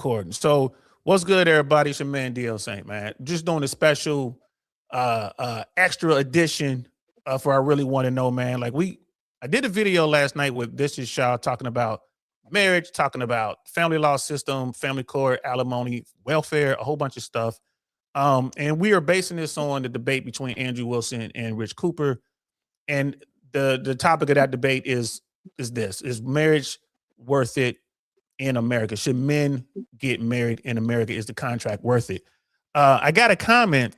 recording. So what's good, everybody? It's your man DL Saint, man. Just doing a special extra edition for I Really Want to Know, man. I did a video last night with This Is Shaw talking about marriage, talking about family law system, family court, alimony, welfare, a whole bunch of stuff. And we are basing this on the debate between Andrew Wilson and Rich Cooper. And the topic of that debate is this: is marriage worth it in America? Should men get married in America? Is the contract worth it? I got a comment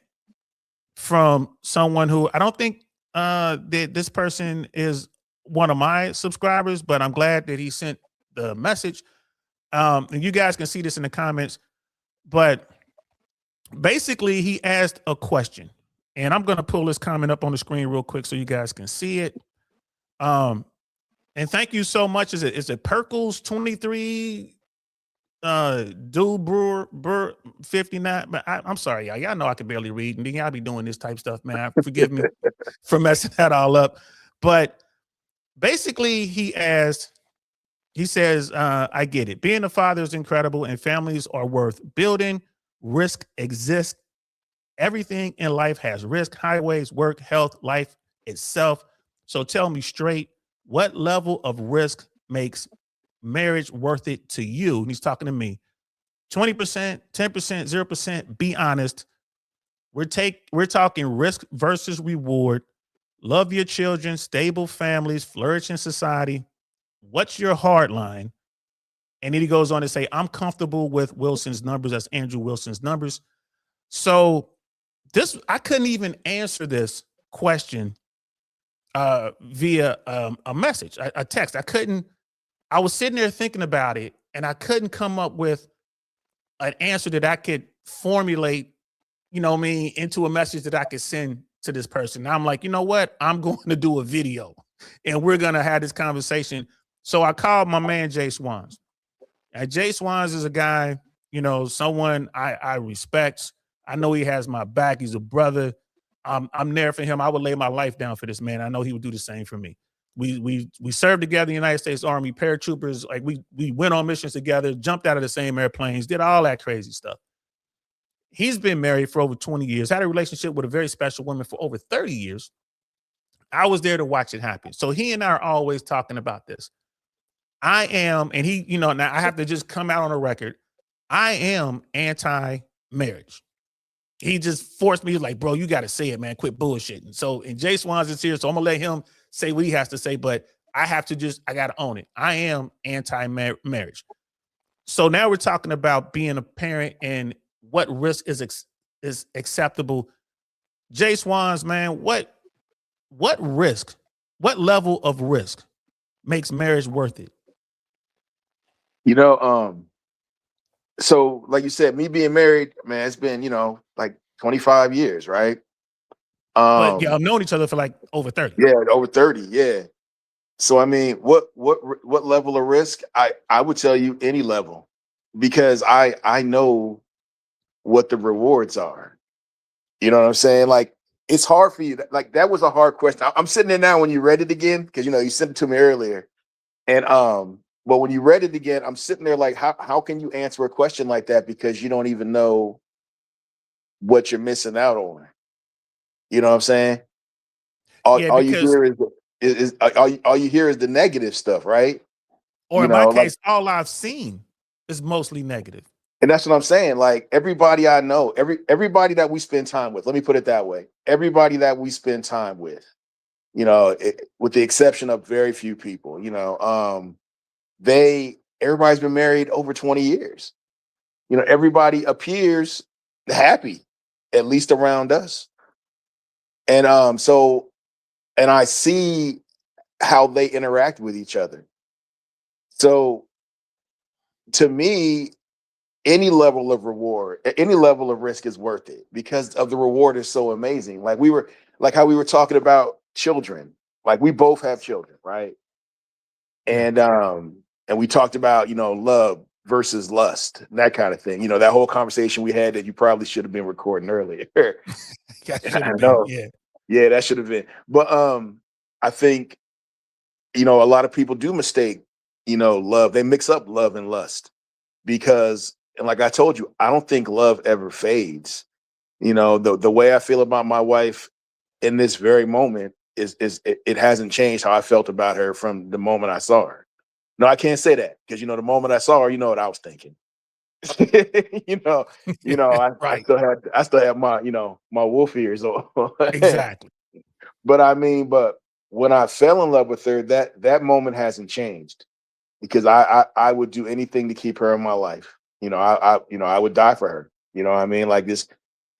from someone who I don't think that this person is one of my subscribers, but I'm glad that he sent the message. And you guys can see this in the comments, but basically he asked a question, and I'm going to pull this comment up on the screen real quick so you guys can see it. And thank you so much. Is it Perkles 23? Dude Brewer 59. But I'm sorry, y'all. Y'all know I can barely read, and then y'all be doing this type stuff, man. Forgive me for messing that all up. But basically, he says, I get it. Being a father is incredible, and families are worth building. Risk exists. Everything in life has risk: highways, work, health, life itself. So tell me straight, what level of risk makes marriage worth it to you? And he's talking to me. 20%, 10%, 0%. Be honest. We're talking risk versus reward. Love your children, stable families, flourishing society. What's your hard line? And then he goes on to say, I'm comfortable with Wilson's numbers. That's Andrew Wilson's numbers. So I couldn't even answer this question via a message, a text. I was sitting there thinking about it, and I couldn't come up with an answer that I could formulate, into a message that I could send to this person. Now I'm like, you know what? I'm going to do a video, and we're going to have this conversation. So I called my man, Jay Swans. And Jay Swans is a guy, someone I respect. I know he has my back. He's a brother. I'm there for him. I would lay my life down for this man. I know he would do the same for me. We served together in the United States Army, paratroopers. Like we went on missions together, jumped out of the same airplanes, did all that crazy stuff. He's been married for over 20 years, had a relationship with a very special woman for over 30 years. I was there to watch it happen. So he and I are always talking about this. I am, and he, now I have to just come out on a record. I am anti-marriage. He just forced me, like, bro, you got to say it, man. Quit bullshitting. So, and Jay Swans is here, so I'm going to let him say what he has to say, but I got to own it. I am anti-marriage. So now we're talking about being a parent and what risk is acceptable. Jay Swans, man, what risk, what level of risk makes marriage worth it? So like you said, me being married, man, it's been, like 25 years, right? But y'all known each other for like over 30. Yeah, over 30, yeah. So I mean, what level of risk? I would tell you any level, because I know what the rewards are. You know what I'm saying? Like, it's hard for you. Like, that was a hard question. I'm sitting there now when you read it again, because you sent it to me earlier. And but when you read it again, I'm sitting there like, how can you answer a question like that? Because you don't even know what you're missing out on. You know what I'm saying? All you hear all you hear is the negative stuff, right? Or in my case, all I've seen is mostly negative. And that's what I'm saying. Like, everybody I know, everybody that we spend time with, let me put it that way. Everybody that we spend time with, with the exception of very few people, everybody's been married over 20 years. Everybody appears happy, at least around us. And and I see how they interact with each other. So to me, any level of reward, any level of risk is worth it, because of the reward is so amazing. Like how we were talking about children. Like, we both have children, right? And we talked about, love versus lust, that kind of thing. That whole conversation we had that you probably should have been recording earlier. I know. Yeah, that should have been. But I think, a lot of people do mistake, love. They mix up love and lust, because and like I told you, I don't think love ever fades. You know, the way I feel about my wife in this very moment is it hasn't changed how I felt about her from the moment I saw her. No, I can't say that because the moment I saw her, you know what I was thinking. you know, Right. I still have my my wolf ears on. Exactly. But I mean, but when I fell in love with her, that moment hasn't changed because I would do anything to keep her in my life. I would die for her. You know what I mean? Like this,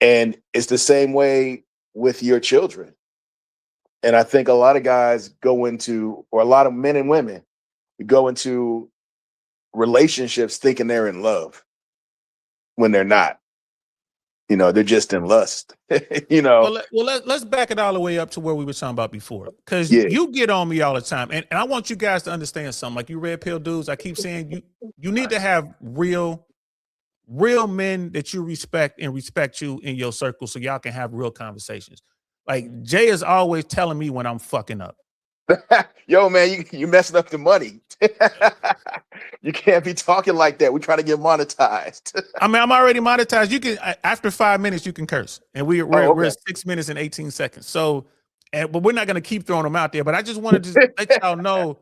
and it's the same way with your children. And I think a lot of guys go into, or a lot of men and women go into relationships thinking they're in love when they're not. They're just in lust. Let's back it all the way up to where we were talking about before, because Yeah. you get on me all the time, and I want you guys to understand something. Like you red pill dudes, I keep saying you need to have real men that you respect and respect you in your circle, so y'all can have real conversations. Like Jay is always telling me when I'm fucking up. Yo, man, you messing up the money. You can't be talking like that. We try to get monetized. I mean, I'm already monetized. You can after 5 minutes you can curse, and we're Okay. at 6 minutes and 18 seconds. So, but we're not gonna keep throwing them out there. But I just wanted to let y'all know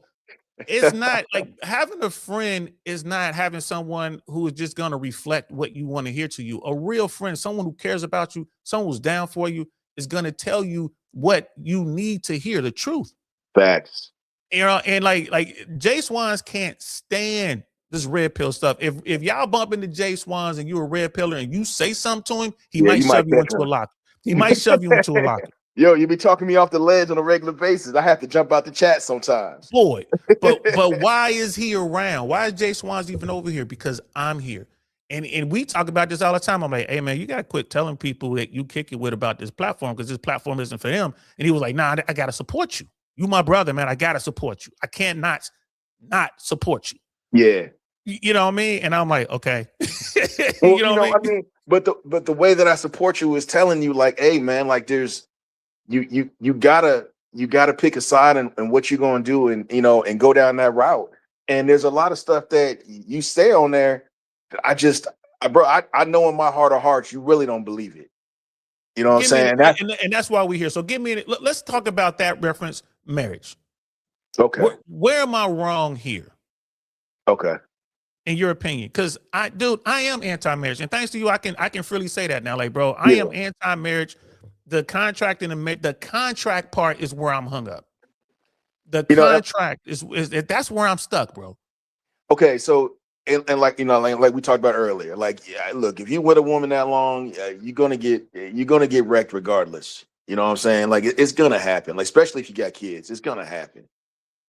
it's not like having a friend is not having someone who is just gonna reflect what you want to hear to you. A real friend, someone who cares about you, someone who's down for you, is gonna tell you what you need to hear, the truth. Facts. And like Jay Swans can't stand this red pill stuff. If y'all bump into Jay Swans and you're a red pillar and you say something to him, he Yeah, might you might shove you catch into a him. locker. He might shove you into a locker. Yo, you be talking me off the ledge on a regular basis. I have to jump out the chat sometimes. Boy, but why is he around? Why is Jay Swans even over here? Because I'm here. And we talk about this all the time. I'm like, hey man, you gotta quit telling people that you kick it with about this platform because this platform isn't for them. And he was like, nah, I gotta support you. You my brother, man. I gotta support you. I can't not support you. Yeah. You know what I mean? And I'm like, okay. Well, You know what I mean? but the way that I support you is telling you, like, hey man, like there's you gotta pick a side and what you're gonna do and go down that route. And there's a lot of stuff that you say on there that I know in my heart of hearts you really don't believe it. You know what I'm Give me saying? That's and that's why we're here. So give me let's talk about that reference, marriage. okay. Where am I wrong here? Okay. In your opinion? Because I am anti-marriage, and thanks to you, I can freely say that now. Like, bro, I Yeah. am anti-marriage. The contract and the contract part is where I'm hung up. The You know, contract is that's where I'm stuck, bro. okay, so and like like we talked about earlier, like yeah, look, if you with a woman that long, you're gonna get wrecked regardless. You know what I'm saying? Like it's gonna happen. Like especially if you got kids, it's gonna happen.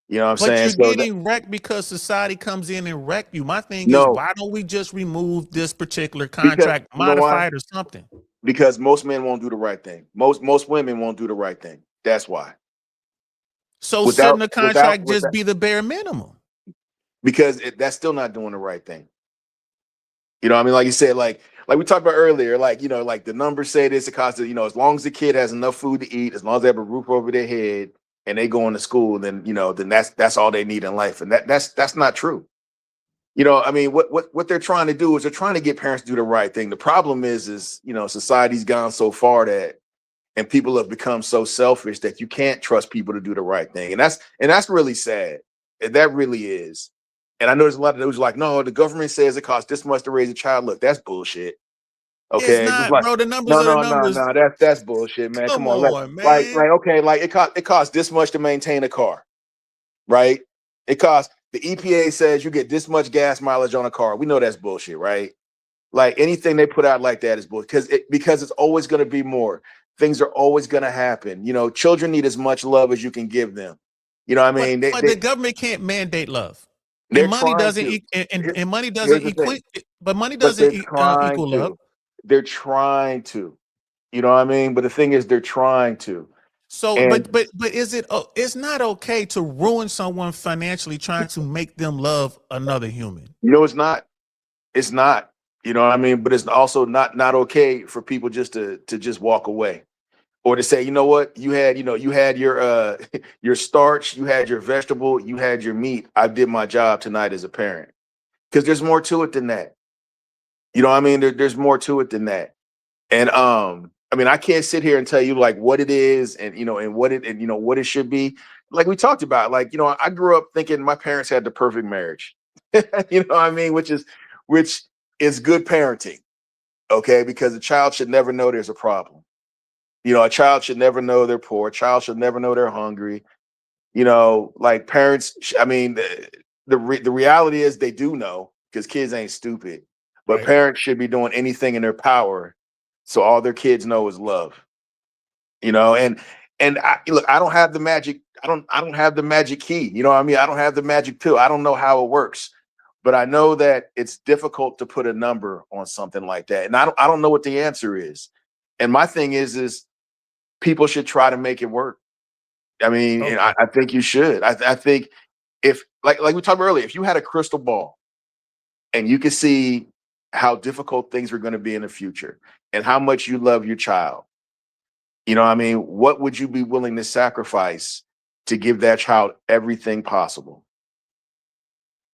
You know what I'm But saying? you're So getting wrecked because society comes in and wreck you. My thing is, no, why don't we just remove this particular because contract, you know why? modify it or something? Because most men won't do the right thing. Most women won't do the right thing. That's why. So shouldn't Without the without contract just without be the bare minimum? because that's still not doing the right thing. You know what I mean? Like you said, like we talked about earlier, like like the numbers say this, it costs as long as the kid has enough food to eat, as long as they have a roof over their head and they go into school, then then that's all they need in life. And that's not true. I mean, what they're trying to do is they're trying to get parents to do the right thing. The problem is society's gone so far that and people have become so selfish that you can't trust people to do the right thing. And that's really sad. And that really is. And I know there's a lot of those like, no, the government says it costs this much to raise a child. Look, that's bullshit. It's Okay. Just not, like, bro. The numbers no, are the no, no, numbers. no. That's bullshit, man. Come Come on. Like, on, like, man. like, okay, like it costs this much to maintain a car, right? It costs the EPA says you get this much gas mileage on a car. We know that's bullshit, right? Like anything they put out like that is bullshit because it's always going to be more. Things are always going to happen. Children need as much love as you can give them. You know what I But mean? the government can't mandate love, and They're money trying doesn't to. and money doesn't Here's the thing, equate. But money but doesn't they're trying equal love. to. They're trying to. You know what I mean? But the thing is, they're trying to. So, And but is it? It's not okay to ruin someone financially trying to make them love another human. it's not. It's not. You know what I mean? But it's also not okay for people just to just walk away. Or to say, you know what, you had your your starch, you had your vegetable, you had your meat. I did my job tonight as a parent. Because there's more to it than that. You know what I mean? There's more to it than that. And I mean, I can't sit here and tell you like what it is and what it should be. Like we talked about, like, I grew up thinking my parents had the perfect marriage. You know what I mean? Which is good parenting, okay? Because a child should never know there's a problem. A child should never know they're poor. A child should never know they're hungry. Like parents, I mean, the reality is they do know because kids ain't stupid. But Right. parents should be doing anything in their power so all their kids know is love. And look, I don't have the magic. I don't have the magic key. You know what I mean? I don't have the magic pill. I don't know how it works. But I know that it's difficult to put a number on something like that. And I don't know what the answer is. And my thing is people should try to make it work. I mean, and Okay. I think you should. I think if like we talked about earlier, if you had a crystal ball and you could see how difficult things are going to be in the future and how much you love your child, what I mean? What would you be willing to sacrifice to give that child everything possible?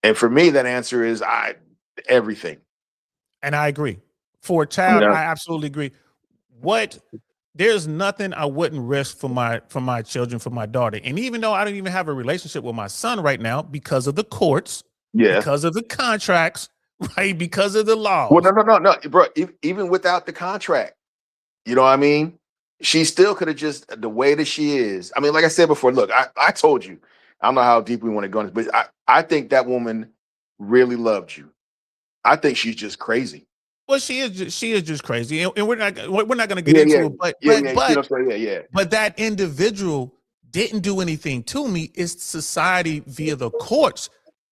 And for me, that answer is everything. And I agree. For a You child, know? I absolutely agree. What There's nothing I wouldn't risk for my children, for my daughter. And even though I don't even have a relationship with my son right now because of the courts, Yeah. because of the contracts, right? Because of the Well, no, laws. no, bro. Even without the contract, you know what I mean? She still could have just the way that she is. I mean, like I said before, look, I told you, I don't know how deep we want to go into this, but I think that woman really loved you. I think she's just crazy. Well, she is just crazy, and we're not going to get Yeah, yeah, into it. But yeah, but yeah. You know but what I'm saying? Yeah, yeah. but that individual didn't do anything to me. It's society via the courts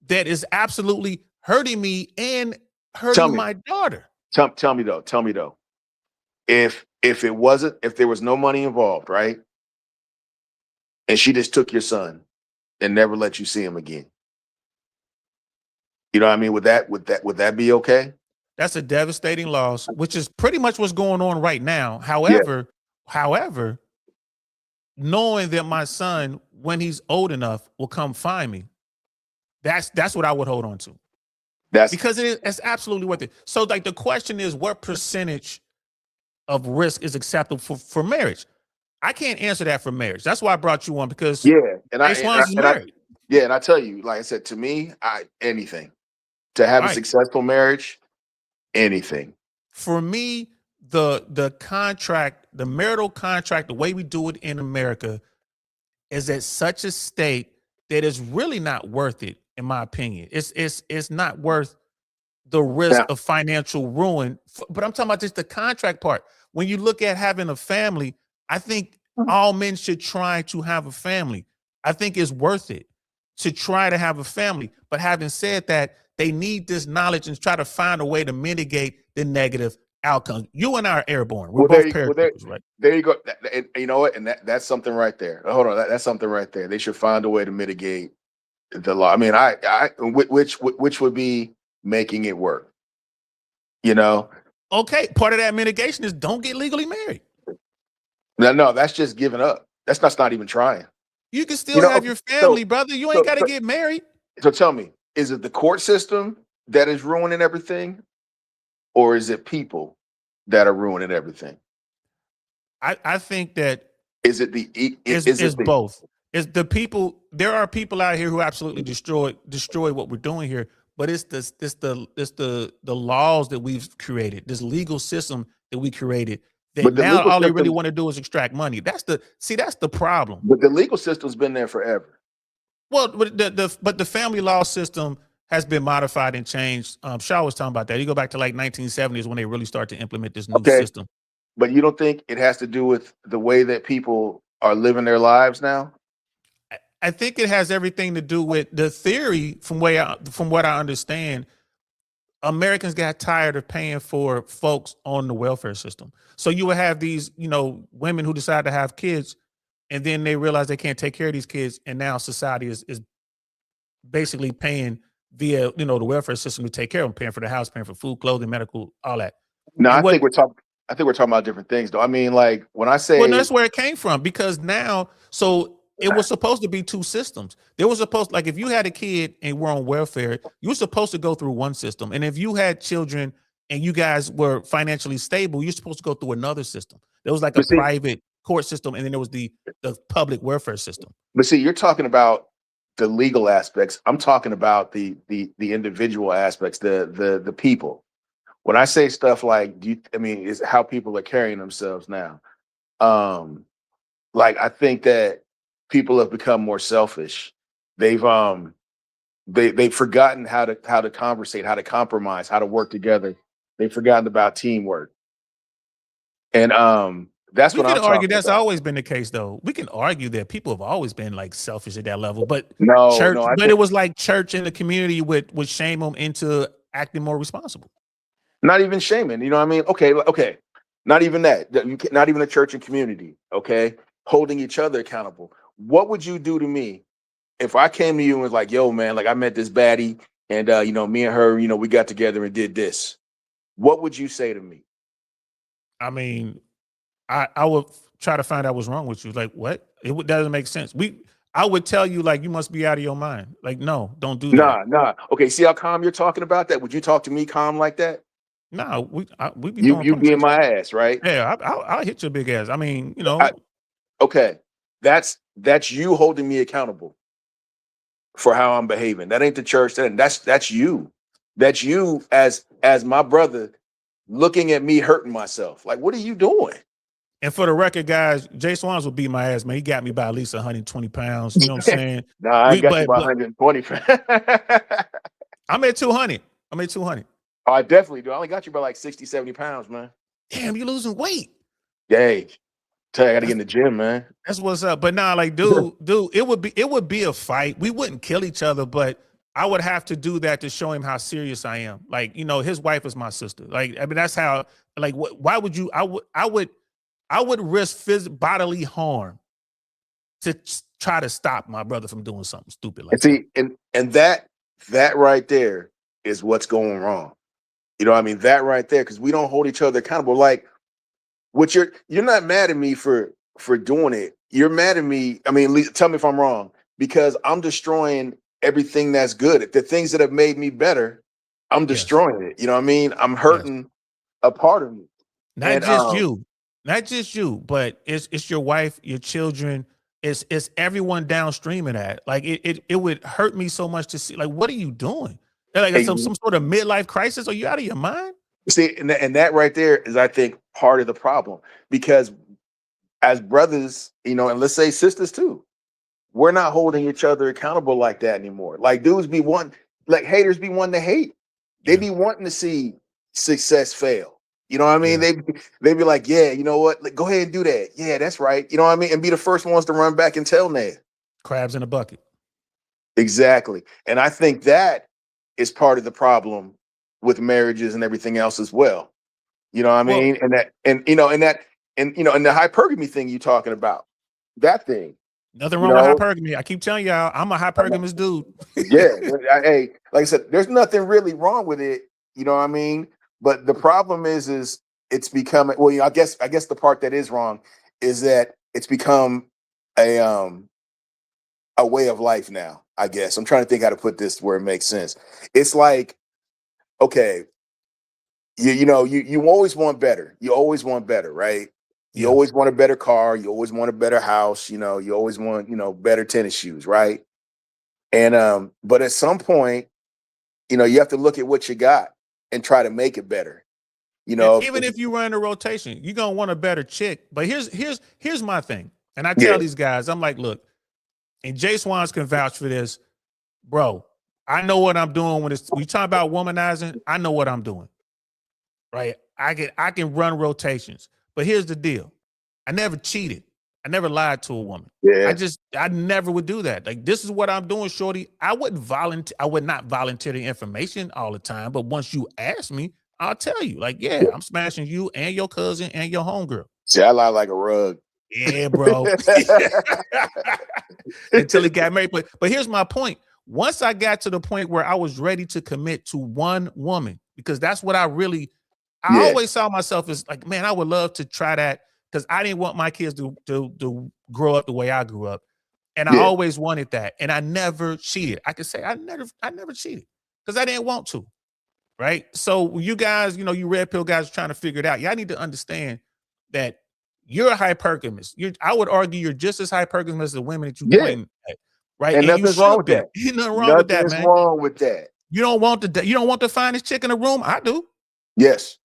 that is absolutely hurting me and Tell hurting me, my daughter. tell me though. Tell me though. If there was no money involved, right? And she just took your son and never let you see him again. You know what I mean? Would that be okay? That's a devastating loss, which is pretty much what's going on right now. Yeah. However, knowing that my son, when he's old enough, will come find me, that's what I would hold on to That's because it's absolutely worth it. So, like, the question is, what percentage of risk is acceptable for marriage? I can't answer that for marriage. That's why I brought you on because yeah. And I Jay and I, Swans is and I married. yeah, and I tell you, like I said, to me, anything to have a Right. successful marriage, anything. For me, the contract, the marital contract, the way we do it in America is at such a state that is really not worth it, in my opinion. It's not worth the risk Now, of financial ruin. But I'm talking about just the contract part. When you look at having a family, I think all men should try to have a family. I think it's worth it to try to have a family. But having said that, they need this knowledge and try to find a way to mitigate the negative outcomes. You and I are airborne. We're well, there, both well, there, paratroopers, right? there you go. And you know what? And that's something right there. Hold on, that's something right there. They should find a way to mitigate the law. I mean, which would be making it work. You know, Okay, part of that mitigation is don't get legally married. no, that's just giving up. That's not even trying. You can still You know, have okay, your family, brother. You ain't so, got to so, get married. so tell me, is it the court system that is ruining everything, or is it people that are ruining everything? I think that Is it the is is it the both. It's the people. There are people out here who absolutely destroy what we're doing here. But it's the laws that we've created, this legal system that we created. That but the now legal all they really system want to do is extract money. That's the problem. but the legal system's been there forever. Well, but the family law system has been modified and changed. Shaw was talking about that. You go back to like 1970s when they really start to implement this new Okay, system. but you don't think it has to do with the way that people are living their lives now? I think it has everything to do with the theory. From what I understand, Americans got tired of paying for folks on the welfare system. So you would have these, women who decide to have kids, and then they realize they can't take care of these kids, and now society is basically paying via the welfare system to take care of them, paying for the house, paying for food, clothing, medical, all that. No, And I think what we're talking. I think we're talking about different things, though. I mean, like when I Well, no, say, that's where it came from because now, so it was supposed to be two systems. There was supposed, like, if you had a kid and were on welfare, you were supposed to go through one system, and if you had children and you guys were financially stable, you're supposed to go through another system. There was like a But see, private court system, and then there was the public welfare system. but see, you're talking about the legal aspects. I'm talking about the individual aspects, the people. When I say stuff like, I mean, is how people are carrying themselves now. Like I think that people have become more selfish. They've they've forgotten how to conversate, how to compromise, how to work together. They've forgotten about teamwork. And that's We what can I'm argue talking that's about. always been the case, though. We can argue that people have always been like selfish at that level, but No, I but think it was like church and the community would shame them into acting more responsible. not even shaming. You know what I mean? Okay, okay. Not even that. Not even the church and community. Okay, holding each other accountable. What would you do to me if I came to you and was like, "Yo, man, like I met this baddie, and you know, me and her, you know, we got together and did this." What would you say to me? I mean, I would try to find out what's wrong with you. Like, what? Doesn't make sense. I would tell you like you must be out of your mind. Like, no, don't do that. Nah, nah. Okay, see how calm you're talking about that? Would you talk to me calm like that? No, we be You throwing be in punches. my ass, right? Yeah, I'll hit your big ass. I mean, I, okay, that's you holding me accountable for how I'm behaving. That ain't the church. That's you. That's you as my brother looking at me hurting myself. Like, what are you doing? and for the record, guys, Jay Swans will beat my ass, man. He got me by at least 120 pounds. You know what I'm saying? Nah, I ain't got you by 120. I'm at 200. I'm at 200. Oh, I definitely do. I only got you by like 60, 70 pounds, man. Damn, you're losing weight. Hey, tell you, I got to get That's in the gym, man. that's what's up. But nah, like, dude, it would be a fight. We wouldn't kill each other, but I would have to do that to show him how serious I am. Like, his wife is my sister. Like, I mean, that's how. Like, why would you? I would risk bodily harm to try to stop my brother from doing something stupid And like that. see, and that right there is what's going wrong. You know what I mean? That right there, because we don't hold each other accountable. Like, what you're not mad at me for doing it. You're mad at me. I mean, tell me if I'm wrong, because I'm destroying everything that's good. The things that have made me better, I'm Yes, destroying it. You know what I mean? I'm yes. hurting a part of me. Not And just you, not just you, but it's your wife, your children, it's everyone downstream of that. Like it would hurt me so much to see. Like, what are you doing? Like hey, some sort of midlife crisis? Are you out of your mind? see, and that right there is, I think, part of the problem, because as brothers, you know, and let's say sisters too, we're not holding each other accountable like that anymore. Like dudes be wanting, like haters be wanting to hate. They Yeah, be wanting to see success fail. You know what I mean? yeah. They be like, yeah, you know what? Like, go ahead and do that. Yeah, that's right. You know what I mean? And be the first ones to run back and tell Ned. Crabs in a bucket. Exactly. And I think that is part of the problem with marriages and everything else as well. You know what I Well, mean? And the hypergamy thing you talking about. That thing, nothing you wrong with know, hypergamy. I keep telling y'all, I'm a hypergamous dude. yeah. Hey, like I said, there's nothing really wrong with it. You know what I mean? But the problem is it's becoming, well, I guess the part that is wrong is that it's become a way of life now. I guess I'm trying to think how to put this where it makes sense. It's like, okay, you always want better. You always want better, right? You Yeah, always want a better car. You always want a better house. You always want, better tennis shoes, right? And but at some point, you have to look at what you got and try to make it better. You and know, even if you run a rotation, you're gonna want a better chick. But here's my thing, and I tell yeah, these guys, I'm like, look, and Jay Swans can vouch for this, bro. I know what I'm doing when we talk about womanizing. I know what I'm doing, right? I can run rotations, but here's the deal: I never cheated. I never lied to a woman. yeah, I never would do that. Like, this is what I'm doing, shorty. I wouldn't volunteer. I would not volunteer the information all the time, but once you ask me, I'll tell you. Like, yeah, yeah. I'm smashing you and your cousin and your homegirl. See, I lie like a rug. Yeah, bro. Until he got married. But here's my point. Once I got to the point where I was ready to commit to one woman, because that's what I Yeah, always saw myself as like, man, I would love to try that, because I didn't want my kids to grow up the way I grew up. And I yeah. always wanted that. And I never cheated. I could say I never cheated because I didn't want to. right? So you guys, you red pill guys are trying to figure it out. Y'all need to understand that you're a hypergamous. I would argue you're just as hypergamous as the women that you Yeah. point at, right? And And you nothing's wrong should with be. that. Ain't nothing wrong with Nothing that, is man. wrong with that. You don't want the finest chick in the room. I do. Yes.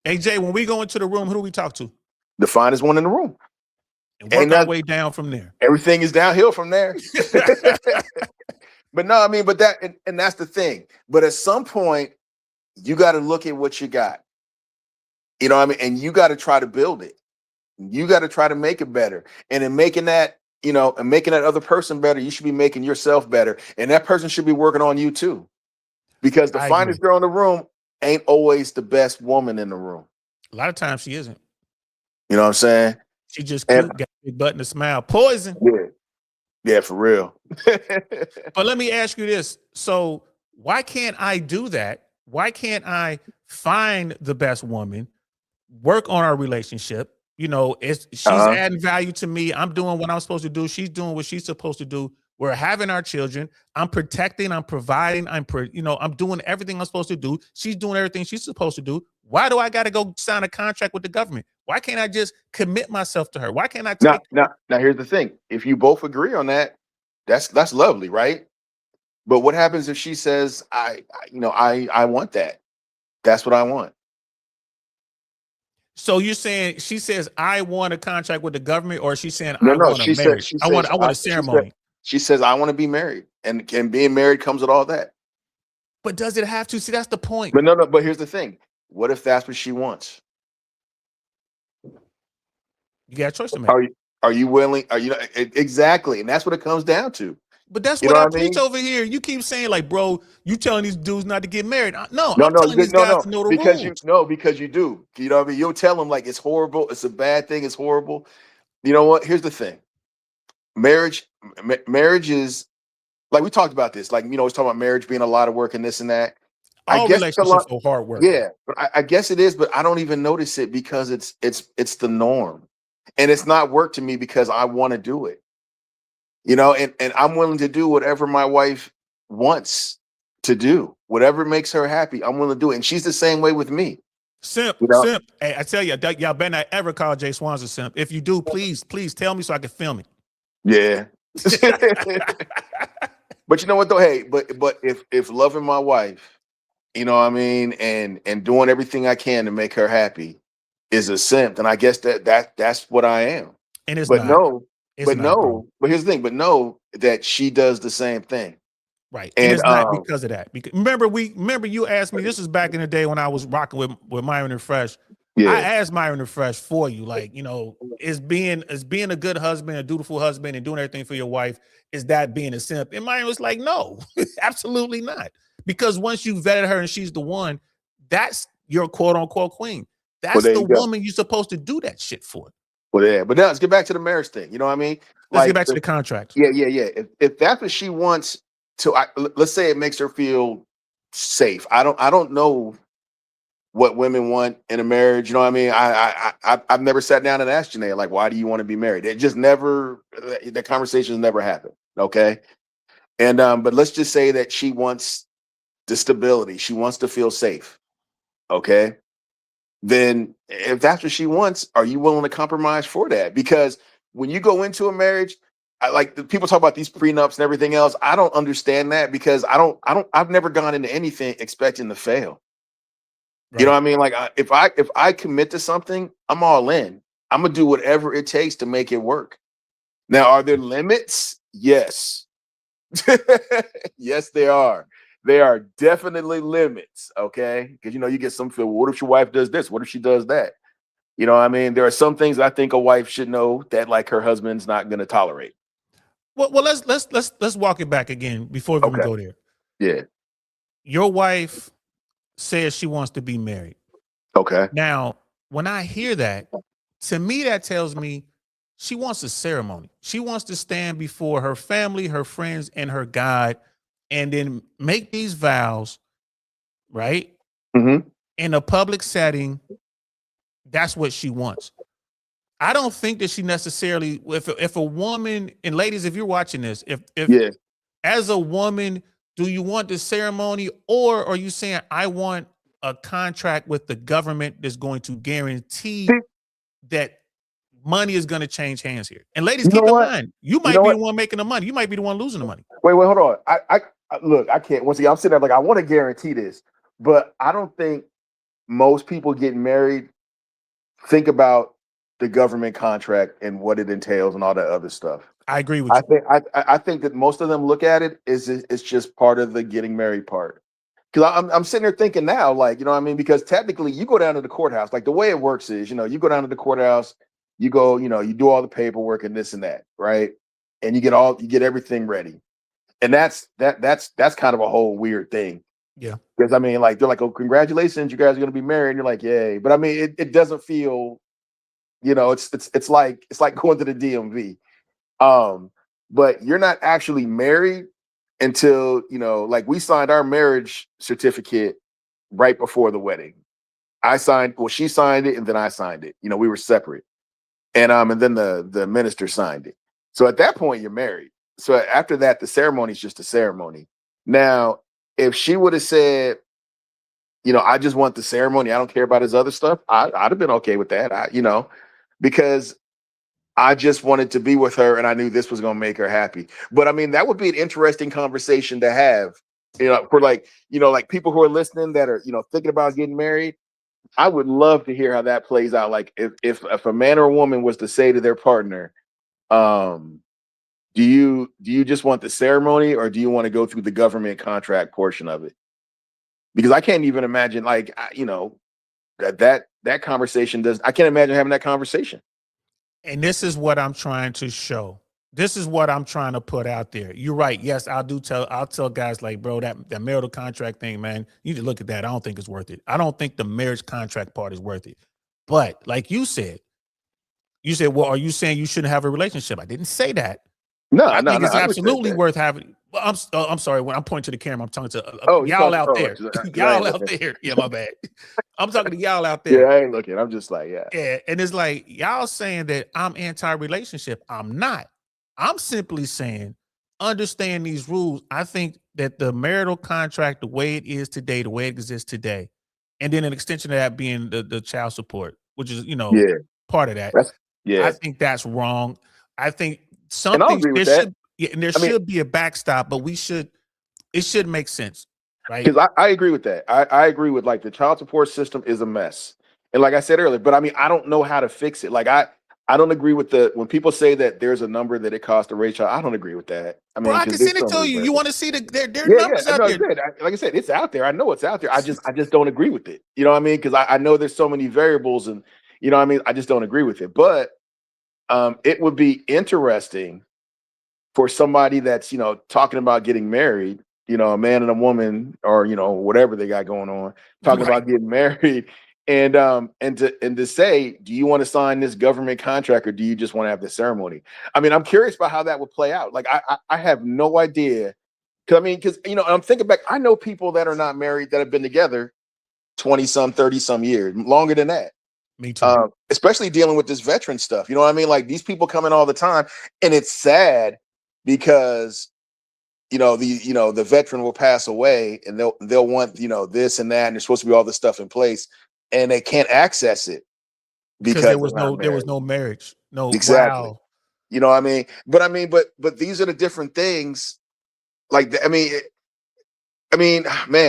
Hey Jay, when we go into the room, who do we talk to? The finest one in the room. And work our way down from there. Everything is downhill from there. But no, I mean, but and that's the thing. But at some point, you got to look at what you got. You know what I mean? And you got to try to build it. You got to try to make it better. And in making that, and making that other person better, you should be making yourself better. And that person should be working on you too. Because the finest girl in the room ain't always the best woman in the room. A lot of times she isn't. You know what I'm saying? She just cute, got a big butt and a smile. Poison. Yeah. Yeah, for real. But let me ask you this. So why can't I do that? Why can't I find the best woman, work on our relationship? She's adding value to me. I'm doing what I'm supposed to do. She's doing what she's supposed to do. We're having our children. I'm protecting, I'm providing, I'm doing everything I'm supposed to do. She's doing everything she's supposed to do. Why do I got to go sign a contract with the government? Why can't I just commit myself to her? Why can't I take now here's the thing. If you both agree on that, that's lovely, right? But what happens if she says, I want that. That's what I want. So you're saying she says I want a contract with the government, or she's saying No, I want a marriage? I want a ceremony. She says I want to be married, and being married comes with all that. But does it have to? See, that's the point. But no. But here's the thing: what if that's what she wants? You got a choice to make. Are you willing? Are you exactly? And that's what it comes down to. But that's what I preach over here. You keep saying like, bro, you telling these dudes not to get married. No, I'm telling these guys to know the rules. Because you do. You know what I mean? You'll tell them like it's horrible. It's a bad thing. It's horrible. You know what? Here's the thing. Marriage is like we talked about this. Like, it's talking about marriage being a lot of work and this and that. All relationships are hard work. Yeah, but I guess it is, but I don't even notice it because it's the norm. And it's not work to me because I want to do it. And I'm willing to do whatever my wife wants to do. Whatever makes her happy, I'm willing to do it. And she's the same way with me. Simp. Hey, I tell you, y'all better not ever call Jay Swans a simp. If you do, please tell me so I can film it. Yeah. But you know what though? Hey, but if loving my wife, you know what I mean, and doing everything I can to make her happy is a simp, then I guess that's what I am. And it's but not. But here's the thing, but know that she does the same thing. Right. And it's not because of that. Because remember you asked me, this was back in the day when I was rocking with Myron and Fresh. Yeah. I asked Myron and Fresh for you, like, is being a good husband, a dutiful husband, and doing everything for your wife, is that being a simp? And Myron was like, no, absolutely not. Because once you vetted her and she's the one, that's your quote unquote queen. That's the woman you're supposed to do that shit for. Well, yeah, but now let's get back to the marriage thing. You know what I mean? Let's get back to the contract. Yeah. If that's what she wants to, let's say it makes her feel safe. I don't know what women want in a marriage. You know what I mean? I've never sat down and asked Janae, like, why do you want to be married? It just never, the conversations never happened. Okay. And, but let's just say that she wants the stability. She wants to feel safe. Okay. Then if that's what she wants, are you willing to compromise for that? Because when you go into a marriage, people talk about these prenups and everything else. I don't understand that because I've never gone into anything expecting to fail. Right. You know what I mean? Like if I commit to something, I'm all in. I'm gonna do whatever it takes to make it work. Now, are there limits? Yes. Yes, there are. There are definitely limits, okay? Because you get some feel, what if your wife does this? What if she does that? You know what I mean? There are some things I think a wife should know that like her husband's not going to tolerate. Well, let's walk it back again before we go there. Yeah. Your wife says she wants to be married. Okay. Now, when I hear that, to me that tells me she wants a ceremony. She wants to stand before her family, her friends, and her God, and then make these vows, right? Mm-hmm. In a public setting. That's what she wants. I don't think that she necessarily, if a woman, and ladies, if you're watching this, if as a woman, Do you want the ceremony, or are you saying I want a contract with the government that's going to guarantee See, that money is going to change hands here? And ladies, you know keep in what? mind, you You might know be what? the one making the money. You might be the one losing the money. Wait, hold on. Look, I can't. Once again, I'm sitting there like I want to guarantee this, but I don't think most people getting married think about the government contract and what it entails and all that other stuff. I agree with I you. think I think that most of them look at it is it's just part of the getting married part. Because I'm sitting there thinking now, like, you know what I mean? Because technically you go down to the courthouse, like the way it works is, you go down to the courthouse, you go, you do all the paperwork and this and that, right? And you get everything ready. And that's kind of a whole weird thing. Yeah. Because I mean, like they're like, oh, congratulations, you guys are gonna be married. And you're like, yay. But I mean, it doesn't feel, it's like going to the DMV. Um, but you're not actually married until, like we signed our marriage certificate right before the wedding. She signed it and then I signed it. We were separate. And then the minister signed it. So at that point, you're married. So after that, the ceremony is just a ceremony. Now, if she would have said, I just want the ceremony, I don't care about his other stuff, I'd have been okay with that. Because I just wanted to be with her and I knew this was going to make her happy. But I mean, that would be an interesting conversation to have, for like people who are listening that are, thinking about getting married. I would love to hear how that plays out. Like if a man or a woman was to say to their partner, um, do you just want the ceremony or do you want to go through the government contract portion of it? Because I can't even imagine that conversation I can't imagine having that conversation. And this is what I'm trying to show. This is what I'm trying to put out there. You're right. Yes, I'll tell guys like, bro, that marital contract thing, man, you need to look at that. I don't think it's worth it. I don't think the marriage contract part is worth it. But like you said, well, are you saying you shouldn't have a relationship? I didn't say that. No, I think it's I never said absolutely that. worth having. Well, I'm sorry. When I'm pointing to the camera, I'm talking to Oh, you y'all talking? out Oh, there. 'cause I ain't Y'all out looking. there. Yeah, my bad. I'm talking to y'all out Yeah, there. I ain't looking. I'm just like, yeah. Yeah, and it's like y'all saying that I'm anti-relationship. I'm not. I'm simply saying understand these rules. I think that the marital contract, the way it is today, the way it exists today, and then an extension of that being the child support, which is Yeah, part of that. that's I yeah. think that's wrong. I think And I'll something agree there with that. should and there I mean, should be a backstop, but it should make sense, right? because I agree with that. I agree with like the child support system is a mess. And like I said earlier, but I mean, I don't know how to fix it. Like I don't agree with when people say that there's a number that it costs to raise child. I don't agree with that. I Bro, mean, I because can there's send it so to many you. You variables. want to see their Yeah, yeah. numbers out No, there. good. Like I said, it's out there. I know it's out there. I just don't agree with it. You know what I mean? Because I know there's so many variables, and you know what I mean. I just don't agree with it. But it would be interesting for somebody that's talking about getting married, a man and a woman, or whatever they got going on, talking Right. about getting married, and to say, do you want to sign this government contract or do you just want to have the ceremony? I mean, I'm curious about how that would play out. Like, I have no idea. Because I'm thinking back. I know people that are not married that have been together 20 some, 30 some years, longer than that. Me too. Especially dealing with this veteran stuff. You know what I mean? Like these people come in all the time, and it's sad because the veteran will pass away, and they'll want this and that, and there's supposed to be all this stuff in place, and they can't access it Because because they're not there was married. no marriage. No, Exactly. wow. You know what I mean? But these are the different things. Like man,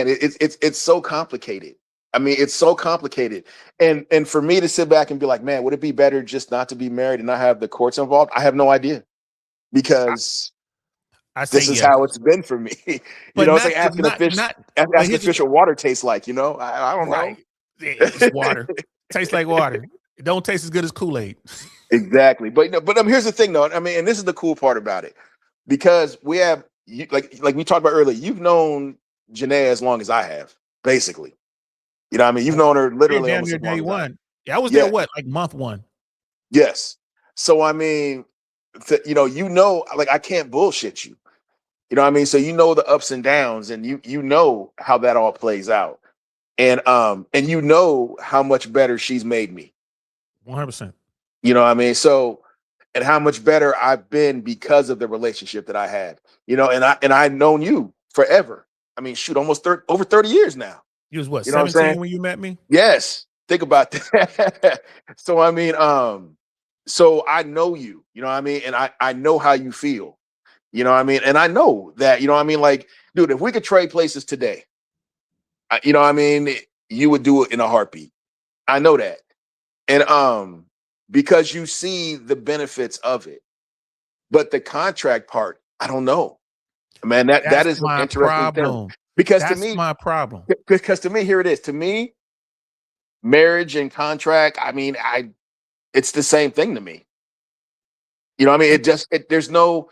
it's so complicated. I mean, it's so complicated. And for me to sit back and be like, man, would it be better just not to be married and not have the courts involved? I have no idea because I say this is yes. how it's been for me. But It's like but asking a here's fish what water tastes like, I don't know. right. It's water. Tastes like water. It don't taste as good as Kool-Aid. Exactly. But here's the thing though. I mean, and this is the cool part about it. Because we have like we talked about earlier, you've known Janae as long as I have, basically. You know what I mean? You've known her Yeah, literally damn almost near as long day as I have. one. Yeah, I was there Yeah. what, like month one. Yes. So I mean, like I can't bullshit you. You know what I mean? So the ups and downs, and you know how that all plays out. And you know how much better she's made me. 100%. You know what I mean? So, and how much better I've been because of the relationship that I had. And I've known you forever. I mean, shoot, almost over 30 years now. You was what, You know what I'm saying? 17 when you met me? Yes. Think about that. So I mean, so I know you, you know what I mean? And I know how you feel. You know what I mean? And I know that, you know what I mean? Like, dude, if we could trade places today, you know what I mean, you would do it in a heartbeat. I know that. And because you see the benefits of it. But the contract part, I don't know. Man, that That's is an my interesting thing. problem. Because That's my problem. to me, here it is. To me, marriage and contract, I mean, it's the same thing to me. You know what I mean?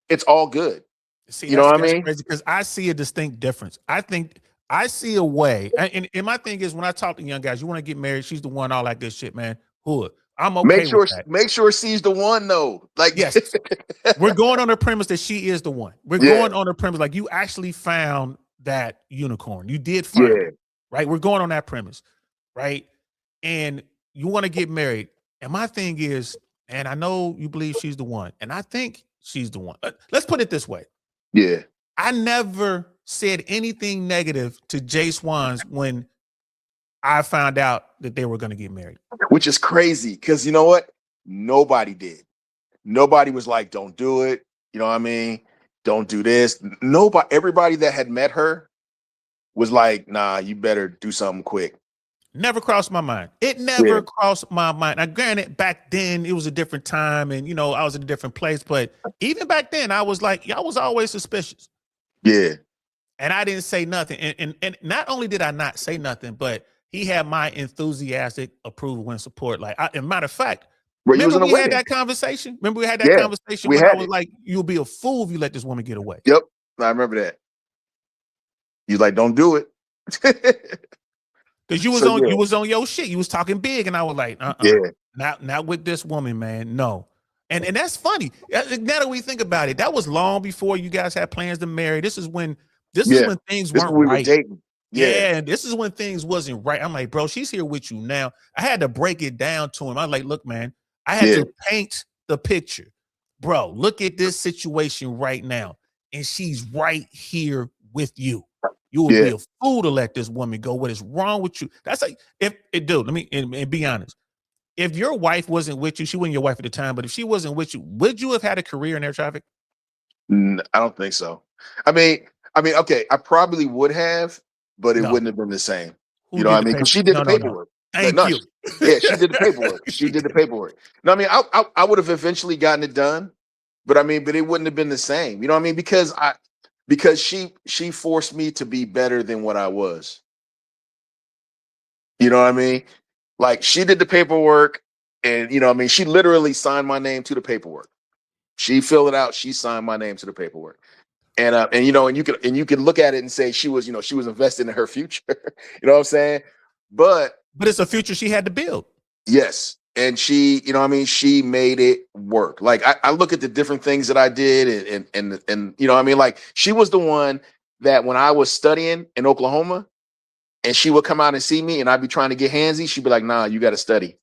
It's all good. See, You know what I that's mean? crazy because I see a distinct difference. I think I see a way, and my thing is when I talk to young guys, you want to get married, she's the one, all that good shit, man. Hood. I'm okay with that. Make sure she's the one though. Like, Yes, we're going on the premise that she is the one. We're yeah, going on the premise like you actually found that unicorn. You did find yeah, it, right? We're going on that premise, right? And you want to get married. And my thing is, and I know you believe she's the one, and I think she's the one. Let's put it this way. yeah. I never said anything negative to Jay Swans when I found out that they were going to get married. Which is crazy because you know what? Nobody did. Nobody was like, don't do it. You know what I mean? Don't do this. Nobody, everybody that had met her was like, nah, you better do something quick. Never crossed my mind. It never crossed my mind. Now, granted, back then it was a different time and, you know, I was in a different place. But even back then, I was like, y'all was always suspicious. Yeah. And I didn't say nothing. And not only did I not say nothing, but he had my enthusiastic approval and support. Like, as a matter of fact, remember we had that conversation? Remember we had that conversation when I was like, you'll be a fool if you let this woman get away. Yep. I remember that. You like, don't do it. Because you was on your shit. You was talking big, and I was like, yeah, not with this woman, man. No. And that's funny. Now that we think about it, that was long before you guys had plans to marry. This is when things weren't right. Dating. Yeah, this is when things wasn't right. I'm like, bro, she's here with you now. I had to break it down to him. I was like, look, man, I had to paint the picture. Bro, look at this situation right now. And she's right here with you. You would be a fool to let this woman go. What is wrong with you? That's like, dude, let me and be honest. If your wife wasn't with you, she wasn't your wife at the time, but if she wasn't with you, would you have had a career in air traffic? I don't think so. I mean, okay, I probably would have, but it wouldn't have been the same. You know what I mean? Because she did the paperwork. Thank you. Yeah, she did the paperwork. She did the paperwork. No, I mean, I would have eventually gotten it done, but it wouldn't have been the same. You know what I mean? Because she forced me to be better than what I was. You know what I mean? Like she did the paperwork and you know what I mean, she literally signed my name to the paperwork. She filled it out, she signed my name to the paperwork. And you know, and you can look at it and say she was invested in her future. You know what I'm saying? But it's a future she had to build. Yes. And she, you know what I mean, she made it work. Like I look at the different things that I did and you know what I mean, like she was the one that when I was studying in Oklahoma and she would come out and see me and I'd be trying to get handsy, she'd be like, nah, you got to study.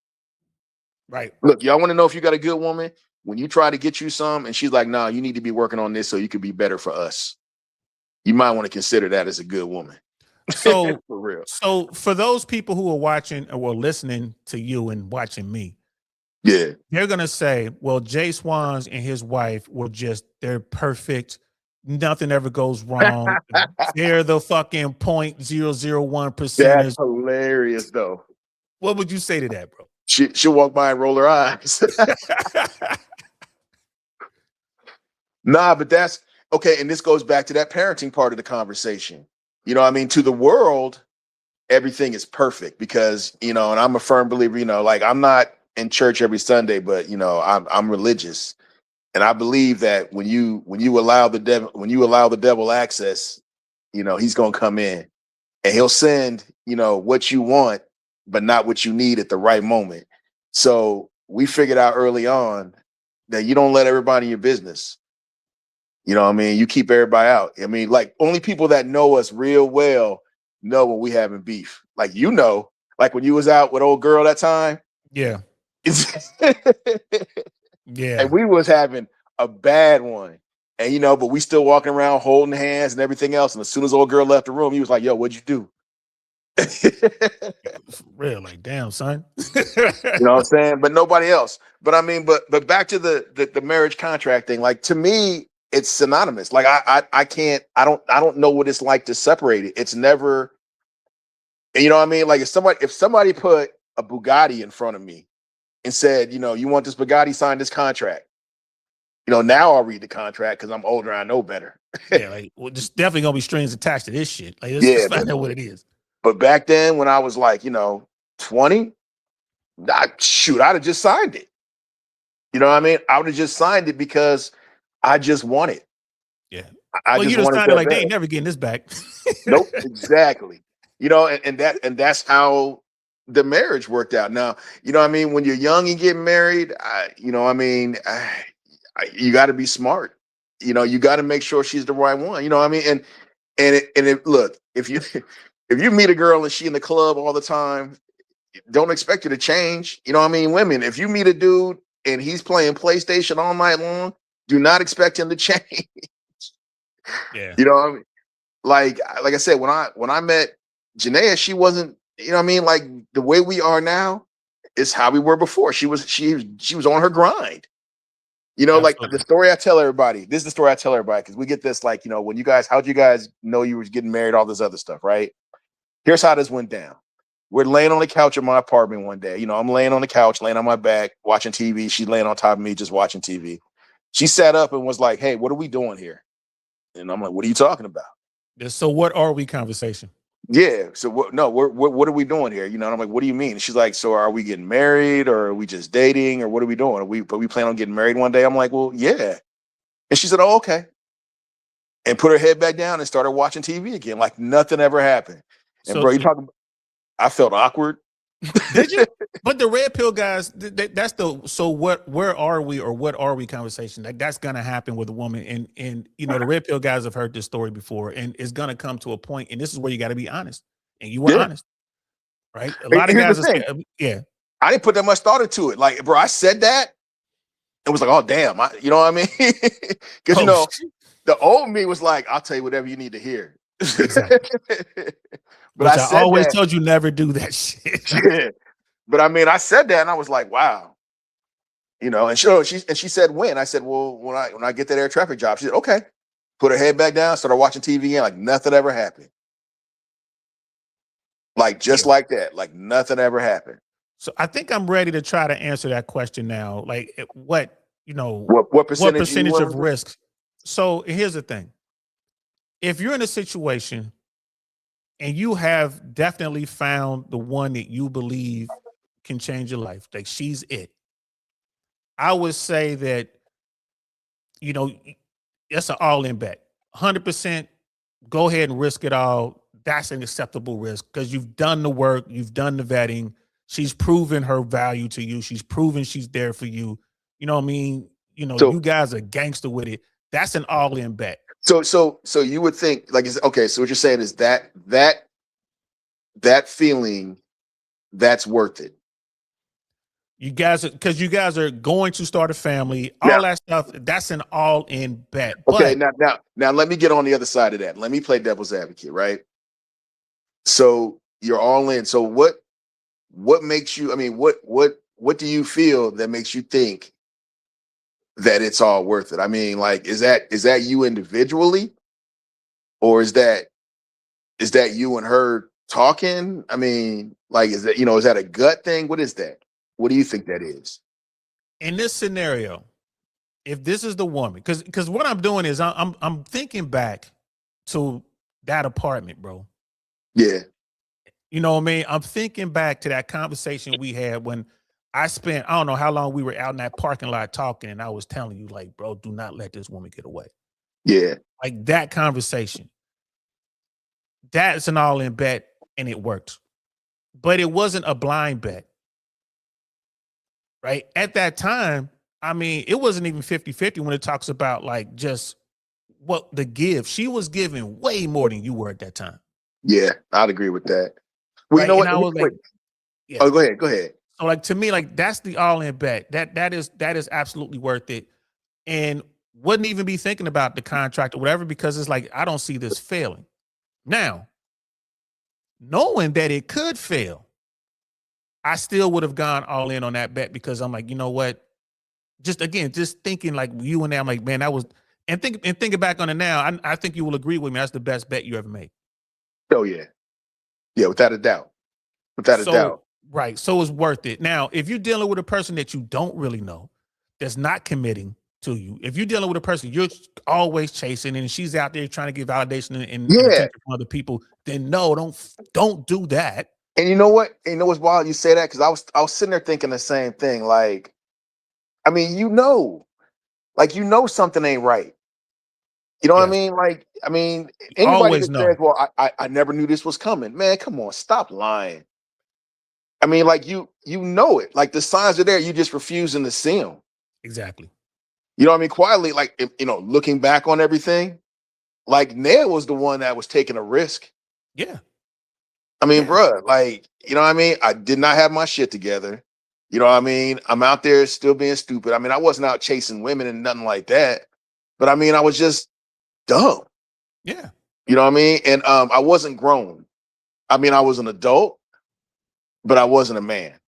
Right. Look, y'all want to know if you got a good woman? When you try to get you some and she's like, nah, you need to be working on this so you can be better for us. You might want to consider that as a good woman. So for real. So for those people who are watching or listening to you and watching me, they're gonna say, well, Jay Swans and his wife they're perfect. Nothing ever goes wrong. They're the fucking 0.001%. That's hilarious, though. What would you say to that, bro? She'll walk by and roll her eyes. Nah, but that's okay. And this goes back to that parenting part of the conversation. You know what I mean? To the world, everything is perfect because, you know, and I'm a firm believer, you know, like I'm not in church every Sunday, but you know, I'm religious. And I believe that when you allow the devil access, you know, he's gonna come in and he'll send, you know, what you want, but not what you need at the right moment. So we figured out early on that you don't let everybody in your business. You know what I mean? You keep everybody out. I mean, like only people that know us real well know when we having beef. Like, you know, like when you was out with old girl that time. Yeah. Yeah. And we was having a bad one. And but we still walking around holding hands and everything else. And as soon as old girl left the room, he was like, "Yo, what'd you do?" For real, like, damn, son. You know what I'm saying? But nobody else. But I mean, but back to the marriage contract thing. Like, to me, it's synonymous. Like, I can't, I don't know what it's like to separate it. It's never, you know what I mean? Like, if somebody put a Bugatti in front of me and said, you want this Bugatti, sign this contract. Now I'll read the contract because I'm older and I know better. Yeah, like, well, there's definitely gonna be strings attached to this shit. Like, let's Yeah, find out what it is. but back then when I was like, 20, I'd have just signed it. You know what I mean? I would have just signed it because I just want it. Yeah. I Well, just you just wanted sounded that like they bad. ain't never getting this back. Nope, exactly. And that's how the marriage worked out. Now, what I mean, when you're young and getting married, you got to be smart. You got to make sure she's the right one. You know what I mean? Look, if you if you meet a girl and she in the club all the time, don't expect her to change. You know what I mean? Women, if you meet a dude and he's playing PlayStation all night long, do not expect him to change. Yeah. You know what I mean? Like I said, when I met Janaea, she wasn't, like the way we are now is how we were before. She was on her grind. Like the Absolutely. story I tell everybody. This is the story I tell everybody because we get this like, when how'd you guys know you was getting married, all this other stuff, right? Here's how this went down. We're laying on the couch in my apartment one day. I'm laying on the couch, laying on my back, watching TV. She's laying on top of me, just watching TV. She sat up and was like, "Hey, what are we doing here?" And I'm like, "What are you talking about?" So what are we conversation? Yeah. So what? No. What are we doing here? And I'm like, "What do you mean?" And she's like, "So are we getting married, or are we just dating, or what are we doing? But we plan on getting married one day?" I'm like, "Well, yeah." And she said, "Oh, okay." And put her head back down and started watching TV again, like nothing ever happened. And So bro, you talking? I felt awkward. did you? But the red pill guys, that's the so what? Where are we, or what are we conversation? Like, that's gonna happen with a woman, and the red pill guys have heard this story before, and it's gonna come to a point, and this is where you got to be honest, and you were Yeah. honest, right? A And lot of here's the guys are thing. scared. Yeah, I didn't put that much thought into it. Like, bro, I said that and was like, "Oh, damn." You know what I mean? Because, oh, the old me was like, "I'll tell you whatever you need to hear." exactly. But Which I I said always that. told you never do that shit. Yeah. But I mean, I said that and I was like, wow. And she said when? I said, well, when I get that air traffic job. She said, okay. Put her head back down, started watching TV again, like nothing ever happened. Like just Yeah. like that. Like nothing ever happened. So I think I'm ready to try to answer that question now. Like, what What what percentage you percentage willing of to? risk? So here's the thing: if you're in a situation and you have definitely found the one that you believe can change your life, like she's it, I would say that you know it's an all-in bet. 100%. Go ahead and risk it all. That's an acceptable risk because you've done the work, you've done the vetting. She's proven her value to you. She's proven she's there for you. You know what I mean? So You guys are gangster with it. That's an all-in bet. so you would think like okay, so what you're saying is that feeling that's worth it. Because you guys are going to start a family, all Now, that stuff. That's an all-in bet. okay, But now let me get on the other side of that. Let me play devil's advocate, right? So you're all in. So what makes you, I mean, what do you feel that makes you think that it's all worth it? I mean, like, is that you individually, or is that you and her talking? I mean, like, is that a gut thing? What is that? What do you think that is? in this scenario, if this is the woman, because what I'm doing is I'm thinking back to that apartment, bro. Yeah, You know what I mean? I'm thinking back to that conversation we had when I spent, I don't know how long we were out in that parking lot talking, and I was telling you, like, bro, do not let this woman get away. yeah. Like that conversation. That's an all-in bet, and it worked. But it wasn't a blind bet, right? At that time, I mean, it wasn't even 50-50 when it talks about like just what the give. She was giving way more than you were at that time. Yeah, I'd agree with that. Well, you Right. know And what? I was like, Wait. yeah. Oh, go ahead. Go ahead. So like to me, like that's the all-in bet. That is absolutely worth it. And wouldn't even be thinking about the contract or whatever, because it's like, I don't see this failing. Now, knowing that it could fail, I still would have gone all in on that bet, because I'm like, you know what? Just thinking like you and them, like, man, that was, and thinking back on it now, I think you will agree with me. That's the best bet you ever made. Oh yeah. Yeah, without a doubt. Without a So, doubt. right. So it's worth it. Now, if you're dealing with a person that you don't really know, that's not committing to you, if you're dealing with a person you're always chasing and she's out there trying to get validation and Yeah. attention from other people, then no, don't do that. And you know what? And you know what's wild? You say that because I was sitting there thinking the same thing. Like, I mean, like something ain't right. You know what I Yes. mean? Like, I mean, You anybody always that says, know. "Well, I never knew this was coming," man, come on, stop lying. I mean, like you know it. Like the signs are there. You just refusing to see them. Exactly. You know what I mean? Quietly, like looking back on everything, like Ned was the one that was taking a risk. Yeah. I mean, Yeah. bruh, like, you know what I mean? I did not have my shit together. You know what I mean? I'm out there still being stupid. I mean, I wasn't out chasing women and nothing like that. But I mean, I was just dumb. Yeah. You know what I mean? And I wasn't grown. I mean, I was an adult, but I wasn't a man.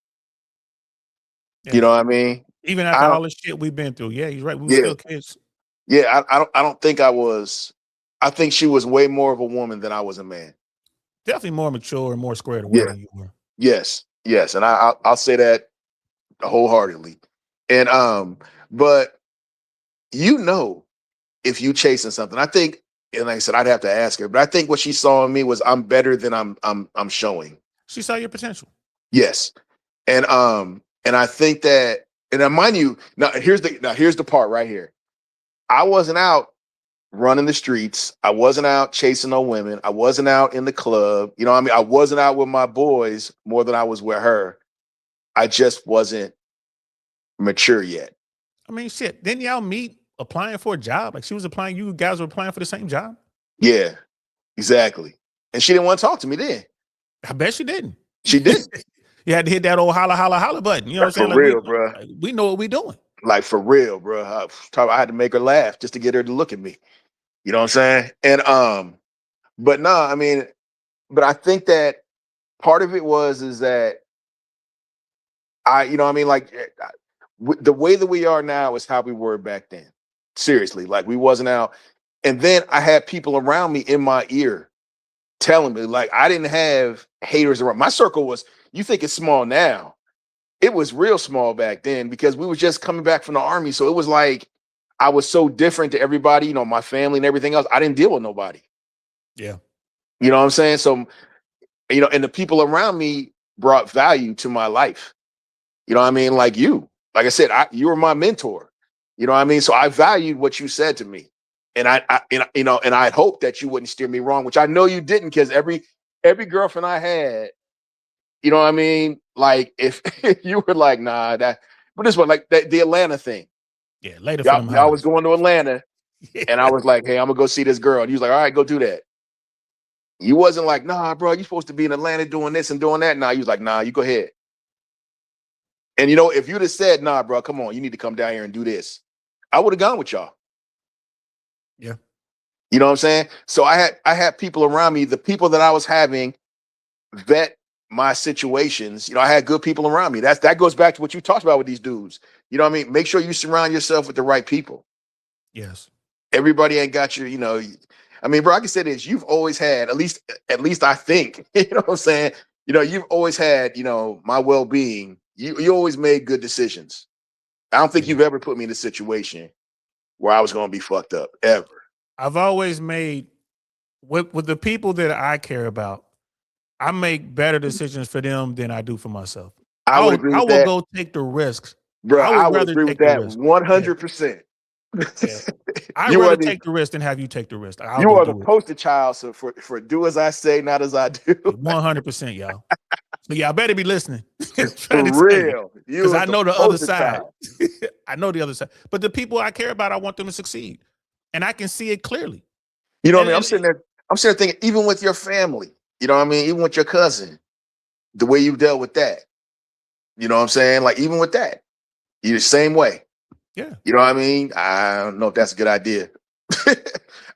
Yeah. You know what I mean? Even after I all don't the shit we've been through. Yeah, he's right. We were yeah. still kids. Yeah, I don't think I was. I think she was way more of a woman than I was a man. Definitely more mature and more squared away Yeah. than you were. Yes. Yes. And I'll say that wholeheartedly. And but if you chasing something, I think, and like I said, I'd have to ask her, but I think what she saw in me was I'm better than I'm showing. She saw your potential. Yes. And I think that, and mind you, here's the part right here. I wasn't out running the streets. I wasn't out chasing no women. I wasn't out in the club. You know what I mean? I wasn't out with my boys more than I was with her. I just wasn't mature yet. I mean, shit. Didn't y'all meet applying for a job? Like, she was applying, you guys were applying for the same job? Yeah, exactly. And she didn't want to talk to me then. I bet she didn't. She didn't. You had to hit that old holla, holla, holla button. You know what I'm For saying? Like, real, bro. we know what we doing. Like for real, bro. I had to make her laugh just to get her to look at me. You know what I'm saying? And but no, I mean, but I think that part of it is that you know what I mean, like the way that we are now is how we were back then. Seriously, like we wasn't out. And then I had people around me in my ear telling me, like, I didn't have haters around. My circle was, you think it's small now. It was real small back then because we were just coming back from the army. So it was like I was so different to everybody, my family and everything else. I didn't deal with nobody. Yeah. You know what I'm saying? So, and the people around me brought value to my life. You know what I mean? Like you. Like I said, you were my mentor. You know what I mean? So I valued what you said to me. And and I hoped that you wouldn't steer me wrong, which I know you didn't, because every girlfriend I had, you know what I mean? Like if you were like, nah, but this one, like the Atlanta thing. Yeah, later for them Y'all was hoes. going to Atlanta, and I was like, hey, I'm gonna go see this girl. And he was like, all right, go do that. You wasn't like, nah, bro, you supposed to be in Atlanta doing this and doing that. Nah, you was like, nah, you go ahead. And if you'd have said, nah, bro, come on, you need to come down here and do this, I would have gone with y'all. Yeah. You know what I'm saying? So I had people around me, the people that I was having vet my situations. I had good people around me. That goes back to what you talked about with these dudes. You know what I mean? Make sure you surround yourself with the right people. Yes. Everybody ain't got your, I mean, bro, I can say this. You've always had, at least I think, you know what I'm saying? You've always had, my well-being. You always made good decisions. I don't think Yeah. you've ever put me in a situation where I was going to be fucked up, ever. I've always made, with the people that I care about, I make better decisions for them than I do for myself. I would agree I with will that. go take the risks. Bro, I I would would rather agree with take the that risk. Yeah. 100%. Yeah. I'd You rather are the take the risk than have you take the risk. I'll you go are the do it. poster child. So for do as I say, not as I do. 100%, y'all. So y'all better be listening. For Trying to tell you. real. Because You are I the know the other poster side. child. I know the other side. But the people I care about, I want them to succeed. And I can see it clearly. You know what I And, mean? and I'm sitting there thinking, even with your family, you know what I mean? Even with your cousin, the way you dealt with that. You know what I'm saying? Like even with that, you're the same way. Yeah. You know what I mean? I don't know if that's a good idea.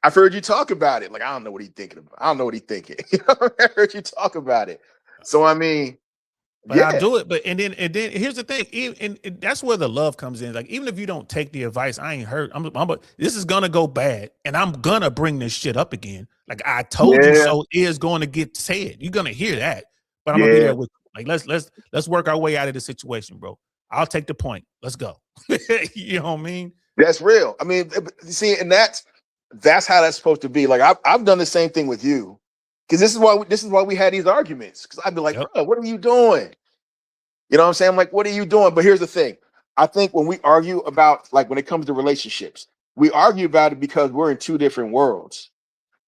I've heard you talk about it. Like, I don't know what he's thinking about. I don't know what he's thinking. You know, I heard you talk about it. So I mean, But I yeah, do it. But and then here's the thing, and that's where the love comes in. Like, even if you don't take the advice, I ain't hurt. This is gonna go bad, and I'm gonna bring this shit up again. Like, I told you yeah, so is going to get said. You're gonna hear that, but I'm gonna be yeah. there with you. Like, let's work our way out of the situation, bro. I'll take the point. Let's go. You know what I mean? That's real. I mean, see, and that's how that's supposed to be. Like I've done the same thing with you, because this is why we had these arguments. Because I'd be like, Yep. bro, what are you doing? You know what I'm saying? I'm like, what are you doing? But here's the thing. I think when we argue about, like, when it comes to relationships, we argue about it because we're in two different worlds.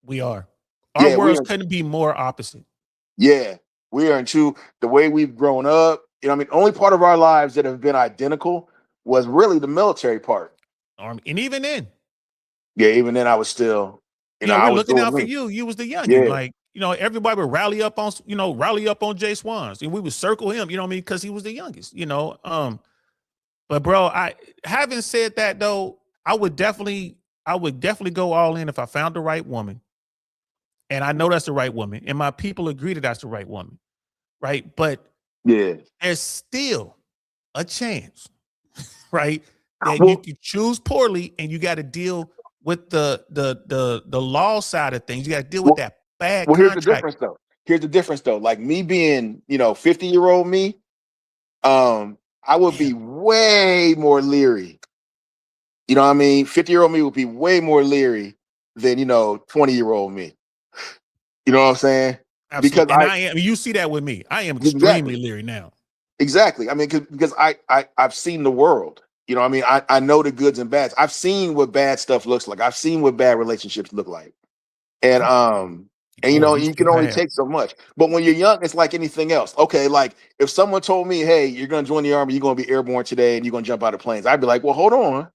We are. Our Yeah, worlds couldn't be more opposite. yeah, we are in two. The way we've grown up. You know, what I mean, only part of our lives that have been identical was really the military part. And even then, Yeah, even then I was still, I we're was looking doing out for me. you. You was the youngin. Yeah, Like, everybody would rally up on Jay Swans, and we would circle him, you know what I mean? Because he was the youngest, But bro, I having said that though, I would definitely go all in if I found the right woman. And I know that's the right woman. And my people agree that that's the right woman. Right. But yeah. there's still a chance, right? That you Well, could choose poorly, and you got to deal with the law side of things. You got to deal with well, that bad well. Here's the contract. difference, though. Here's the difference, though. Like me being, 50-year-old me, I would Yeah. be way more leery. You know what I mean? 50-year-old me would be way more leery than 20-year-old me. You know what I'm saying? Because Absolutely. And I am, you see that with me. I am extremely exactly, leery now. exactly. I mean, because I've seen the world. You know what I mean? I know the goods and bads. I've seen what bad stuff looks like. I've seen what bad relationships look like. And Yep. You you can sure only have. take so much. But when you're young, it's like anything else. Okay, like if someone told me, "Hey, you're going to join the army, you're going to be airborne today, and you're going to jump out of planes," I'd be like, "Well, hold on."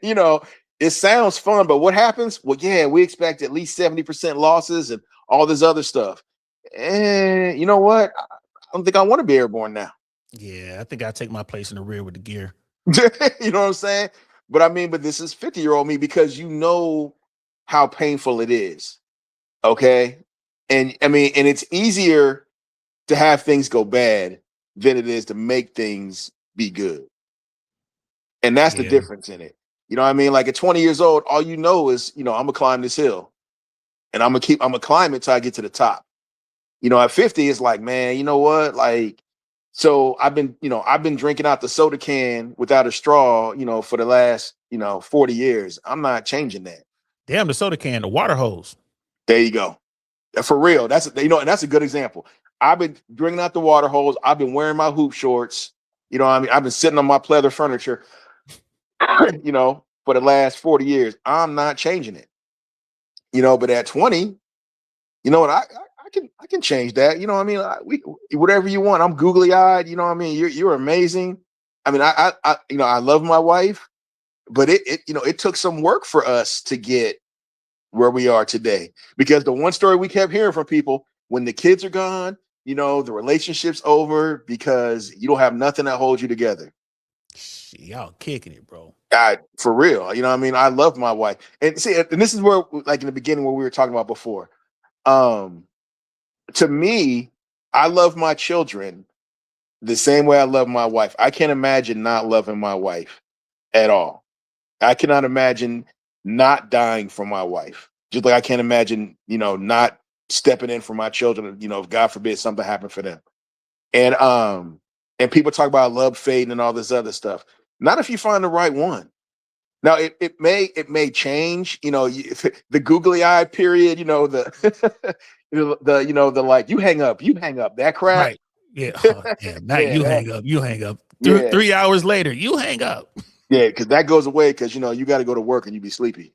you know, it sounds fun, but what happens? Well, yeah, we expect at least 70% losses and all this other stuff. And you know what? I don't think I want to be airborne now. Yeah, I think I take my place in the rear with the gear. You know what I'm saying? But I mean, but this is 50-year-old me, because you know how painful it is. Okay. And I mean, and it's easier to have things go bad than it is to make things be good. And that's the Yeah. difference in it. You know what I mean? Like at 20 years old, all you know is, I'm gonna climb this hill, and I'm gonna climb it till I get to the top. At 50, it's like, man, you know what? Like, so I've been drinking out the soda can without a straw, for the last, 40 years. I'm not changing that. Damn, the soda can, the water hose. There you go. For real. And that's a good example. I've been drinking out the water hose. I've been wearing my hoop shorts. You know what I mean? I've been sitting on my pleather furniture, for the last 40 years. I'm not changing it. But at 20, you know what? I can change that. You know what I mean? We whatever you want. I'm googly eyed. You know what I mean? You're amazing. I mean, I love my wife, but it took some work for us to get where we are today. Because the one story we kept hearing from people, when the kids are gone, the relationship's over because you don't have nothing that holds you together. Shit, y'all kicking it, bro. For real. You know what I mean? I love my wife. And see, and this is where, like in the beginning, what we were talking about before. Um, to me, I love my children the same way I love my wife. I can't imagine not loving my wife at all. I cannot imagine not dying for my wife. Just like I can't imagine, not stepping in for my children, if God forbid something happened for them. And people talk about love fading and all this other stuff. Not if you find the right one. Now it may change, the googly eye period, the the like you hang up, that crap. Right. Yeah. Oh, yeah. Not Yeah, you hang up. You hang up. yeah, 3 hours later, you hang up. yeah, because that goes away because you got to go to work and you be sleepy.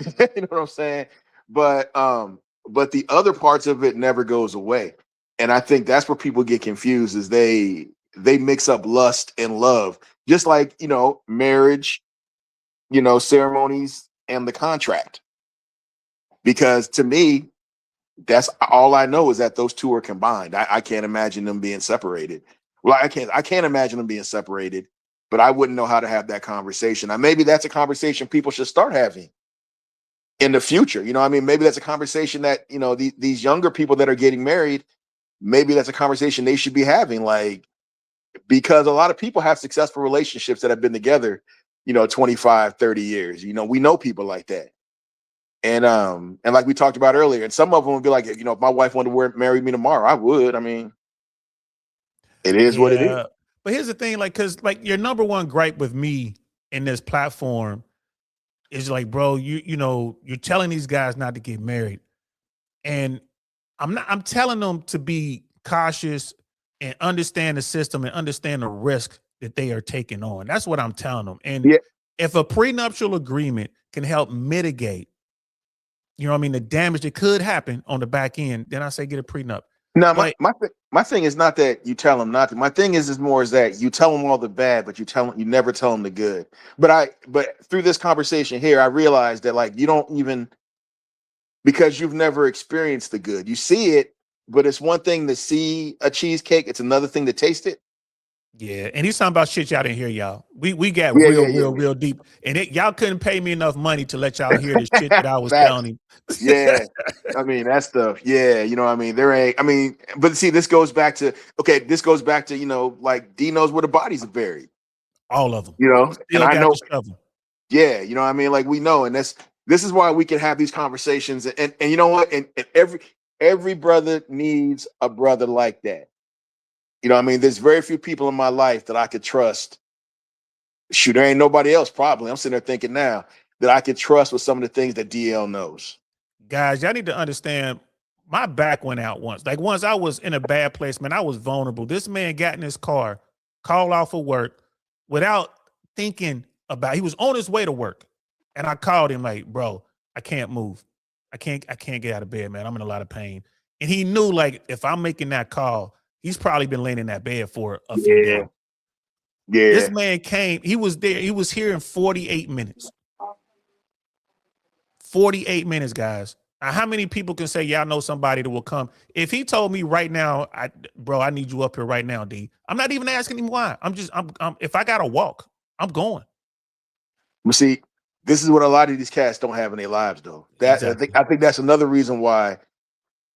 You know what I'm saying? But the other parts of it never goes away. And I think that's where people get confused, is they mix up lust and love, just like marriage, ceremonies and the contract. Because to me, that's all I know, is that those two are combined. I can't imagine them being separated. Well, I can't imagine them being separated but I wouldn't know how to have that conversation. Now, maybe that's a conversation people should start having in the future. You know, I mean, maybe that's a conversation that, you know, these younger people that are getting married, maybe that's a conversation they should be having. Like, because a lot of people have successful relationships that have been together, you know, 25, 30 years. You know, we know people like that. And like we talked about earlier, and some of them would be like, you know, if my wife wanted to marry me tomorrow, I would. I mean, it is what it is. Yeah. But here's the thing, like, cause like your number one gripe with me in this platform is like, bro, you know, you're telling these guys not to get married. And I'm telling them to be cautious and understand the system and understand the risk that they are taking on. That's what I'm telling them. And Yeah. if a prenuptial agreement can help mitigate, you know what I mean, the damage that could happen on the back end, then I say get a prenup. No, But my thing is not that you tell them not to. My thing is more is that you tell them all the bad, but you never tell them the good. But through this conversation here, I realized that like you don't even, because you've never experienced the good. You see it, but it's one thing to see a cheesecake. It's another thing to taste it. yeah, and he's talking about shit y'all didn't hear, y'all. We got Yeah. real deep, and y'all couldn't pay me enough money to let y'all hear the shit that I was Facts. telling him. Yeah. I mean, that stuff. Yeah. You know what I mean? There ain't, I mean, but see, this goes back to, you know, like D knows where the bodies are buried, All of them. you know, and Still I got know, the shovel. yeah, you know what I mean? Like we know, and this is why we can have these conversations. And you know what? And every brother needs a brother like that. You know what I mean? There's very few people in my life that I could trust. Shoot, there ain't nobody else probably. I'm sitting there thinking now that I could trust with some of the things that DL knows. Guys, y'all need to understand, my back went out once. Like once I was in a bad place, man, I was vulnerable. This man got in his car, called off of work without thinking about, he was on his way to work. And I called him like, bro, I can't move. I can't get out of bed, man. I'm in a lot of pain. And he knew like if I'm making that call, he's probably been laying in that bed for a few Yeah, days. This yeah. man came, he was there, he was here in 48 minutes. 48 minutes, guys. Now, how many people can say y'all know somebody that will come? If he told me right now, bro, I need you up here right now, D. I'm not even asking him why. I'm if I gotta walk, I'm going. But see, this is what a lot of these cats don't have in their lives, though. That Exactly. I think that's another reason why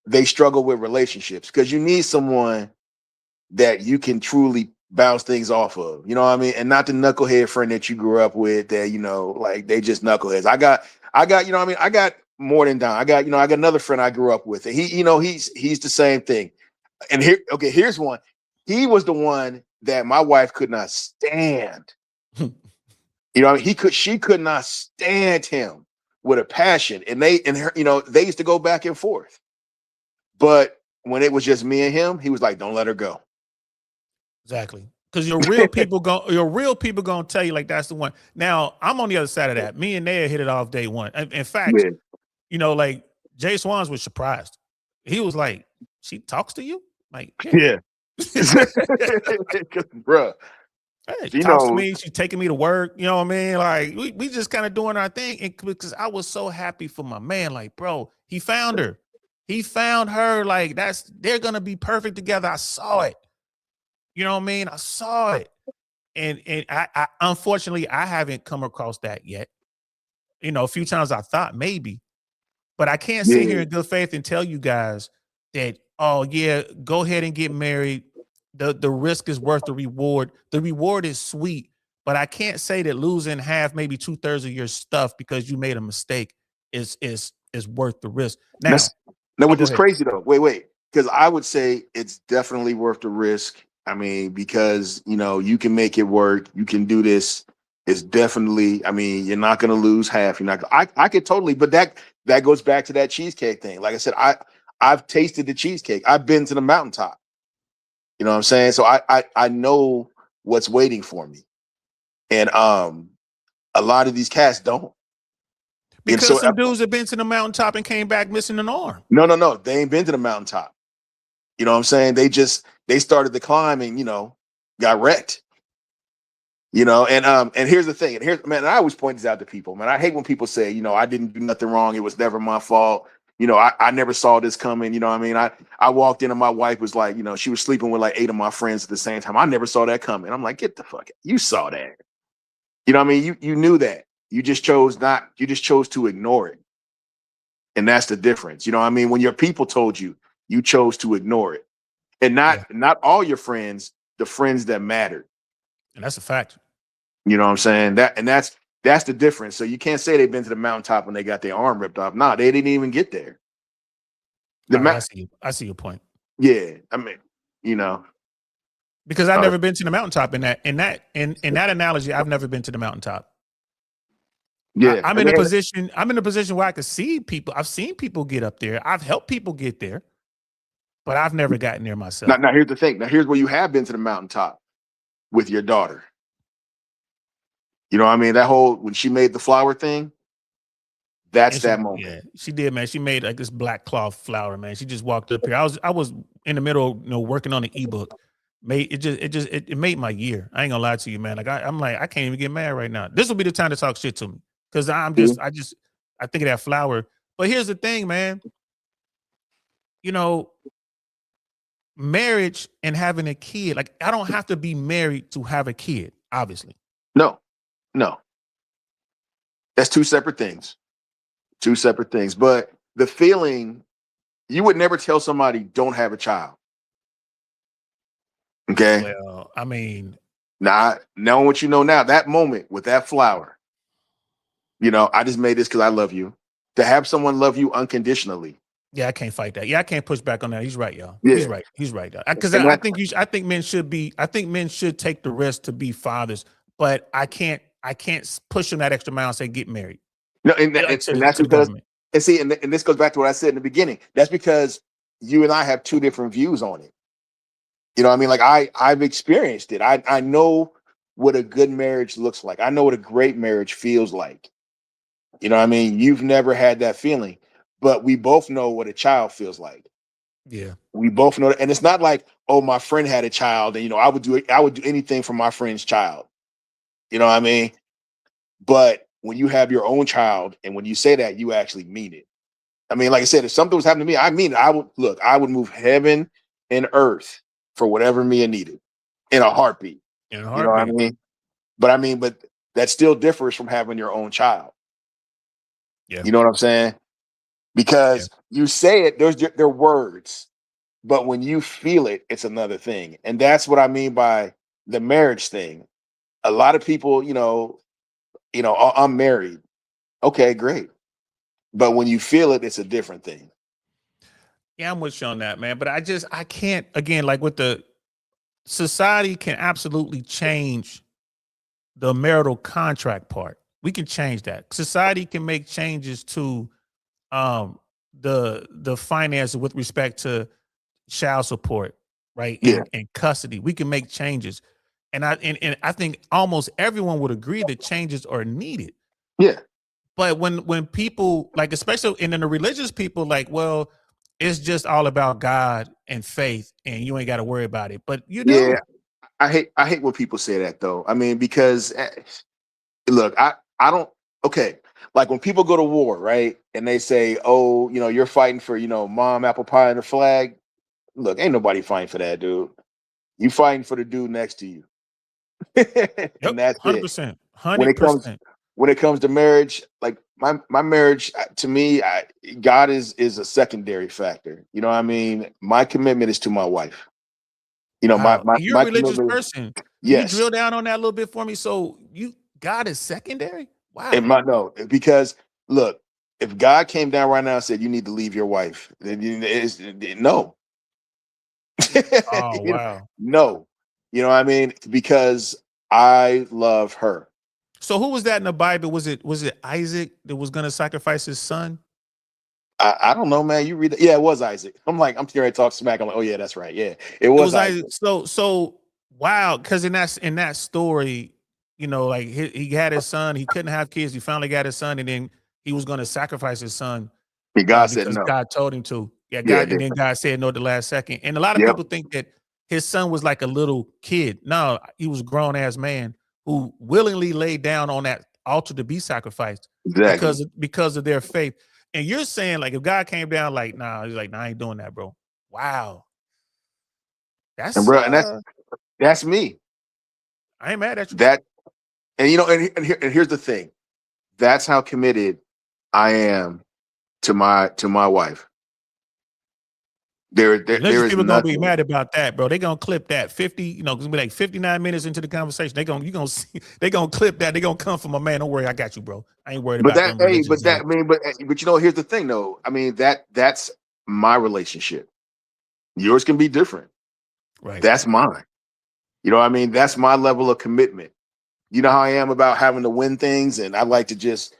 they struggle with relationships, because you need someone that you can truly bounce things off of. You know what I mean? And not the knucklehead friend that you grew up with that, you know, like they just knuckleheads. I got, you know what I mean? I got more than down. I got another friend I grew up with. And he, you know, he's the same thing. And here's one. He was the one that my wife could not stand. You know what I mean? She could not stand him with a passion. And her, you know, they used to go back and forth. But when it was just me and him, he was like, don't let her go. Exactly. Because your real people gonna tell you like that's the one. Now I'm on the other side of that. Me and Naya hit it off day one. In fact, Yeah. you know, like Jay Swans was surprised. He was like, "She talks to you?" Like, yeah. Yeah. Bruh, Hey, she you talks to know, me. She's taking me to work. You know what I mean? Like we just kind of doing our thing. And because I was so happy for my man. Like, bro, he found her. He found her. Like they're gonna be perfect together. I saw it. You know what I mean? I saw it. And I unfortunately I haven't come across that yet. You know, a few times I thought maybe, but I can't sit here yeah, in good faith and tell you guys that, oh yeah, go ahead and get married. The risk is worth the reward. The reward is sweet, but I can't say that losing half, maybe 2/3 of your stuff because you made a mistake is worth the risk. Now, that's now oh, which go is ahead. crazy though. Wait, because I would say it's definitely worth the risk. I mean, because you know, you can make it work, you can do this. It's definitely, I mean, you're not gonna lose half. You're not I could totally, but that goes back to that cheesecake thing. Like I said, I've tasted the cheesecake. I've been to the mountaintop. You know what I'm saying? So I know what's waiting for me. And a lot of these cats don't. And Because so some dudes have been to the mountaintop and came back missing an arm. no, they ain't been to the mountaintop. You know what I'm saying? They started the climb and, you know, got wrecked. You know, and here's the thing, and here's, man, I always point this out to people, man. I hate when people say, you know, I didn't do nothing wrong, it was never my fault. I never saw this coming. You know what I mean? I walked in and my wife was like, she was sleeping with like 8 of my friends at the same time. I never saw that coming. I'm like, get the fuck out. You saw that. You know what I mean? You knew that. You just chose to ignore it. And that's the difference. You know what I mean? When your people told you, you chose to ignore it. And not all your friends, the friends that mattered. And that's a fact. You know what I'm saying? That's the difference. So you can't say they've been to the mountaintop and they got their arm ripped off. Nah, they didn't even get there. I see your point. Yeah, I mean, because I've never been to the mountaintop in that analogy. I've never been to the mountaintop. Yeah, I'm in a position where I could see people. I've seen people get up there. I've helped people get there, but I've never gotten there myself. Now here's the thing. Now here's where you have been to the mountaintop with your daughter. You know what I mean? That whole, when she made the flower thing, that moment. Yeah, she did, man. She made like this black cloth flower, man. She just walked up here. I was in the middle, working on an ebook. It made my year. I ain't gonna lie to you, man. Like I'm like, I can't even get mad right now. This will be the time to talk shit to me. Cause I think of that flower. But here's the thing, man. Marriage and having a kid, like I don't have to be married to have a kid, obviously. No. That's two separate things. But the feeling, you would never tell somebody don't have a child. Okay. Well, I mean, knowing what you know now, that moment with that flower, I just made this because I love you. To have someone love you unconditionally. Yeah, I can't fight that. Yeah, I can't push back on that. He's right, y'all. Yeah. He's right. Because I think men should take the risk to be fathers, but I can't push them that extra mile and say get married. No, and that's because, and see, and this goes back to what I said in the beginning. That's because you and I have two different views on it. You know what I mean? Like I've experienced it. I know what a good marriage looks like. I know what a great marriage feels like. You know what I mean? You've never had that feeling, but we both know what a child feels like. Yeah. We both know that. And it's not like, oh, my friend had a child and, I would do anything for my friend's child. You know what I mean? But when you have your own child and when you say that, you actually mean it. I mean, like I said, if something was happening to me, I mean it. I would move heaven and earth for whatever Mia needed in a heartbeat. You know what I mean? But that still differs from having your own child. Yeah. You know what I'm saying? Because you say it, they're words, but when you feel it, it's another thing. And that's what I mean by the marriage thing. A lot of people, I'm married. Okay, great. But when you feel it, it's a different thing. Yeah, I'm with you on that, man. But I can't, again, like with the society can absolutely change the marital contract part. We can change that. Society can make changes to the finances with respect to child support, right? And custody. We can make changes. And I think almost everyone would agree that changes are needed. Yeah. But when people, like, especially in the religious people, like, well, it's just all about God and faith and you ain't got to worry about it. But you do. Yeah. I hate when people say that though. I mean, because look, I don't, okay. Like when people go to war, right? And they say, oh, you're fighting for, mom, apple pie, and the flag. Look, ain't nobody fighting for that, dude. You fighting for the dude next to you. And that's 100%. it. 100%. When it comes to marriage, like my marriage, to me, God is a secondary factor. You know what I mean? My commitment is to my wife. Wow. You're a religious person. Yes. Can you drill down on that a little bit for me? So God is secondary? Wow. No, because look, if God came down right now and said you need to leave your wife, then no. Oh, wow. No. You know what I mean? Because I love her. So who was that in the Bible? Was it Isaac that was going to sacrifice his son? I don't know, man. You read it. Yeah, it was Isaac. I'm scared to talk smack. I'm like, oh yeah, that's right. Yeah, it was Isaac. So wow, because in that story, like he had his son, he couldn't have kids. He finally got his son, and then he was going to sacrifice his son. And God said no. God told him to. Yeah, and then God said no at the last second. And a lot of people think that his son was like a little kid. No, he was a grown ass man who willingly laid down on that altar to be sacrificed because of their faith. And you're saying like if God came down like, nah, he's like, nah, I ain't doing that, bro. Wow. And That's bro, and that's me. I ain't mad at you. That and here's the thing. That's how committed I am to my wife. There Religious is people gonna be nothing. mad about that, bro. They gonna clip that 50, it's gonna be like 59 minutes into the conversation. You gonna see, they gonna clip that. They gonna come from a man. Don't worry, I got you, bro. I ain't worried But about that, them hey, religious but that, I zealots. mean, but here's the thing, though. I mean, that's my relationship. Yours can be different. Right. That's mine. You know what I mean? That's my level of commitment. You know how I am about having to win things, and I like to just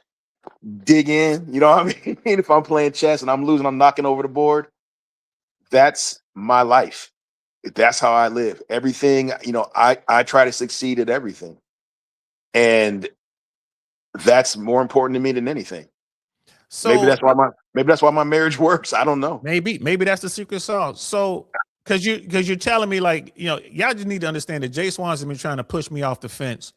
dig in. You know what I mean? If I'm playing chess and I'm losing, I'm knocking over the board. That's my life. That's how I live. Everything, I try to succeed at everything. And that's more important to me than anything. Maybe So that's why my marriage works. I don't know. maybe that's the secret sauce. So because you're telling me like, y'all just need to understand that Jay Swans has been trying to push me off the fence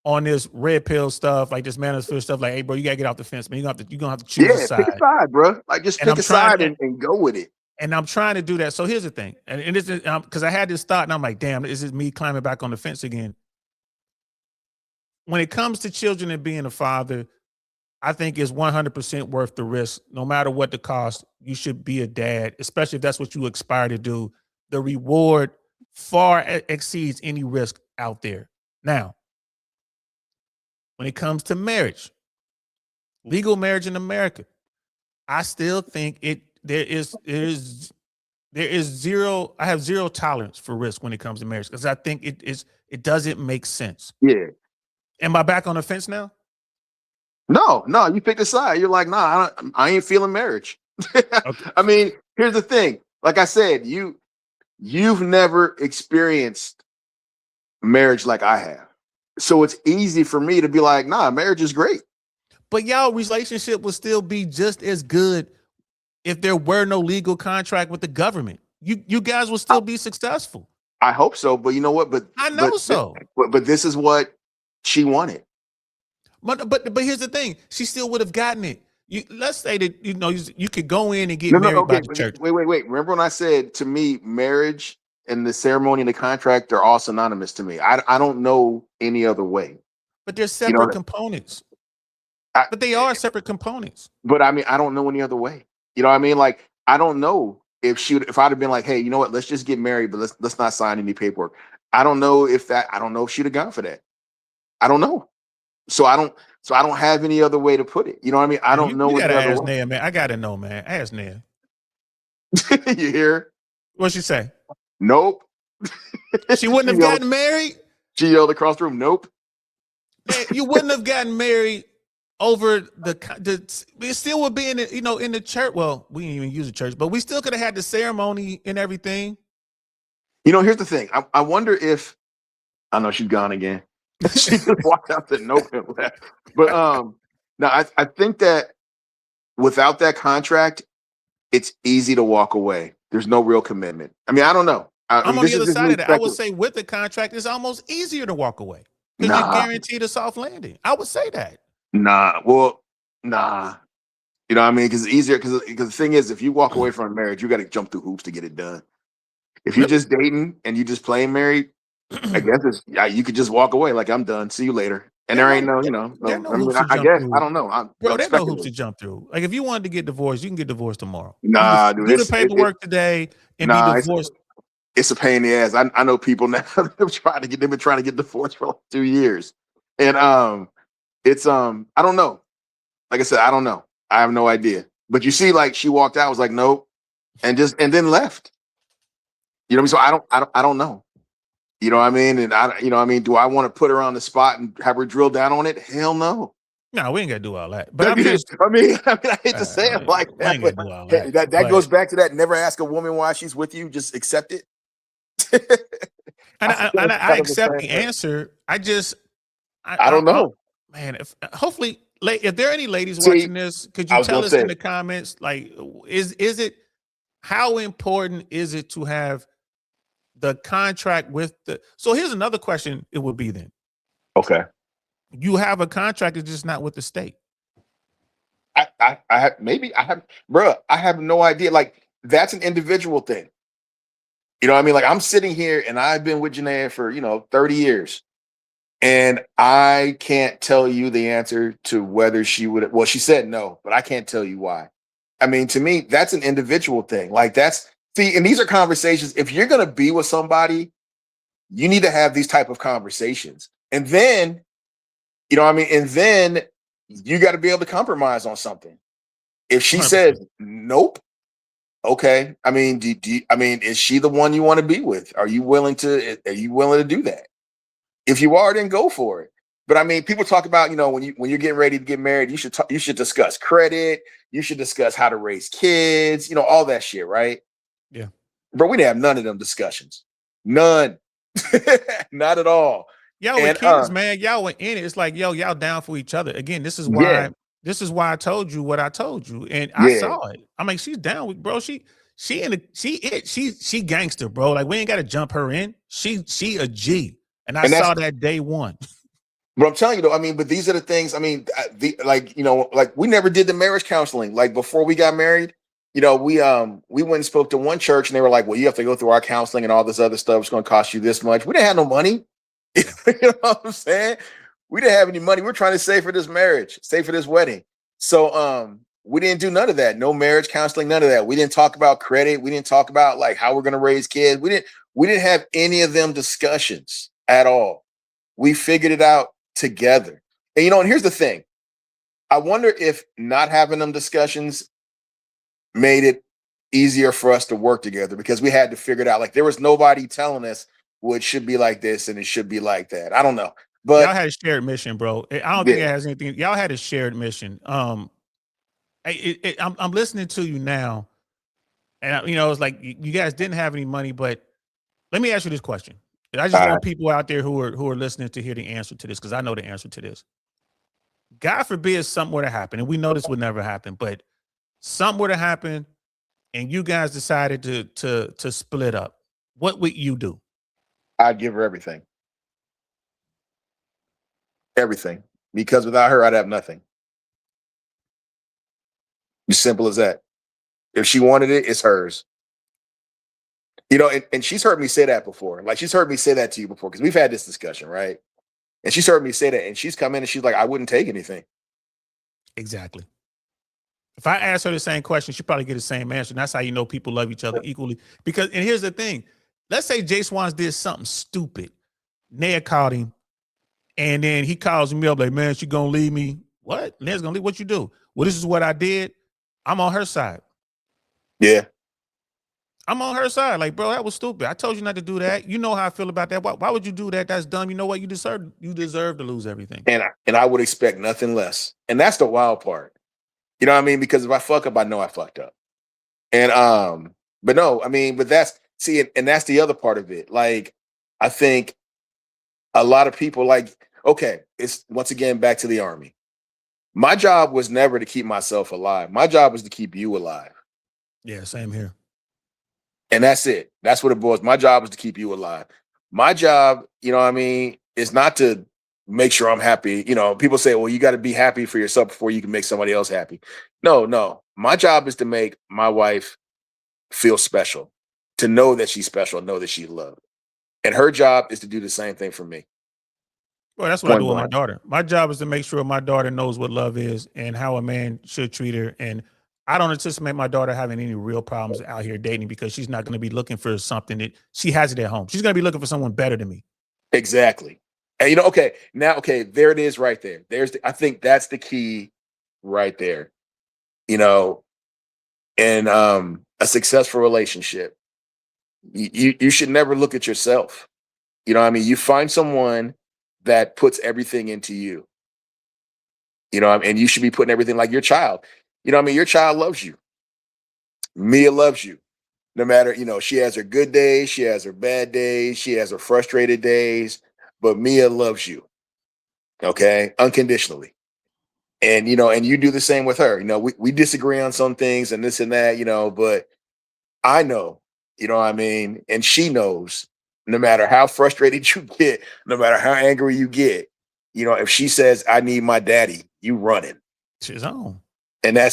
on this red pill stuff, like this manosphere stuff. Like, hey, bro, you gotta get off the fence, man. You're gonna have to choose a Yeah, pick a side. side, bro. Like just And pick I'm a trying side and go with it. and I'm trying to do that. So here's the thing, and this is because I had this thought, and I'm like, damn, is it me climbing back on the fence again? When it comes to children and being a father, I think it's 100% worth the risk. No matter what the cost, you should be a dad, especially if that's what you aspire to do. The reward far exceeds any risk out there. Now, when it comes to marriage, legal marriage in America, I still think there is zero. I have zero tolerance for risk when it comes to marriage because I think it doesn't make sense. Yeah. Am I back on the fence now? No, you pick a side. You're like, nah, I ain't feeling marriage. Okay. I mean, here's the thing. Like I said, you've never experienced marriage like I have. So it's easy for me to be like, nah, marriage is great. But y'all relationship would still be just as good if there were no legal contract with the government. You guys will still be successful. I hope so, but you know what? I know so. But this is what she wanted. But here's the thing: she still would have gotten it. Let's say that you could go in and get No, married by okay. the church, Wait. Remember when I said to me, marriage and the ceremony and the contract are all synonymous to me. I don't know any other way. but they're You know, separate components. I, But they are separate components. but I mean, I don't know any other way. You know what I mean? Like, I don't know if I'd have been like, hey, you know what? Let's just get married, but let's not sign any paperwork. I don't know if she'd have gone for that. I don't know. So I don't have any other way to put it. You know what I mean? I Man, don't know you any gotta other ask way. Nia, man. I gotta know, man. Ask Nia. You hear? What'd she say? Nope. She wouldn't have gotten married? She yelled across the room, nope. Man, you wouldn't have gotten married over it still would be in the, in the church. Well, we didn't even use a church, but we still could have had the ceremony and everything. Here's the thing. I wonder if I know she's gone again. She just walked out, said nope, and left. But no, I think that without that contract, it's easy to walk away. There's no real commitment. I mean, I don't know. I I'm mean, on the this is other just side me of that. I would speculating. say with the contract, it's almost easier to walk away because you're Nah, guaranteed a soft landing. I would say that. nah. Well, nah. You know what I mean? Because it's easier. Because the thing is, if you walk away from a marriage, you got to jump through hoops to get it done. If you're Really? just dating and you just playing married, I guess you could just walk away. Like, I'm done. See you later. And there ain't no, there are no I mean, hoops to I jump guess I through. don't know. Bro, I'm there are no hoops to speculating. jump through. Like if you wanted to get divorced, you can get divorced tomorrow. You can Nah, dude, do the paperwork today and be it's divorced. it's a pain in the ass. I know people now they've been trying to get divorced for like 2 years. And it's I don't know. Like I said, I don't know. I have no idea. But you see, like she walked out, was like, nope, and then left. You know what I mean? So I don't know. You know what I mean? And do I want to put her on the spot and have her drill down on it? Hell no. No, we ain't gotta do all that. But I'm just I hate to say it like we that, ain't but gotta do all hey, that. that But goes back to that. Never ask a woman why she's with you. Just accept it. and I feel I, and it's I kind of the accept same the way. answer. I just I don't I know. man, hopefully if there are any ladies See, watching this, could I you was tell gonna us in say, the comments, like, is it how important is it to have the contract with the so here's another question it would be then. okay. You have a contract, it's just not with the state. maybe I have, bruh, I have no idea. Like, that's an individual thing. You know what I mean? Like, I'm sitting here and I've been with Janaea for, 30 years. And I can't tell you the answer to whether she would. Well, she said no, but I can't tell you why. I mean, to me, that's an individual thing. Like, see, and these are conversations. If you're gonna be with somebody, you need to have these type of conversations. And then, and then you got to be able to compromise on something. If she 100%. says nope, okay. I mean, is she the one you want to be with? Are you willing to do that? If you are, then go for it. But I mean, people talk about, when you're getting ready to get married, you should discuss credit, you should discuss how to raise kids, all that shit, right? Yeah. But we didn't have none of them discussions. None. Not at all. Y'all were And kids, man. Y'all were in it. It's like, yo, y'all down for each other. Again, this is yeah, why I told you what I told you. And I yeah. saw it. I mean, she's down with, bro. She gangster, bro. Like, we ain't gotta jump her in. She a G. And I And that's saw that day one. But I'm telling you though, I mean, but these are the things. I mean, like we never did the marriage counseling. Like before we got married, we went and spoke to one church, and they were like, "Well, you have to go through our counseling and all this other stuff. It's going to cost you this much." We didn't have no money. You know what I'm saying? We didn't have any money. We were trying to save for this marriage, save for this wedding. So we didn't do none of that. No marriage counseling, none of that. We didn't talk about credit. We didn't talk about like how we're going to raise kids. We didn't have any of them discussions at all. We figured it out together. And here's the thing. I wonder if not having them discussions made it easier for us to work together, because we had to figure it out. Like, there was nobody telling us, well, it should be like this and it should be like that. I don't know. Y'all But had a shared mission, bro. I don't think it yeah, has anything. Y'all had a shared mission. I'm listening to you now, and it's like you guys didn't have any money, but let me ask you this question. And I just uh, want people out there who are listening to hear the answer to this, because I know the answer to this. God forbid something were to happen, and we know this would never happen, but something were to happen, and you guys decided to split up. What would you do? I'd give her everything. Everything. Because without her, I'd have nothing. As simple as that. If she wanted it, it's hers. And she's heard me say that before. Like, she's heard me say that to you before, because we've had this discussion, right? And she's heard me say that, and she's come in and she's like, I wouldn't take anything. Exactly. If I ask her the same question, she'd probably get the same answer. And that's how you know people love each other equally. And here's the thing. Let's say Jay Swans did something stupid. Ned called him, and then he calls me up like, man, she gonna leave me. What? Ned's gonna leave? What you do? Well, this is what I did. I'm on her side. Yeah. I'm on her side. Like, bro, that was stupid. I told you not to do that. You know how I feel about that. Why would you do that? That's dumb. You know what? You deserve to lose everything. And I would expect nothing less. And that's the wild part. You know what I mean? Because if I fuck up, I know I fucked up. And but no, I mean, but that's and that's the other part of it. Like, I think a lot of people, like, okay, it's once again back to the Army. My job was never to keep myself alive. My job was to keep you alive. Yeah, same here. And that's it. That's what it was. My job was to keep you alive. My job, you know what I mean, is not to make sure I'm happy. People say, well, you got to be happy for yourself before you can make somebody else happy. No. My job is to make my wife feel special, to know that she's special, know that she's loved. And her job is to do the same thing for me. Well, that's what I do Point with my blank. daughter. My job is to make sure my daughter knows what love is and how a man should treat her. And I don't anticipate my daughter having any real problems out here dating, because she's not going to be looking for something that she has it at home. She's going to be looking for someone better than me. Exactly. And okay, there it is right there. I think that's the key right there. In a successful relationship, you should never look at yourself. You know what I mean? You find someone that puts everything into you. And you should be putting everything, like your child. You know what I mean? Your child loves you. Mia loves you. No matter, she has her good days, she has her bad days, she has her frustrated days, but Mia loves you. Okay? Unconditionally. And and you do the same with her. We disagree on some things and this and that, but I know, what I mean, and she knows, no matter how frustrated you get, no matter how angry you get, if she says, I need my daddy, you running. She's on. And I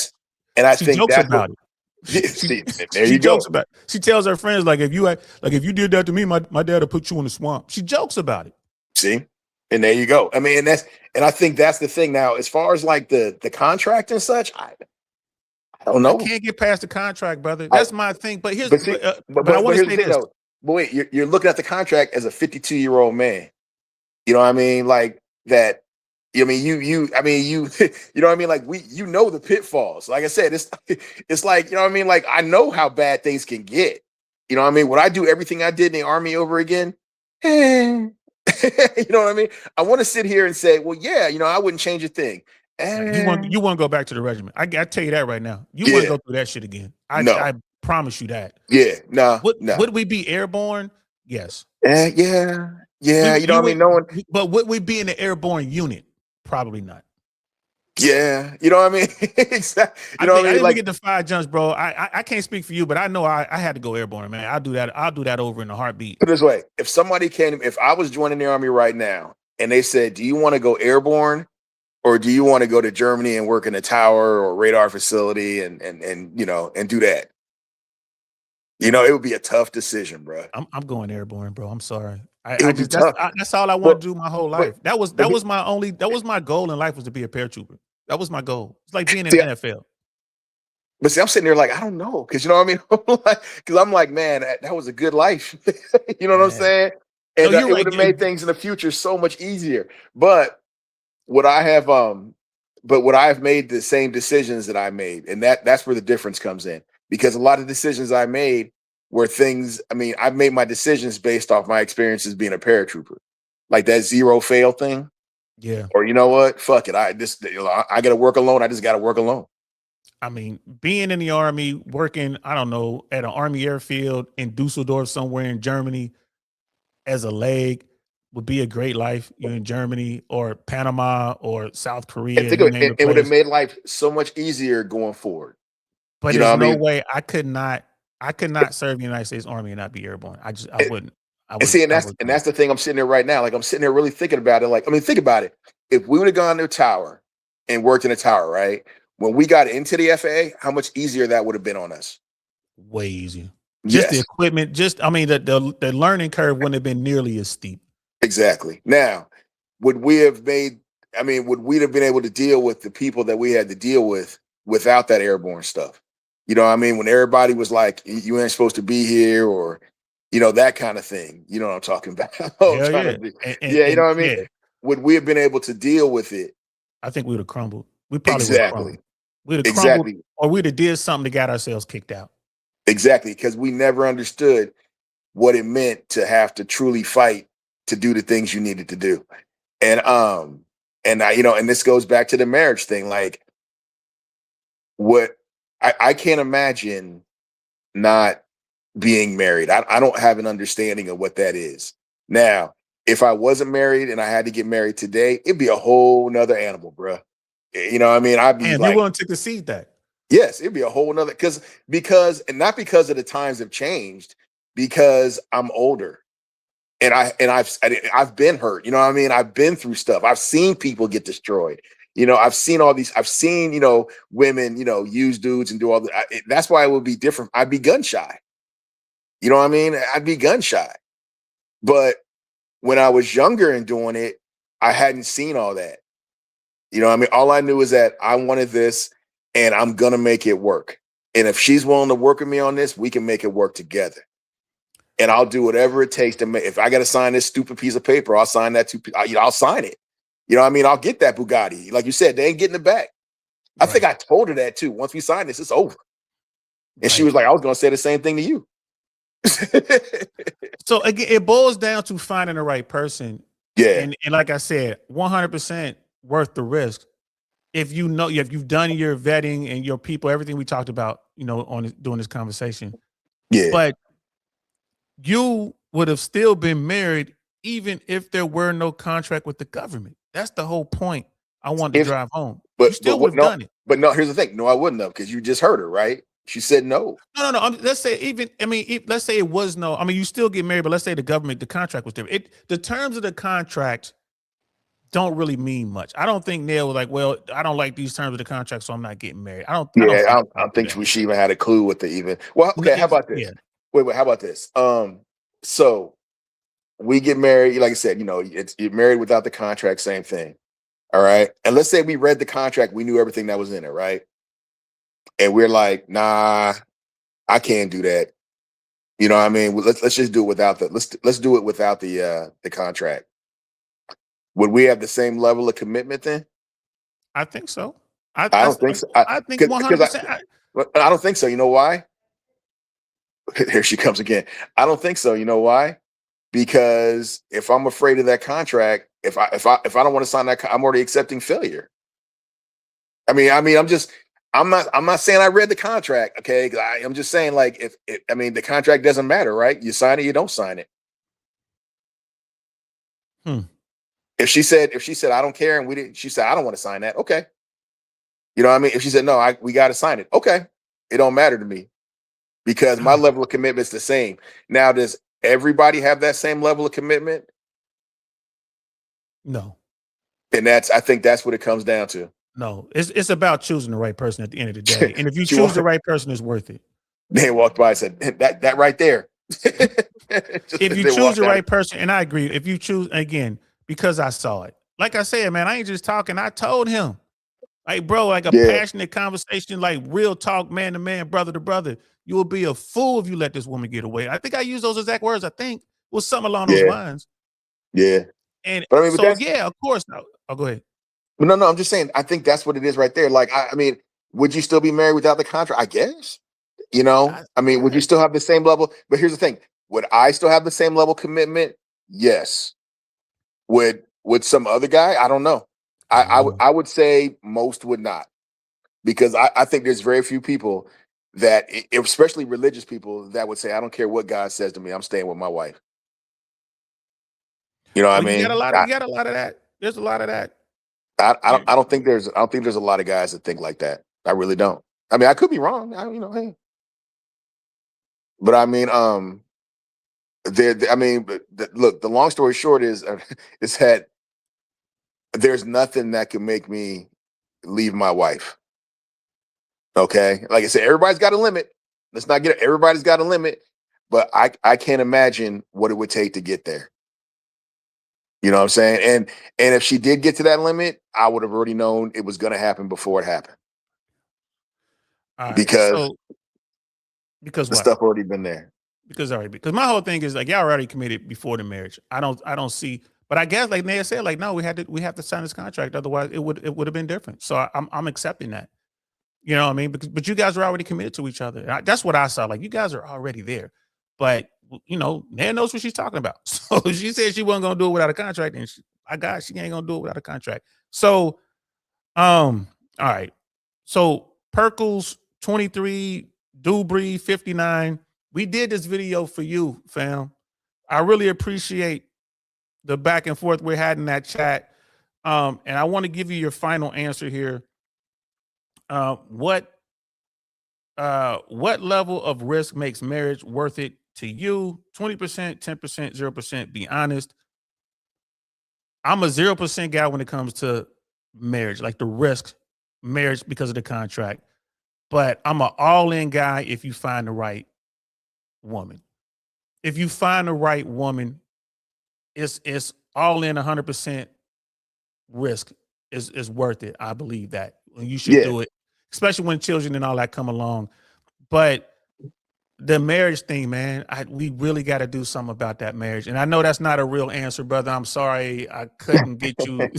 She think jokes that's what. about it. She See, there she you jokes go. about it. She tells her friends, like, if you did that to me, my dad would put you in the swamp. She jokes about it. See, and there you go. I mean, and I think that's the thing now. As far as like the contract and such, I don't I know. can't get past the contract, brother. I That's my thing. But but see, I want to here's the say thing this. though. But wait, you're looking at the contract as a 52-year-old man. You know what I mean? Like that. I mean, I mean, you know what I mean? Like the pitfalls. Like I said, it's like, you know what I mean? Like I know how bad things can get. You know what I mean? Would I do everything I did in the army over again? Eh. You know what I mean? I want to sit here and say, well, yeah, I wouldn't change a thing. You want Eh. you want to go back to the regiment. I tell you that right now. You want to Yeah, go through that shit again. no, I promise you that. yeah, no, no. Would we be airborne? Yes. Yeah, yeah. You know You what I mean? would, No one. but would we be in the airborne unit? Probably not. Yeah, you know what I mean? Exactly. You know what I I mean? didn't Like get the 5 jumps, bro. I can't speak for you, but I know I had to go airborne, man. I'll do that. I'll do that over in a heartbeat. put it this way: if I was joining the army right now, and they said, "Do you want to go airborne, or do you want to go to Germany and work in a tower or radar facility and do that?" It would be a tough decision, bro. I'm going airborne, bro. I'm sorry. It I would be just tough. that's all I But want to do my whole but life. That was but my goal in life was to be a paratrooper. That was my goal. It's like being in see, the NFL. but see, I'm sitting there like I don't know because you know what I mean. Because I'm like, man, that was a good life. You know what I'm Man. saying? No, And you're it right. would have made things in the future so much easier. But what I have what I have made the same decisions that I made, and that's where the difference comes in. Because a lot of decisions I made were things. I mean, I've made my decisions based off my experiences being a paratrooper, like that zero fail thing. Yeah. Or you know what? Fuck it. I got to work alone. I just got to work alone. I mean, being in the army, working, I don't know, at an army airfield in Dusseldorf, somewhere in Germany, as a leg would be a great life. You're in Germany or Panama or South And Korea, think you of it, name the it would have place. made life so much easier going forward. But You know there's what I no mean? way I could not serve in the United States Army and not be airborne. I And, wouldn't. and see, and I that's was and that's the thing I'm sitting there right now. Like I'm sitting there really thinking about it. Like, I mean, think about it. If we would have gone to a tower and worked in a tower, right? When we got into the FAA, how much easier that would have been on us. way easier. Just the Yes, equipment, I mean the learning curve wouldn't have been nearly as steep. exactly. Now, would we have made, would we have been able to deal with the people that we had to deal with without that airborne stuff? You know what I mean? When everybody was like, you ain't supposed to be here, or, that kind of thing. You know what I'm talking about? I'm Hell trying to yeah. be, And, and, yeah, you know and what I mean? yeah, Would we have been able to deal with it? I think we would have crumbled. We probably would have crumbled. Exactly. We'd have crumbled Exactly. or we'd have did something to get ourselves kicked out. Exactly. Because we never understood what it meant to have to truly fight to do the things you needed to do. And I, and this goes back to the marriage thing. Like what I can't imagine not being married. I don't have an understanding of what that is. Now, if I wasn't married and I had to get married today, it'd be a whole nother animal, bro. You know what I mean? I'd be And you're like, willing to concede that. yes, it'd be a whole nother because and not because of the times have changed, because I'm older. And I've been hurt. You know what I mean? I've been through stuff. I've seen people get destroyed. I've seen all these. I've seen women use dudes and do all that. That's why it would be different. I'd be gun shy. You know what I mean? I'd be gun shy. But when I was younger and doing it, I hadn't seen all that. You know what I mean? All I knew is that I wanted this, and I'm gonna make it work. And if she's willing to work with me on this, we can make it work together. And I'll do whatever it takes to make. If I got to sign this stupid piece of paper, I'll sign that too. I'll sign it. You know what I mean? I'll get that Bugatti. Like you said, they ain't getting it back. I think Right. I told her that too. Once we sign this, it's over. And she Right. was like, I was going to say the same thing to you. So again, it boils down to finding the right person. Yeah. And like I said, 100% worth the risk. If you've done your vetting and your people, everything we talked about, during this conversation. Yeah. But you would have still been married even if there were no contract with the government. That's the whole point. I wanted to drive home. You still would have done it. But no, here's the thing. No, I wouldn't have, because you just heard her, right? She said no. No. Let's say let's say it was no. I mean, you still get married, but let's say the contract was different. The terms of the contract don't really mean much. I don't think Neil was like, well, I don't like these terms of the contract, so I'm not getting married. I don't Yeah, think I don't think she even had a clue what the even. Well, no, okay, how about yeah. this? Wait, how about this? So we get married, like I said, you're married without the contract, same thing. All right. And let's say we read the contract, we knew everything that was in it, right? And we're like, nah, I can't do that. You know what I mean? Let's just do it without let's do it without the contract. Would we have the same level of commitment then? I think so. I don't think so. I think Because 100%. I don't think so. You know why? Here she comes again. I don't think so. You know why? Because if I'm afraid of that contract, if I don't want to sign that, I'm already accepting failure. I'm not saying I read the contract. Okay, I'm just saying like the contract doesn't matter, right? You sign it, you don't sign it. If she said I don't care, and we didn't, she said I don't want to sign that. Okay, you know what I mean? If she said no, we got to sign it. Okay, it don't matter to me because my level of commitment is the same. Now, does everybody have that same level of commitment? No. And I think that's what it comes down to. No, it's about choosing the right person at the end of the day. And if you choose the right person, it's worth it. They walked by and said, that right there. If you choose the right person, and I agree, if you choose, again, because I saw it. Like I said, man, I ain't just talking. I told him. Like, bro, like a passionate conversation, like real talk, man to man, brother to brother. You will be a fool if you let this woman get away. I think I used those exact words. I think was something along those lines. Yeah. And but so, yeah, of course. No. Oh, go ahead. But no, I'm just saying, I think that's what it is right there. Like, I mean, would you still be married without the contract? I guess. Would you still have the same level? But here's the thing. Would I still have the same level commitment? Yes. Would some other guy? I don't know. I would say most would not. Because I think there's very few people that, especially religious people, that would say, I don't care what God says to me, I'm staying with my wife. You know what I mean? You got a lot of that. There's a lot of that. I don't think there's a lot of guys that think like that. I really don't. I mean, I could be wrong. Hey. But I mean, look, the long story short is that there's nothing that can make me leave my wife. Okay, like I said, everybody's got a limit. Let's not get it. Everybody's got a limit, but I can't imagine what it would take to get there. You know what I'm saying? And if she did get to that limit, I would have already known it was going to happen before it happened. Because the what? stuff already been there. Because my whole thing is like y'all already committed before the marriage. I don't see, but I guess like Naya said, like no, we have to sign this contract, otherwise it would have been different. So I'm accepting that. You know what I mean? But you guys are already committed to each other. That's what I saw. Like you guys are already there. But Naya knows what she's talking about. So she said she wasn't gonna do it without a contract, and she ain't gonna do it without a contract. So, all right. So Perkles 23, Dubry 59. We did this video for you, fam. I really appreciate the back and forth we're having in that chat. And I want to give you your final answer here. What level of risk makes marriage worth it to you? 20%, 10%, 0%. Be honest. I'm a 0% guy when it comes to marriage, like the risk marriage because of the contract. But I'm an all-in guy if you find the right woman. If you find the right woman, it's all in 100% risk is worth it. I believe that. You should do it, especially when children and all that come along. But the marriage thing, man, we really got to do something about that marriage. And I know that's not a real answer, brother. I'm sorry I couldn't get you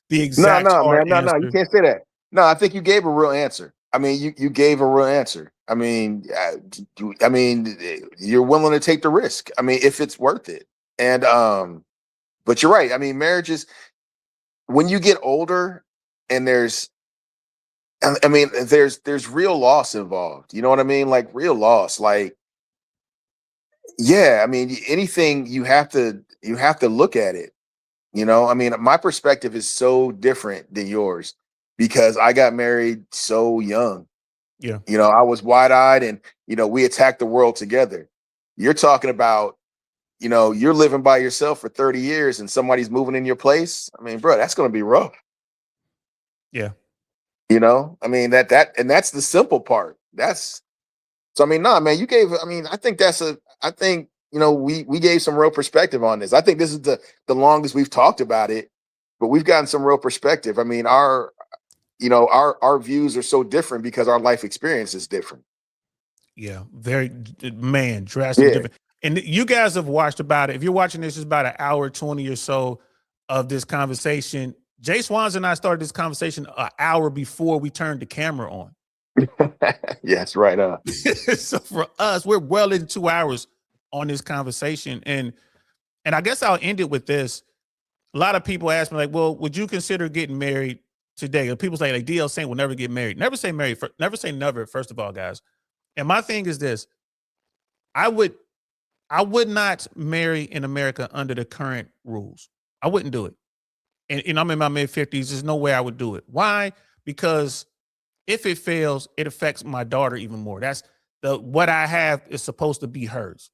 the exact man, answer. you can't say that. No, I think you gave a real answer. I mean, you gave a real answer. I mean, you're willing to take the risk. I mean, if it's worth it. And but you're right. I mean, marriage is, when you get older and there's real loss involved. You know what I mean? Like real loss. Like, yeah, I mean, anything you have to look at it. I mean, my perspective is so different than yours because I got married so young. Yeah. I was wide-eyed and, we attacked the world together. You're talking about you're living by yourself for 30 years and somebody's moving in your place. I mean, bro, that's going to be rough. Yeah. I mean, and that's the simple part. So, I mean, nah, man, I think, we gave some real perspective on this. I think this is the longest we've talked about it, but we've gotten some real perspective. I mean, our views are so different because our life experience is different. Yeah. Very, man, drastically Yeah. different. And you guys have watched about it. If you're watching this, it's about an hour 20 or so of this conversation. Jay Swans and I started this conversation an hour before we turned the camera on. Yes, right. So for us, we're well in 2 hours on this conversation. And I guess I'll end it with this. A lot of people ask me, like, well, would you consider getting married today? Or people say, like, DL Saint will never get married. Never say married. Never say never, first of all, guys. And my thing is this. I would not marry in America under the current rules. I wouldn't do it. And I'm in my mid-50s. There's no way I would do it. Why? Because if it fails, it affects my daughter even more. That's what I have is supposed to be hers.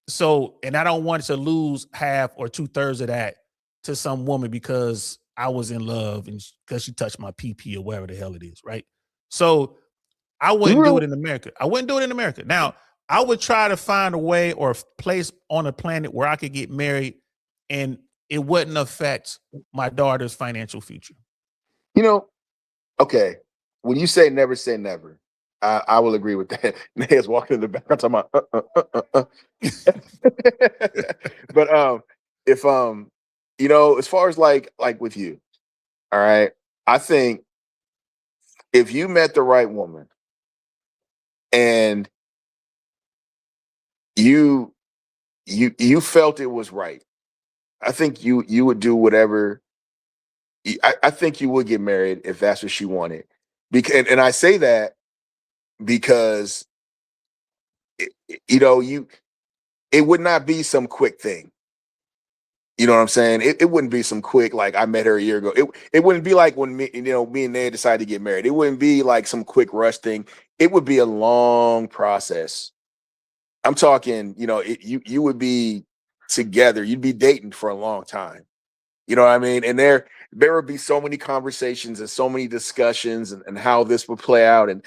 So, and I don't want to lose half or 2/3 of that to some woman because I was in love and because she touched my PP or whatever the hell it is, right? So I wouldn't do it in America. I wouldn't do it in America. Now, I would try to find a way or a place on a planet where I could get married and it wouldn't affect my daughter's financial future. Okay. When you say never, I will agree with that. Naya's walking in the background talking about but if as far as like with you, all right, I think if you met the right woman and you felt it was right, I think you would do whatever. I think you would get married if that's what she wanted. And I say that because it would not be some quick thing. You know what I'm saying? It wouldn't be some quick, like I met her a year ago. It wouldn't be like when me and Ned decided to get married. It wouldn't be like some quick rush thing. It would be a long process. I'm talking, you would be together. You'd be dating for a long time. You know what I mean? And there would be so many conversations and so many discussions and how this would play out. And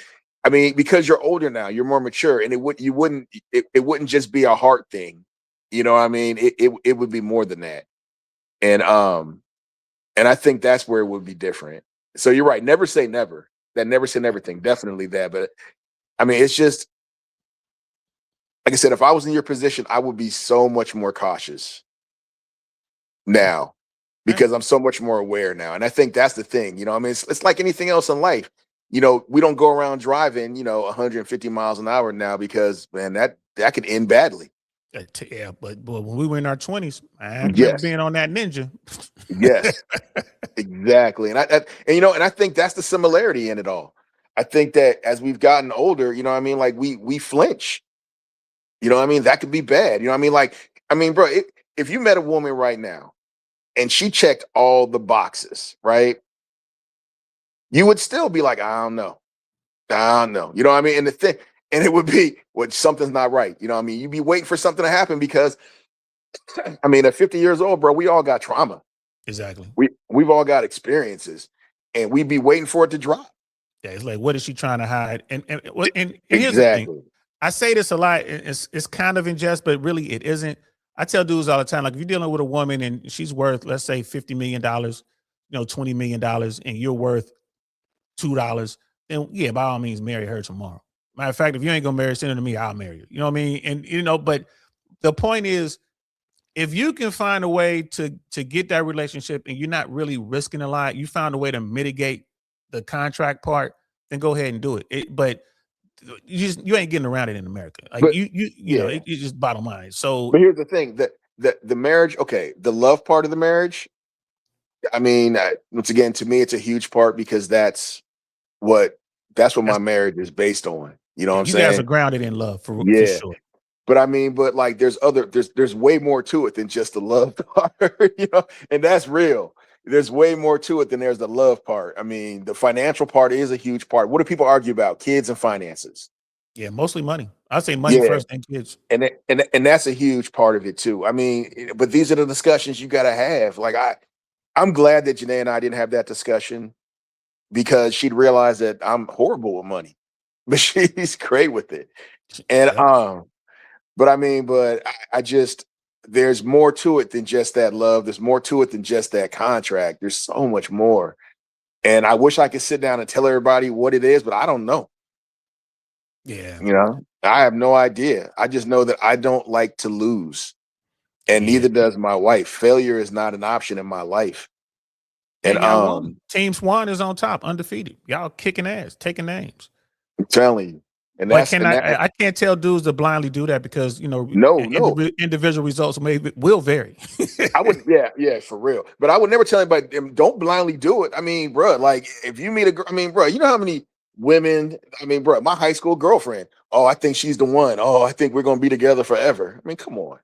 I mean, because you're older now, you're more mature, and it wouldn't just be a heart thing. You know what I mean? It would be more than that. And I think that's where it would be different. So you're right. Never say never. That never say never thing. Definitely that. But I mean, it's just like I said, if I was in your position, I would be so much more cautious now because I'm so much more aware now. And I think that's the thing. I mean, it's like anything else in life. We don't go around driving, 150 miles an hour now because, man, that could end badly. Yeah, but when we were in our 20s, I remember Yes. being on that Ninja. Yes, exactly. And I think that's the similarity in it all. I think that as we've gotten older, what I mean, like we flinch. What I mean, that could be bad. I mean, bro, if you met a woman right now and she checked all the boxes, right? You would still be like, I don't know. You know what I mean? And it would be, well, something's not right. You know what I mean? You'd be waiting for something to happen because, I mean, at 50 years old, bro, we all got trauma. Exactly. We've all got experiences, and we'd be waiting for it to drop. Yeah, it's like, what is she trying to hide? And Exactly. Here's the thing. I say this a lot. It's kind of in jest, but really it isn't. I tell dudes all the time, like if you're dealing with a woman and she's worth, let's say $50 million, $20 million, and you're worth $2, then yeah, by all means, marry her tomorrow. Matter of fact, if you ain't gonna marry her, send her to me, I'll marry you. You know what I mean? And but the point is, if you can find a way to get that relationship and you're not really risking a lot, you found a way to mitigate the contract part, then go ahead and do it. But you ain't getting around it in America. Like but, you know, it's just bottom line. So, but here's the thing: that the marriage, okay, the love part of the marriage. I mean, once again, to me, it's a huge part because that's what my marriage is based on. You know what I'm saying? You guys are grounded in love for sure. But I mean, but like there's way more to it than just the love part, and that's real. There's way more to it than there's the love part. I mean, the financial part is a huge part. What do people argue about? Kids and finances. Yeah, mostly money. I say money Yeah. first, then kids. And that's a huge part of it too. I mean, but these are the discussions you got to have. Like I'm glad that Janae and I didn't have that discussion because she'd realize that I'm horrible with money, but she's great with it. And Yep. but I mean, I just there's more to it than just that love. There's more to it than just that contract. There's so much more. And I wish I could sit down and tell everybody what it is, but I don't know. Yeah. You know, I have no idea. I just know that I don't like to lose, and Yeah. neither does my wife. Failure is not an option in my life. And And y'all won. Team Swan is on top, undefeated. Y'all kicking ass, taking names. I'm telling you, and But that's can and that I can't tell dudes to blindly do that because no. individual results will vary. I would, yeah, for real. But I would never tell anybody, don't blindly do it. I mean, bro, like if you meet a girl, I mean, bro, you know how many women, I mean, bro, my high school girlfriend, oh, I think she's the one. Oh, I think we're going to be together forever. I mean, come on.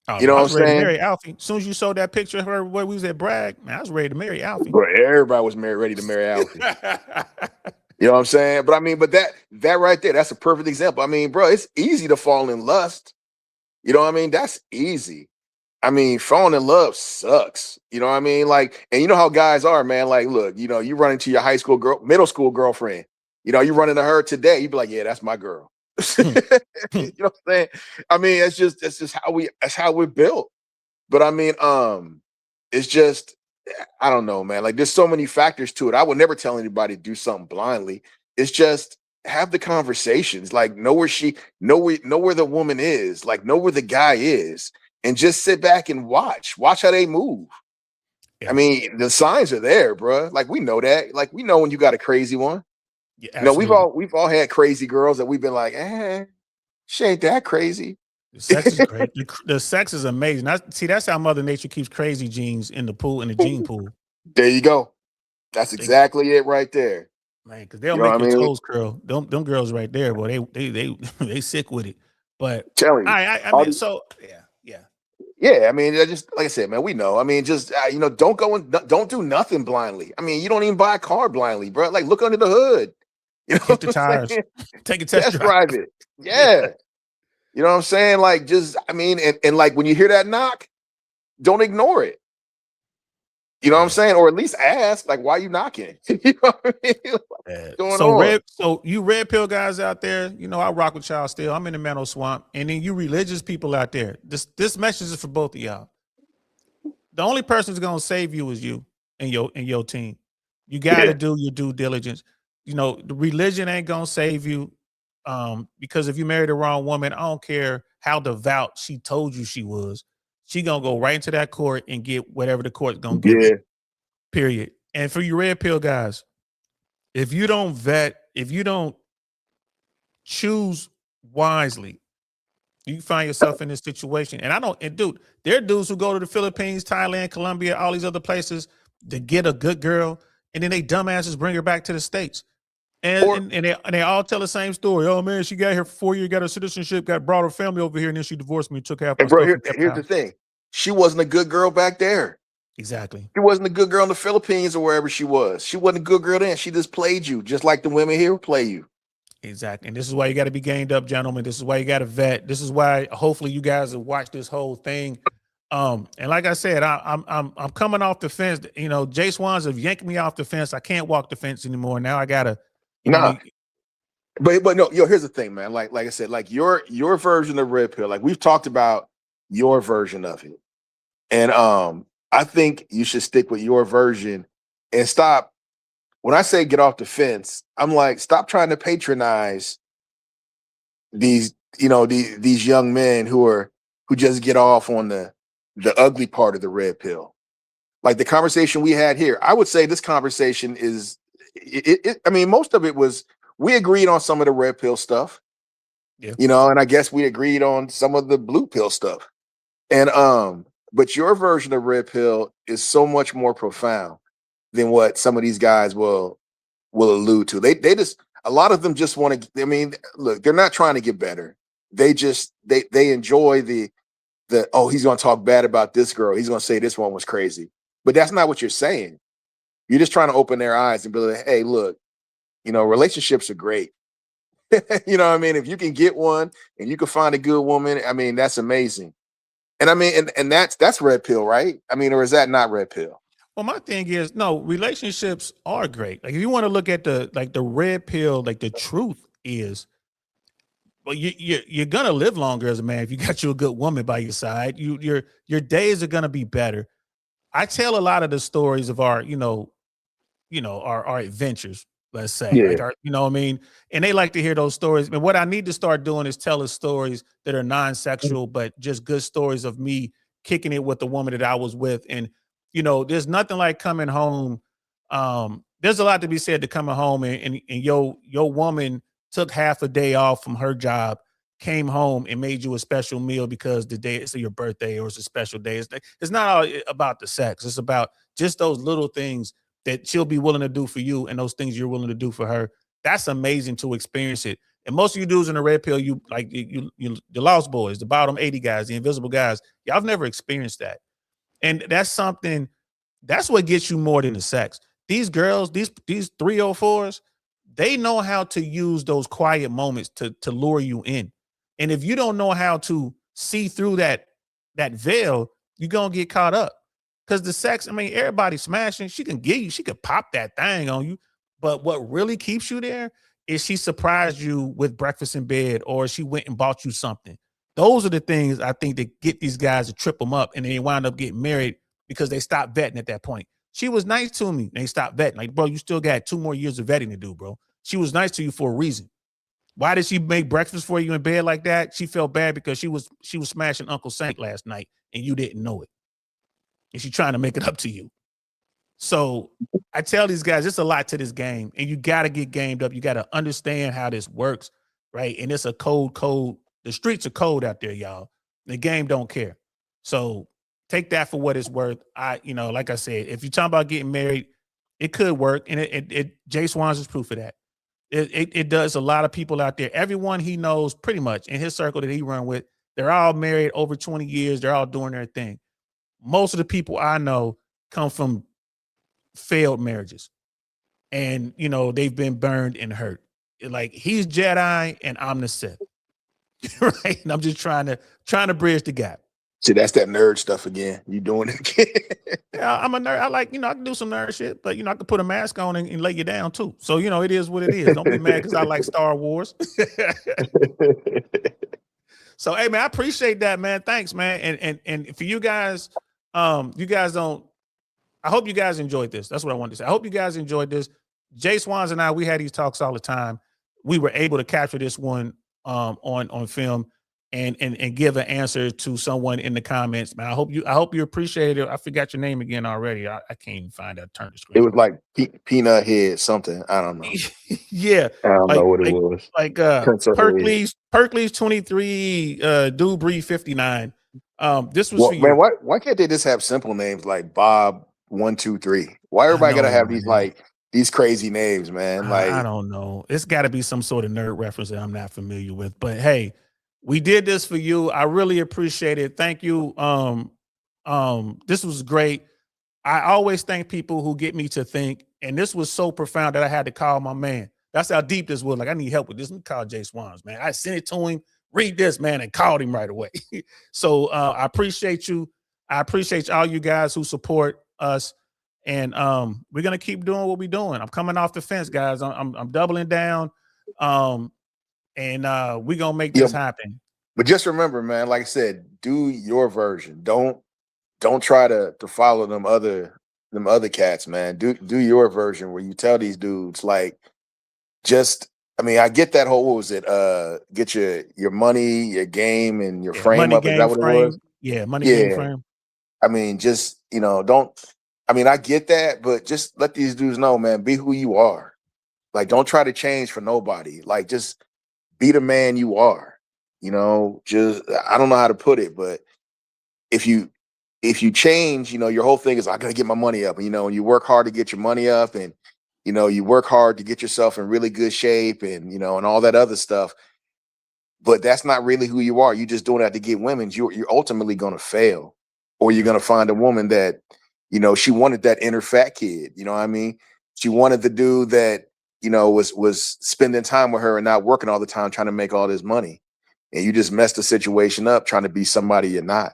Oh, You know I what I'm was ready to saying? marry Alfie. As soon as you saw that picture of her where we was at Bragg, man, I was ready to marry Alfie. Bro, everybody was ready to marry Alfie. You know what I'm saying? But I mean, but that right there, that's a perfect example. I mean, bro, it's easy to fall in lust. You know what I mean? That's easy. I mean, falling in love sucks. You know what I mean? Like, and you know how guys are, man. Like, look, you know, you run into your high school girl, middle school girlfriend. You know, you run into her today. You be like, yeah, that's my girl. You know what I'm saying? I mean, that's just how we're built. But I mean, it's just I don't know, man. Like, there's so many factors to it. I would never tell anybody to do something blindly. It's just have the conversations. Like, know where the woman is. Like, know where the guy is, and just sit back and watch how they move. I Yeah. mean, the signs are there, bro. Like, we know that. Like, we know when you got a crazy one. Yeah, You know, absolutely. we've all had crazy girls that we've been like, she ain't that crazy. The sex is great. The sex is amazing. That's how Mother Nature keeps crazy genes in the pool, in the gene pool. There you go. That's They, exactly it right there. man, because they'll You know make what I your mean? toes curl. Them girls right there, boy, they sick with it. But Telling you. I All mean, the- so yeah. Yeah, I mean, just like I said, man, we know. I mean, just don't go and don't do nothing blindly. I mean, you don't even buy a car blindly, bro. Like, look under the hood. You know Hit what the I'm tires, saying? take a test Test drive. drive it. Yeah, Yeah. You know what I'm saying? Like, just I mean, and like when you hear that knock, don't ignore it. You know what I'm yeah. saying? Or at least ask, like, why are you knocking? You know what I mean? What's going on? So you red pill guys out there, I rock with y'all still. I'm in the mental swamp, and then you religious people out there. This message is for both of y'all. The only person who's gonna save you is you and your team. You got to Yeah. do your due diligence. The religion ain't gonna save you, because if you marry the wrong woman, I don't care how devout she told you she was. She gonna go right into that court and get whatever the court's gonna give her. Yeah. Period. And for you red pill guys, if you don't vet, if you don't choose wisely, you find yourself in this situation. And I don't, and dude, there are dudes who go to the Philippines, Thailand, Colombia, all these other places to get a good girl, and then they dumbasses bring her back to the States. And Or they all tell the same story. Oh man, she got here for 4 years, got her citizenship, got brought her family over here, and then she divorced me, took half my and bro, stuff, and kept the here's the house. thing. She wasn't a good girl back there. Exactly. She wasn't a good girl in the Philippines or wherever she was. She wasn't a good girl then. She just played you, just like the women here play you. Exactly. And this is why you got to be gained up, gentlemen. This is why you got to vet. This is why hopefully you guys have watched this whole thing. And like I said, I'm coming off the fence. Jay Swans have yanked me off the fence. I can't walk the fence anymore. Now I gotta, Nah, but no, here's the thing, man. Like I said, like your version of red pill, like we've talked about your version of it. And I think you should stick with your version and stop. When I say get off the fence, I'm like, stop trying to patronize these, these young men who just get off on the ugly part of the red pill. Like the conversation we had here, I would say this conversation is I mean, most of it was we agreed on some of the red pill stuff, Yeah. and I guess we agreed on some of the blue pill stuff. And but your version of red pill is so much more profound than what some of these guys will allude to. They just a lot of them just want to. I mean, look, they're not trying to get better. They just they enjoy the oh, he's going to talk bad about this girl. He's going to say this one was crazy, but that's not what you're saying. You're just trying to open their eyes and be like, hey, look, relationships are great. You know what I mean? If you can get one and you can find a good woman, I mean, that's amazing. And I mean, and that's red pill, right? I mean, or is that not red pill? Well, my thing is, no, relationships are great. Like if you want to look at the red pill, like the truth is, well, you're gonna live longer as a man if you got you a good woman by your side. Your days are gonna be better. I tell a lot of the stories of our, our adventures, let's say, Yeah. like our, you know what I mean? And they like to hear those stories. And what I need to start doing is telling stories that are non-sexual, but just good stories of me kicking it with the woman that I was with. And, there's nothing like coming home. There's a lot to be said to coming home and your woman took half a day off from her job, came home and made you a special meal because the day it's your birthday or it's a special day. It's not all about the sex. It's about just those little things that she'll be willing to do for you and those things you're willing to do for her. That's amazing to experience it. And most of you dudes in the red pill, you like the lost boys, the bottom 80 guys, the invisible guys, y'all have never experienced that. And that's something, that's what gets you more than the sex. These girls, these 304s, they know how to use those quiet moments to lure you in. And if you don't know how to see through that veil, you're gonna get caught up. Because the sex, I mean, everybody's smashing. She could pop that thing on you. But what really keeps you there is she surprised you with breakfast in bed or she went and bought you something. Those are the things I think that get these guys to trip them up and they wind up getting married because they stopped vetting at that point. She was nice to me. They stopped vetting. Like, bro, you still got 2 more years of vetting to do, bro. She was nice to you for a reason. Why did she make breakfast for you in bed like that? She felt bad because she was smashing Uncle Saint last night and you didn't know it. And she's trying to make it up to you. So I tell these guys, it's a lot to this game, and you got to get gamed up. You got to understand how this works, right? And it's a cold. The streets are cold out there, y'all. The game don't care. So take that for what it's worth. Like I said, if you're talking about getting married, it could work, and Jay Swans is proof of that. It does. A lot of people out there, everyone he knows, pretty much in his circle that he run with, they're all married over 20 years. They're all doing their thing. Most of the people I know come from failed marriages and they've been burned and hurt. Like he's Jedi and I'm the Sith. Right. And I'm just trying to bridge the gap. See, that's that nerd stuff again. You doing it again. Yeah, I'm a nerd. I like, I can do some nerd shit, but I can put a mask on and lay you down too. So, it is what it is. Don't be mad because I like Star Wars. So, hey man, I appreciate that, man. Thanks, man. And for you guys, you guys don't. I hope you guys enjoyed this. That's what I wanted to say. I hope you guys enjoyed this. Jay Swans and I, we had these talks all the time. We were able to capture this one on film and give an answer to someone in the comments. Man, I hope you appreciate it. I forgot your name again already. I can't even find that. Turn the screen. It was like peanut head something. I don't know. Yeah, I don't know what it was. Like Perkley's 23, Dubry 59. This was for you. Man, why can't they just have simple names like Bob 123? Why everybody gotta have these crazy names, man? Like I don't know. It's got to be some sort of nerd reference that I'm not familiar with. But hey, we did this for you. I really appreciate it. Thank you. This was great. I always thank people who get me to think, and this was so profound that I had to call my man. That's how deep this was. Like, I need help with this. Let me call Jay Swans, man. I sent it to him, read this, man, and called him right away. So I appreciate you. I appreciate all you guys who support us. And we're gonna keep doing what we're doing. I'm coming off the fence, guys. I'm doubling down. And we're gonna make this happen. But just remember, man, like I said, do your version. Don't try to follow them other cats, man. Do your version where you tell these dudes, like, I get that whole, what was it? Get your money, your game, and your frame up. Is that what it was? Yeah, money game frame. I mean, just don't. I mean, I get that, but just let these dudes know, man, be who you are. Like, don't try to change for nobody. Like, just be the man you are. Just, I don't know how to put it, but if you change, your whole thing is, I gotta get my money up. And you work hard to get your money up, and you work hard to get yourself in really good shape, and and all that other stuff. But that's not really who you are. You're just doing that to get women. You're ultimately gonna fail, or you're gonna find a woman that, she wanted that inner fat kid. You know what I mean? She wanted the dude that was spending time with her and not working all the time trying to make all this money. And you just messed the situation up trying to be somebody you're not.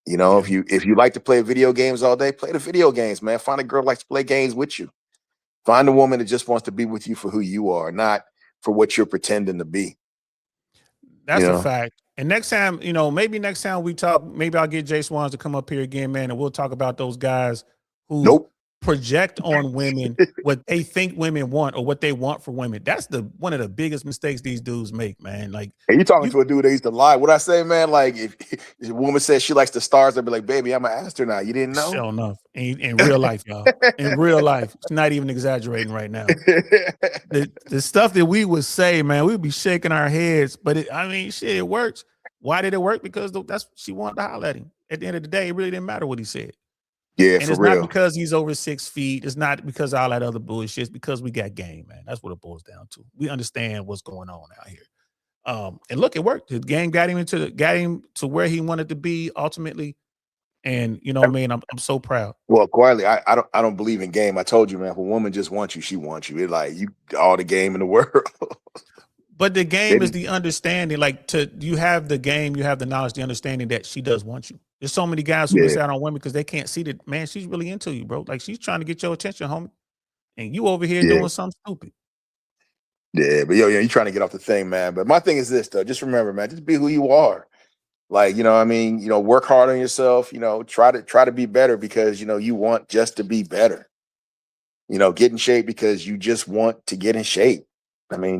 Yeah. If you like to play video games all day, play the video games, man. Find a girl who likes to play games with you. Find a woman that just wants to be with you for who you are, not for what you're pretending to be. That's a fact. And next time, maybe next time we talk, maybe I'll get Jay Swans to come up here again, man, and we'll talk about those guys who Nope. project on women what they think women want or what they want for women. That's one of the biggest mistakes these dudes make, man. Like, and you talking to a dude that used to lie. What I say, man, like if a woman says she likes the stars, I'd be like, baby, I'm an astronaut. You didn't know? Sure enough. In real life, y'all. In real life. It's not even exaggerating right now. The stuff that we would say, man, we'd be shaking our heads, but shit, it works. Why did it work? Because that's she wanted to holler at him. At the end of the day, it really didn't matter what he said. Yeah, and for it's real. not because he's over 6 feet. It's not because of all that other bullshit. It's because we got game, man. That's what it boils down to. We understand what's going on out here. And look, it worked. The game got him to where he wanted to be ultimately. And I'm so proud. Well, quietly, I don't believe in game. I told you, man, if a woman just wants you, she wants you. It's like you all the game in the world. But the game is the understanding. Like you have the game, you have the knowledge, the understanding that she does want you. There's so many guys who miss out on women because they can't see that, man, she's really into you, bro. Like she's trying to get your attention, homie. And you over here doing something stupid. Yeah, but you're trying to get off the thing, man. But my thing is this, though. Just remember, man, just be who you are. Like, work hard on yourself, try to be better because, you want just to be better. Get in shape because you just want to get in shape.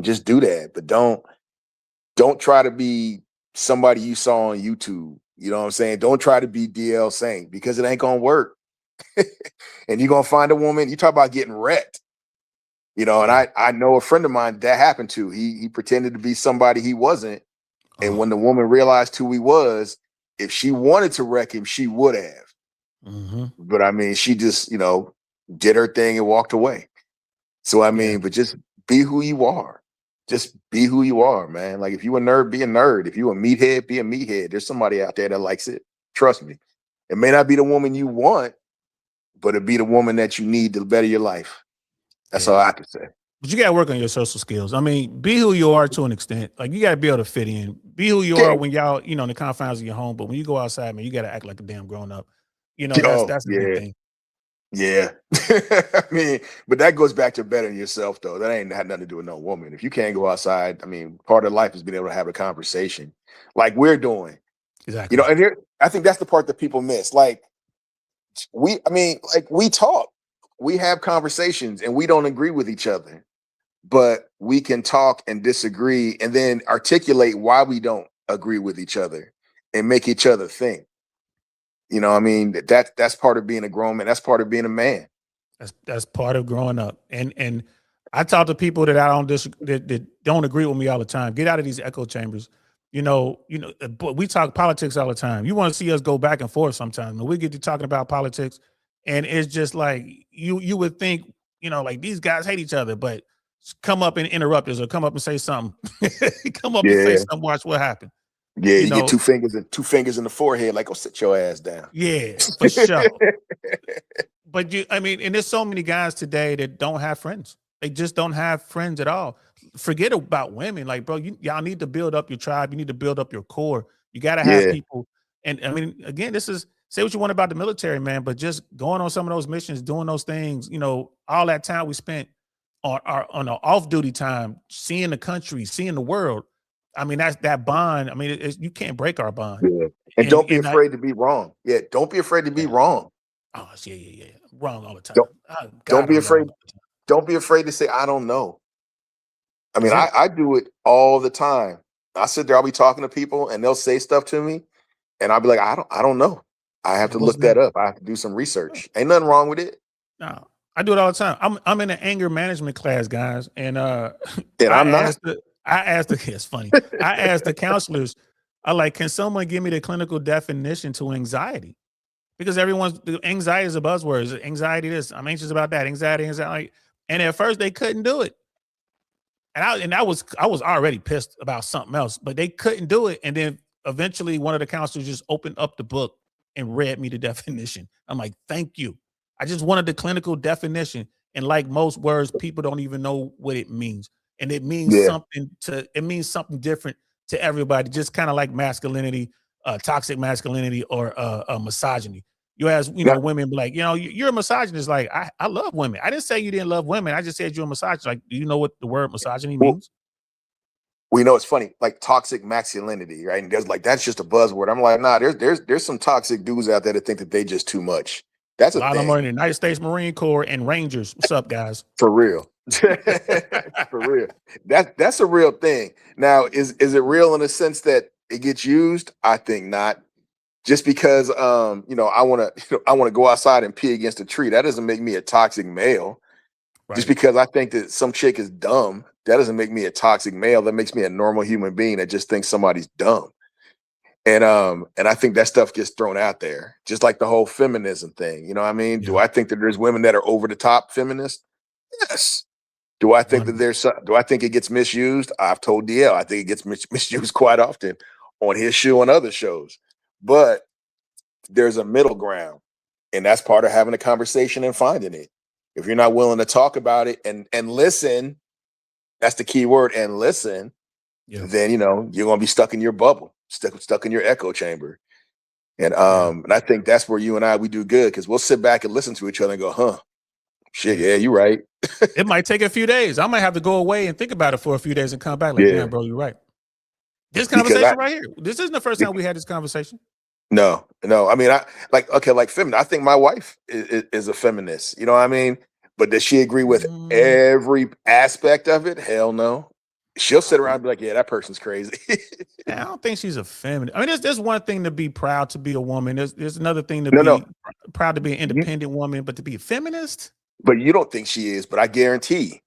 Just do that. But don't try to be somebody you saw on YouTube. You know what I'm saying? Don't try to be DL Saint because it ain't going to work. And you're going to find a woman. You talk about getting wrecked. And I know a friend of mine that happened to. He pretended to be somebody he wasn't. And when the woman realized who he was, if she wanted to wreck him, she would have. Mm-hmm. But she just, did her thing and walked away. So but just be who you are. Just be who you are, man. Like if you a nerd, be a nerd. If you a meathead, be a meathead. There's somebody out there that likes it. Trust me. It may not be the woman you want, but it'll be the woman that you need to better your life. That's all I have to say. But you got to work on your social skills. Be who you are to an extent. Like you got to be able to fit in. Be who you are when y'all, in the confines of your home. But when you go outside, man, you got to act like a damn grown up. That's a big thing. Yeah. But that goes back to bettering yourself, though. That ain't had nothing to do with no woman. If you can't go outside, part of life is being able to have a conversation like we're doing. Exactly. And here, I think that's the part that people miss. Like we talk, we have conversations and we don't agree with each other, but we can talk and disagree and then articulate why we don't agree with each other and make each other think. That's part of being a grown man. That's part of being a man. That's part of growing up. And I talk to people that that don't agree with me all the time. Get out of these echo chambers. But we talk politics all the time. You want to see us go back and forth sometimes. When we get to talking about politics, and it's just like you would think, like these guys hate each other, but come up and interrupt us or come up and say something. Come up and say something. Watch what happened. Yeah, you get two fingers in the forehead, like, go sit your ass down. Yeah, for sure. But and there's so many guys today that don't have friends. They just don't have friends at all. Forget about women. Like, bro, y'all need to build up your tribe. You need to build up your core. You got to have people. And again, this is, say what you want about the military, man, but just going on some of those missions, doing those things, all that time we spent on our off-duty time, seeing the country, seeing the world. That's that bond. You can't break our bond. Yeah. And don't be afraid to be wrong. Yeah, don't be afraid to be wrong. Oh, yeah. Wrong all the time. Don't be afraid. Don't be afraid to say, I don't know. I do it all the time. I sit there, I'll be talking to people and they'll say stuff to me and I'll be like, I don't know. I have to look that up. I have to do some research. Ain't nothing wrong with it. No, I do it all the time. I'm in an anger management class, guys. And I'm not. It's funny. I asked the counselors, can someone give me the clinical definition to anxiety? Because anxiety is a buzzword. Anxiety this, I'm anxious about that. Anxiety. And at first they couldn't do it. And I was already pissed about something else, but they couldn't do it. And then eventually one of the counselors just opened up the book and read me the definition. I'm like, thank you. I just wanted the clinical definition. And like most words, people don't even know what it means. And it means Yeah. something different to everybody, just kind of like masculinity, toxic masculinity, or misogyny. You ask, Now, women be like, you're a misogynist. Like, I love women. I didn't say you didn't love women. I just said you're a misogynist. Like, do you know what the word misogyny well, means? we know it's funny, like toxic masculinity, right? And there's like that's just a buzzword. I'm like, nah, there's some toxic dudes out there that think that they just too much. That's A a lot of them are thing. in the United States Marine Corps and Rangers. What's up, guys? For real. For real. That's a real thing. Now, is it real in the sense that it gets used? I think not. Just because I want to go outside and pee against a tree, that doesn't make me a toxic male. Just Right. because I think that some chick is dumb, that doesn't make me a toxic male. That makes me a normal human being that just thinks somebody's dumb. And I think that stuff gets thrown out there. Just like the whole feminism thing. You know what I mean? Do Yeah. I think that there's women that are over the top feminists? Yes. Do I think that 100. do I think it gets misused? I've told DL I think it gets misused quite often on his show and other shows. But there's a middle ground, and that's part of having a conversation and finding it. If you're not willing to talk about it and listen, that's the key word, and listen, Yeah. then you're gonna be stuck in your bubble, stuck in your echo chamber. And Yeah. and I think that's where you and we do good because we'll sit back and listen to each other and go, huh, shit, Yeah. yeah, you're right. It might take a few days. I might have to go away and think about it for a few days and come back like, Yeah. damn, bro, you're right. This Because I conversation right here. This isn't the first time we had this conversation. no, no. I mean, I like feminine. I think my wife is a feminist. You know what I mean? But does she agree with Mm, every aspect of it? Hell no. She'll sit around and be like, "Yeah, that person's crazy." I don't think she's a feminist. I mean, there's one thing to be proud to be a woman. There's another thing to No, no. be proud to be an You, independent woman, but to be a feminist? but you don't think she is. But I guarantee,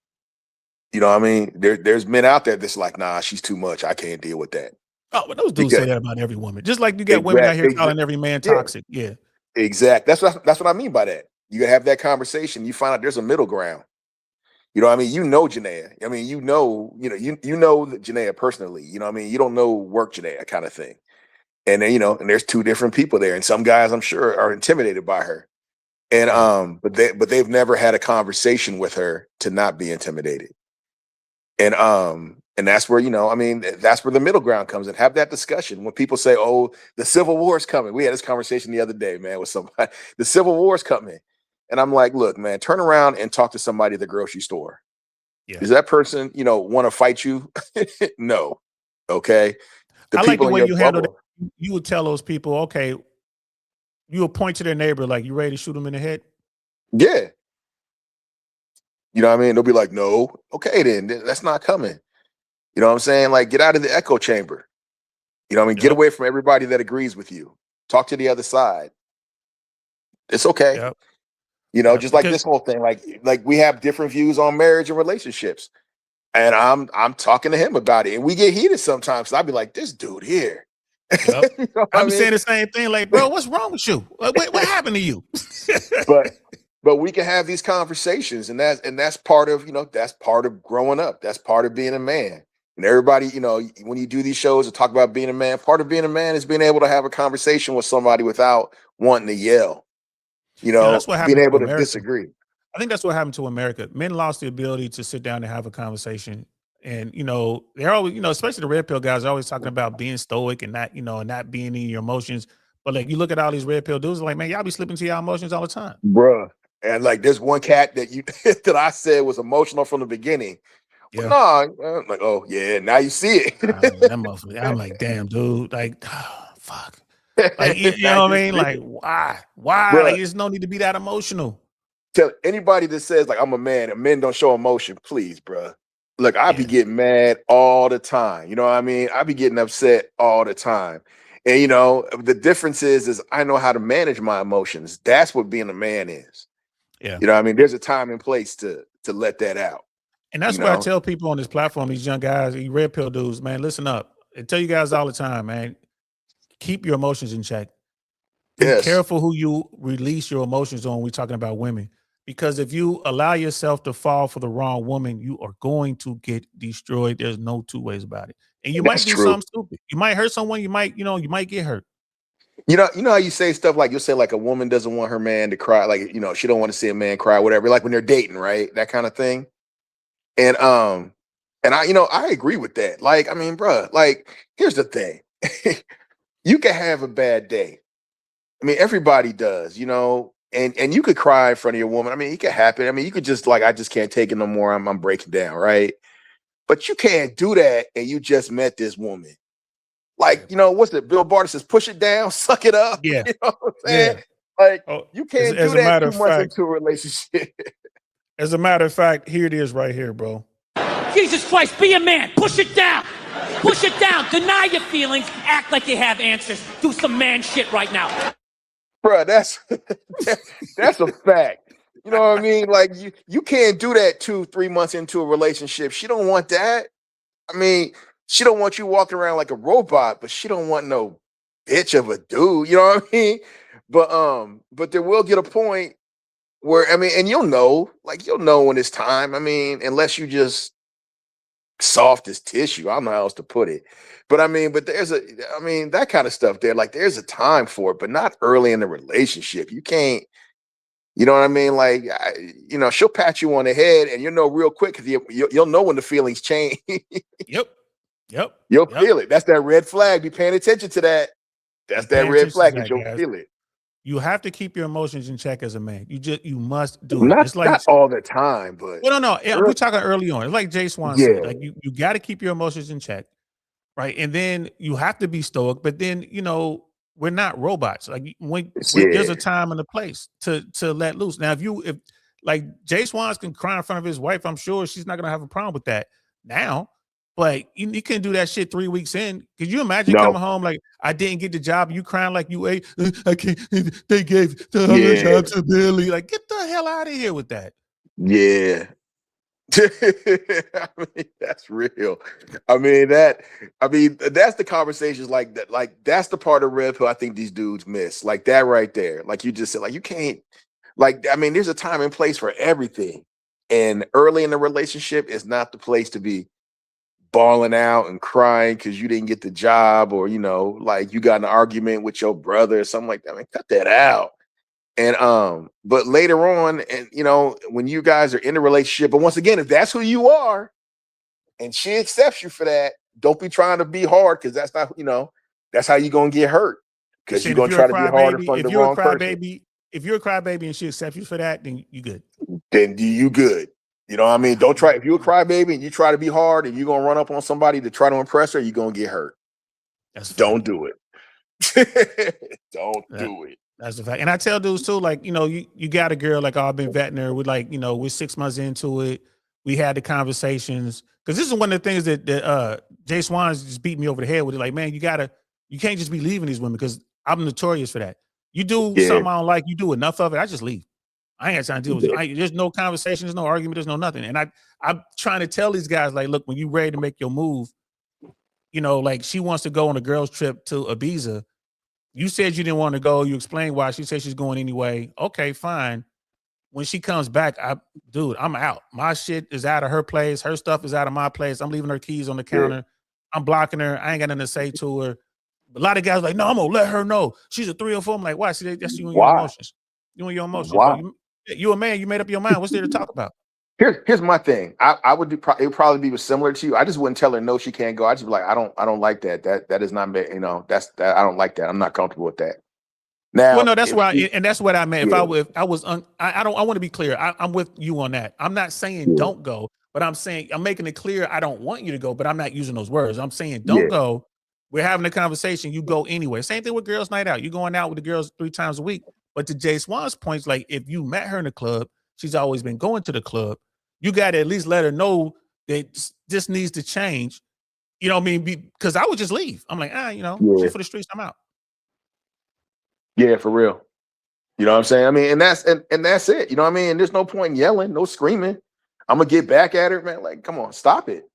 you know what I mean? There's men out there that's like, "Nah, she's too much. I can't deal with that." Oh, but those dudes say Because that about every woman. Just like you got women out exact, here exact, calling every man yeah, toxic. Yeah. exact. That's what I mean by that. You gotta have that conversation. You find out there's a middle ground. You know what I mean? You know Janaea. I mean, you know Janaea personally. You know what I mean? You don't know work Janaea kind of thing. And then, and there's two different people there. And some guys I'm sure are intimidated by her. And Yeah. but they've never had a conversation with her to not be intimidated. And that's where, I mean, that's where the middle ground comes in. Have that discussion. When people say, oh, the Civil War is coming. We had this conversation the other day, man, with somebody. The Civil War is coming. And I'm like, look, man, turn around and talk to somebody at the grocery store. Yeah. Does that person, want to fight you? No. Okay. The I like the people in way your you handle that. bubble. You would tell those people, okay, you would point to their neighbor like, you ready to shoot them in the head? Yeah. You know what I mean? They'll be like, no. Okay, then that's not coming. You know what I'm saying? Like, get out of the echo chamber. You know what I mean? Get Yep. away from everybody that agrees with you. Talk to the other side. It's okay. Yep. Just like Because this whole thing. Like we have different views on marriage and relationships. And I'm talking to him about it. And we get heated sometimes. So I'll be like, this dude here. yep. You know what I I'm mean? saying the same thing. Like, bro, what's wrong with you? What happened to you? But we can have these conversations, and that's part of that's part of growing up. That's part of being a man. And everybody, when you do these shows and talk about being a man, part of being a man is being able to have a conversation with somebody without wanting to yell. That's what Being happened to able to America. disagree. I think that's what happened to America. Men lost the ability to sit down and have a conversation. And they're always, especially the red pill guys are always talking about being stoic and not, and not being in your emotions. But like you look at all these red pill dudes, like, man, y'all be slipping to your emotions all the time. Bruh. And like there's one cat that you that I said was emotional from the beginning. But Yeah. no, I'm like, oh yeah, now you see it. That motherfucker, I'm like, damn, dude. Like, fuck. Like, you Now know what I you mean? see Like, it. why? Why? Like, Bruh. there's no need to be that emotional. Tell anybody that says like I'm a man and men don't show emotion, please, bro. Look, I be Yeah. getting mad all the time. You know what I mean? I be getting upset all the time. And the difference is I know how to manage my emotions. That's what being a man is. Yeah. You know what I mean? There's a time and place to let that out. And that's You what I know? tell people on this platform, these young guys, these red pill dudes, man, listen up. I tell you guys all the time, man, keep your emotions in check. Be Yes, careful who you release your emotions on when we're talking about women. Because if you allow yourself to fall for the wrong woman, you are going to get destroyed. There's no two ways about it. And you might that's do true. something stupid. You might hurt someone. You might get hurt. You know how you say stuff like you'll say like a woman doesn't want her man to cry, like she don't want to see a man cry, whatever. Like when they're dating, right? That kind of thing. And I agree with that. Like, I mean, bruh, like, here's the thing. You can have a bad day. I mean, everybody does, and you could cry in front of your woman. I mean, it could happen. I mean, you could just like, I just can't take it no more. I'm breaking down, right? But you can't do that, and you just met this woman. Like, what's it? Bill Barton says, push it down, suck it up. Yeah. You know what I'm saying? Yeah. Like, Oh, you can't as do a that matter 2 of months fact, into a relationship. as a matter of fact, here it is right here, bro. Jesus Christ, be a man. Push it down. Push it down. Deny your feelings. Act like you have answers. Do some man shit right now. Bruh, that's a fact. You know what I mean? Like you can't do that 2-3 months into a relationship. She don't want that. I mean, she don't want you walking around like a robot, but she don't want no bitch of a dude. You know what I mean? But there will get a point where, I mean, and you'll know when it's time. I mean, unless you just soft as tissue. I don't know how else to put it. But I mean, that kind of stuff there, like there's a time for it, but not early in the relationship. You can't, you know what I mean? Like, she'll pat you on the head and you'll know real quick because you'll know when the feelings change. Yep. You'll feel it. That's that red flag. Be paying attention to that. That's that red flag because you'll feel it. You have to keep your emotions in check as a man. You must do it. It's like not all the time, but no. We're talking early on. It's like Jay Swan said. Like you got to keep your emotions in check, right? And then you have to be stoic. But then we're not robots. Like when there's a time and a place to let loose. Now, if like Jay Swans can cry in front of his wife, I'm sure she's not gonna have a problem with that now. But you can do that shit 3 weeks in. Could you imagine coming home like, I didn't get the job, you crying like you ate? I can't. They gave the other job to Billy. Like, get the hell out of here with that. Yeah. I mean, that's real. I mean, that's the conversations like that. Like, that's the part of red pill I think these dudes miss. Like that right there. Like you just said, like you can't. Like, I mean, there's a time and place for everything. And early in the relationship is not the place to be bawling out and crying because you didn't get the job, or like you got an argument with your brother or something like that. I mean, cut that out. And but later on, and when you guys are in a relationship, but once again, if that's who you are and she accepts you for that, don't be trying to be hard, because that's not, that's how you're gonna get hurt. Because you're gonna try to be hard in front of the wrong person. If you're a crybaby and she accepts you for that, then you good. Then you good. You know what I mean? Don't try. If you're a crybaby and you try to be hard and you're gonna run up on somebody to try to impress her, you're gonna get hurt. Don't do it. Don't do it. That's the fact. And I tell dudes too, like, you got a girl, like, I've been vetting her. We're like, we're 6 months into it. We had the conversations. Because this is one of the things that Jay Swans just beat me over the head with. It. Like, man, you can't just be leaving these women, because I'm notorious for that. You do something I don't like, you do enough of it, I just leave. I ain't got time to deal with it. There's no conversation, there's no argument, there's no nothing. And I'm trying to tell these guys, like, look, when you're ready to make your move, like she wants to go on a girls' trip to Ibiza. You said you didn't want to go. You explained why. She said she's going anyway. Okay, fine. When she comes back, I'm out. My shit is out of her place. Her stuff is out of my place. I'm leaving her keys on the counter. I'm blocking her. I ain't got nothing to say to her. A lot of guys are like, no, I'm gonna let her know she's a 3 or 4. I'm like, why? See, that's you and your emotions. You and your emotions. Why? You a man. You made up your mind. What's there to talk about? Here's my thing. I would do. It would probably be similar to you. I just wouldn't tell her no, she can't go. I just be like, I don't like that. That is not, that's that. I don't like that. I'm not comfortable with that. Now, well, no, that's why, and that's what I meant. I want to be clear. I'm with you on that. I'm not saying don't go, but I'm saying, I'm making it clear I don't want you to go, but I'm not using those words. I'm saying don't go. We're having a conversation. You go anyway. Same thing with girls' night out. You're going out with the girls 3 times a week. But to Jay Swan's points, like, if you met her in the club, she's always been going to the club. You got to at least let her know that this needs to change. You know what I mean? Because I would just leave. I'm like, she's for the streets. I'm out. Yeah, for real. You know what I'm saying? I mean, and that's it. You know what I mean? There's no point in yelling, no screaming. I'm gonna get back at her, man. Like, come on, stop it.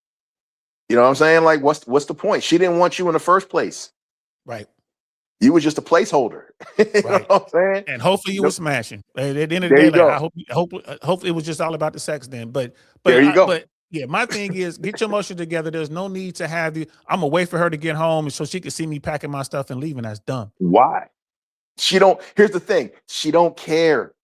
You know what I'm saying? Like, what's the point? She didn't want you in the first place. Right. You were just a placeholder. You know what I'm saying? And hopefully you were smashing. At the end of the day, like, I hope it was just all about the sex then. But there you go. Yeah, my thing is get your emotions together. There's no need to have you. I'm gonna wait for her to get home so she can see me packing my stuff and leaving. That's dumb. Why? She don't. Here's the thing. She don't care.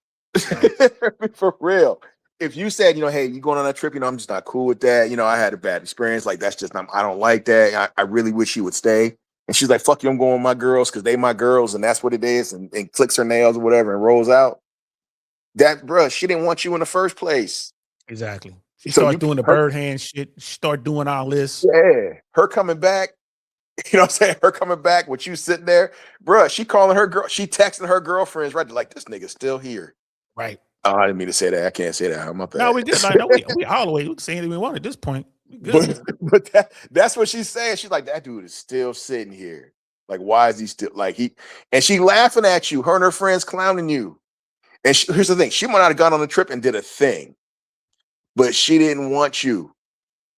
Right. For real. If you said, hey, you going on that trip, I'm just not cool with that. I had a bad experience. Like, that's just not, I don't like that. I really wish you would stay. And she's like, fuck you, I'm going with my girls because they my girls, and that's what it is, and clicks her nails or whatever and rolls out. That, bruh, she didn't want you in the first place. Exactly. She So started doing the bird hand shit. She started doing all this. Yeah. Her coming back, what I'm saying? Her coming back with you sitting there, bruh, she calling her girl, she texting her girlfriends, right? Like, this nigga's still here. Right. Oh, I didn't mean to say that. I can't say that. I'm up there. No, we good. Like, no, we all the way. We can say anything we want at this point. But that's what she's saying. She's like, that dude is still sitting here. Like, why is he still and she laughing at you, her and her friends clowning you. And here's the thing. She might not have gone on the trip and did a thing, but she didn't want you.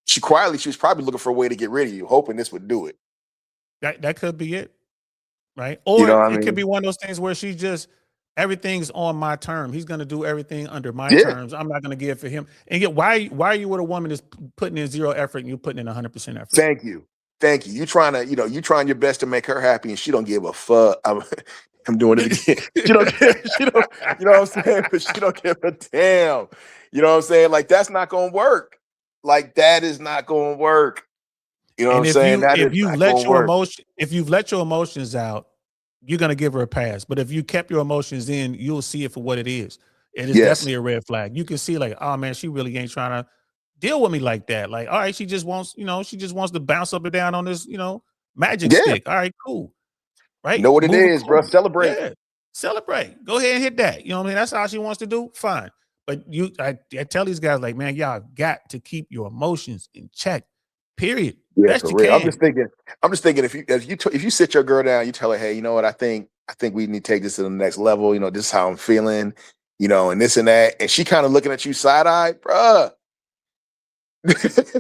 She was probably looking for a way to get rid of you, hoping this would do it. That could be it. Right. Or it could be one of those things where she just, everything's on my term. He's going to do everything under my terms. I'm not going to give for him. And yet, why are you with a woman that's putting in 0 effort and you putting in 100% effort? Thank you. You trying to, you trying your best to make her happy, and she don't give a fuck. I'm doing it again. She don't, you know what I'm saying? But she don't give a damn. You know what I'm saying? Like, that's not going to work. Like, that is not going to work. You know what I'm saying? If you've let your emotions out, you're going to give her a pass. But if you kept your emotions in, you'll see it for what it is. It is definitely a red flag. You can see like, oh man, she really ain't trying to deal with me like that. Like, all right, she just wants to bounce up and down on this, magic stick. All right, cool. Right? Know what it is, bro. Celebrate. Yeah. Celebrate. Go ahead and hit that. You know what I mean? That's all she wants to do. Fine. But I tell these guys, like, man, y'all got to keep your emotions in check. Period. Yeah, for real. I'm just thinking if you sit your girl down, you tell her, hey, you know what, I think we need to take this to the next level. This is how I'm feeling, and this and that. And she kind of looking at you side-eye, bruh.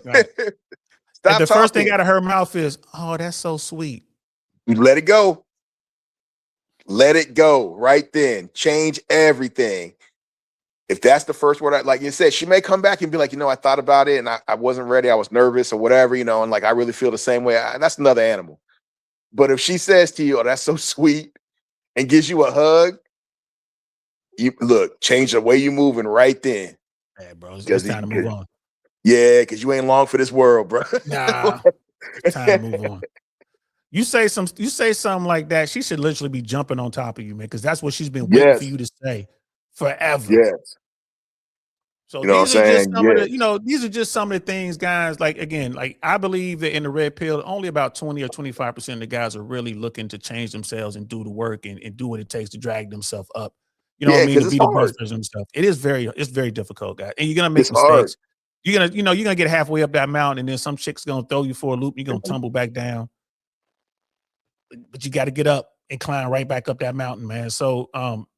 Right. Stop. The first thing out of her mouth is, oh, that's so sweet. You let it go. Let it go right then. Change everything. If that's the first word, like you said, she may come back and be like, I thought about it and I wasn't ready. I was nervous or whatever, and like, I really feel the same way. That's another animal. But if she says to you, oh, that's so sweet, and gives you a hug, you look, change the way you're moving right then. Yeah, bro. It's time to move on. Yeah, because you ain't long for this world, bro. Nah, it's time to move on. You say something like that, she should literally be jumping on top of you, man, because that's what she's been waiting for you to say forever. Yes. So these are just some of the, these are just some of the things, guys. Like, again, like, I believe that in the red pill, only about 20 or 25% of the guys are really looking to change themselves and do the work and do what it takes to drag themselves up. You know what I mean? To be the best version of themselves. It's very difficult, guys. And you're gonna make mistakes. You're gonna get halfway up that mountain, and then some chick's gonna throw you for a loop. You're gonna tumble back down. But you got to get up and climb right back up that mountain, man. So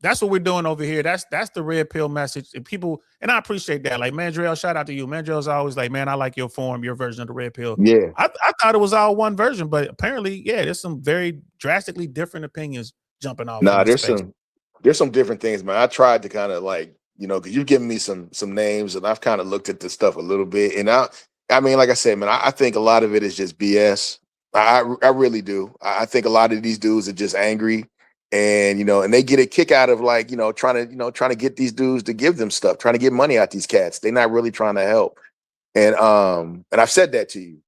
that's what we're doing over here. That's the red pill message. And I appreciate that. Like, Mandrell, shout out to you. Mandrell's always like, man, I like your form, your version of the red pill. Yeah. I thought it was all one version, but apparently, there's some very drastically different opinions jumping off. Nah, there's some different things, man. I tried to kind of like, because you've given me some names, and I've kind of looked at this stuff a little bit. And I mean, like I said, man, I think a lot of it is just BS. I really do. I think a lot of these dudes are just angry, and and they get a kick out of like trying to get these dudes to give them stuff, trying to get money out these cats. They're not really trying to help, and I've said that to you,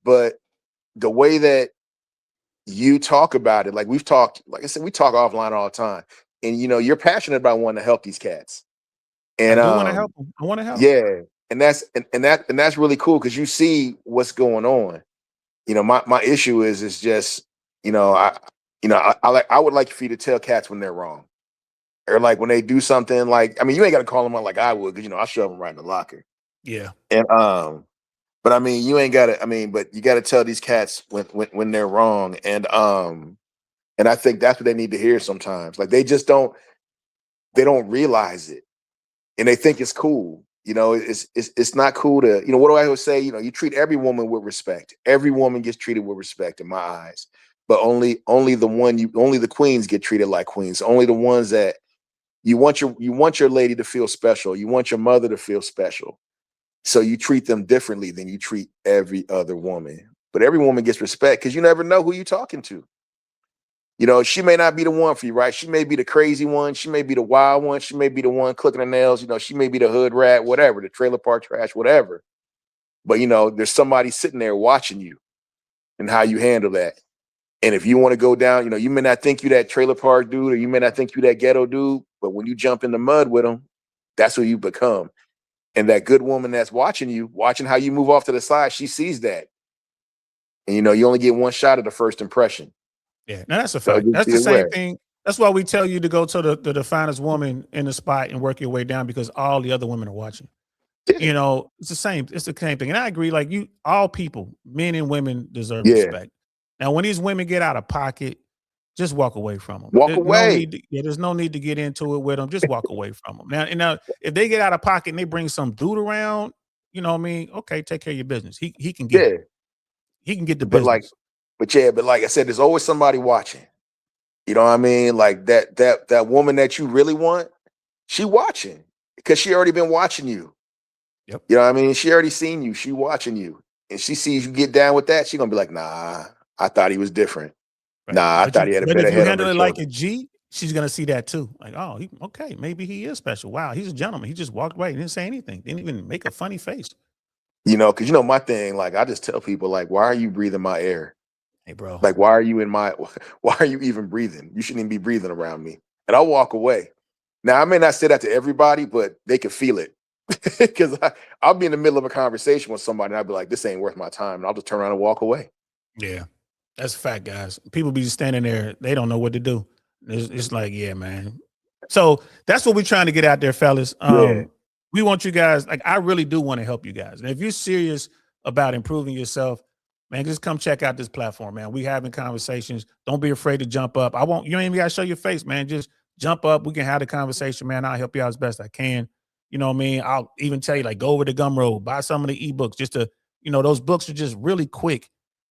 but the way that you talk about it, like we've talked, like I said, we talk offline all the time, and you're passionate about wanting to help these cats, and I want to help them. I want to help. Yeah, and that's really cool because you see what's going on. My issue is just, I would like for you to tell cats when they're wrong, or like when they do something like, I mean, you ain't got to call them out like I would, because I shove them right in the locker. Yeah. And but I mean, you ain't got to. I mean, but you got to tell these cats when they're wrong, and I think that's what they need to hear sometimes. Like, they don't realize it, and they think it's cool. It's not cool to, what do I always say? You treat every woman with respect. Every woman gets treated with respect in my eyes, but only the queens get treated like queens. Only the ones that you want your lady to feel special. You want your mother to feel special. So you treat them differently than you treat every other woman. But every woman gets respect because you never know who you're talking to. You know, she may not be the one for you, right? She may be the crazy one. She may be the wild one. She may be the one clicking her nails. You know, she may be the hood rat, whatever, the trailer park trash, whatever. But, you know, there's somebody sitting there watching you and how you handle that. And if you want to go down, you know, you may not think you that trailer park dude, or you may not think you that ghetto dude, but when you jump in the mud with them, that's who you become. And that good woman that's watching you, watching how you move off to the side, she sees that. And, you know, you only get one shot at the first impression. Yeah, now that's a So fact. just That's be the same aware. thing. That's why we tell you to go to the finest woman in the spot and work your way down because all the other women are watching. Yeah. You know, it's the same. It's the same thing. And I agree. Like you, all people, men and women, deserve Yeah. respect. Now, when these women get out of pocket, just walk away from them. Walk There's no away. need. There's no need to get into it with them. Just walk away from them. Now, if they get out of pocket and they bring some dude around, you know what I mean? Okay, take care of your business. He can get it. Yeah. He can get the But like, business. but like I said, there's always somebody watching. You know what I mean? Like that woman that you really want, she watching because she already been watching you. Yep. You know what I mean? She already seen you. She watching you. And she sees you get down with that. She gonna be like, nah, I thought he was different. Right. Nah, I thought he had a But better if you head on handle her it like shoulder. a G, she's gonna see that too. Like, oh, okay, maybe he is special. Wow, he's a gentleman. He just walked away, didn't say anything, didn't even make a funny face. You know, because you know my thing, like I just tell people, like, why are you breathing my air? Hey, bro. Like, why are you in my why are you even breathing? You shouldn't even be breathing around me. And I'll walk away. Now I may not say that to everybody, but they can feel it. Because I'll be in the middle of a conversation with somebody and I'll be like, this ain't worth my time. And I'll just turn around and walk away. Yeah, that's a fact, guys. People be standing there, they don't know what to do. It's like, yeah, man. So that's what we're trying to get out there, fellas. Yeah. We want you guys, like, I really do want to help you guys. And if you're serious about improving yourself, man, just come check out this platform, man. We having conversations. Don't be afraid to jump up. You ain't even gotta show your face, man. Just jump up. We can have the conversation, man. I'll help you out as best I can. You know what I mean? I'll even tell you, like, go over to Gumroad, buy some of the ebooks, just to, you know, those books are just really quick.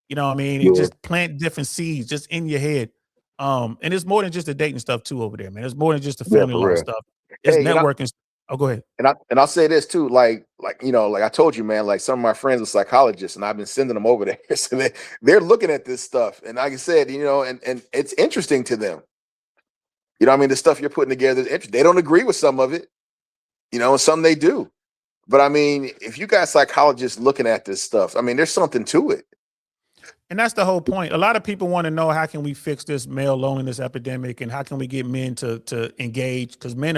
You know what I mean? And Yeah. just plant different seeds just in your head. And it's more than just the dating stuff too over there, man. It's more than just the Yeah, family for law real. stuff. It's Hey, networking. Oh, go ahead. and I'll say this too, like you know, like I told you, man, like some of my friends are psychologists, and I've been sending them over there. So they're looking at this stuff. And like I said, you know, and it's interesting to them. You know what I mean? The stuff you're putting together is interesting. They don't agree with some of it, you know, and some they do. But I mean, if you got psychologists looking at this stuff, I mean, there's something to it. And that's the whole point. A lot of people want to know, how can we fix this male loneliness epidemic, and how can we get men to engage? Because men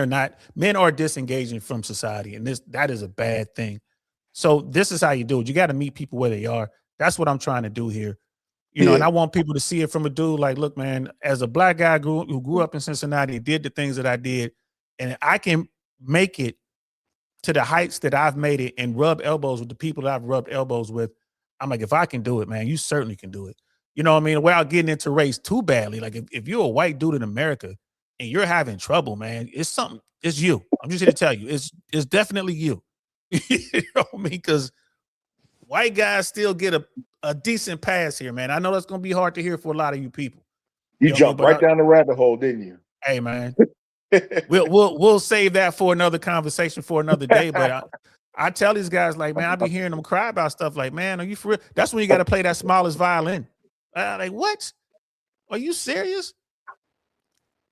are disengaging from society, and that is a bad thing. So this is how you do it. You got to meet people where they are. That's what I'm trying to do here. You know, and Yeah. I want people to see it from a dude like, look, man, as a black guy who grew up in Cincinnati, did the things that I did, and I can make it to the heights that I've made it and rub elbows with the people that I've rubbed elbows with. I'm like, if I can do it, man, you certainly can do it. You know what I mean? Without getting into race too badly. Like, if you're a white dude in America and you're having trouble, man, it's you. I'm just here to tell you, it's definitely you. You know what I mean? Because white guys still get a decent pass here, man. I know that's gonna be hard to hear for a lot of you people. You You know what I mean? jumped right down the rabbit hole, didn't you? Hey, man, we'll save that for another conversation for another day. But I tell these guys, like, man, I be hearing them cry about stuff like, man, are you for real? That's when you got to play that smallest violin. Like, what? Are you serious?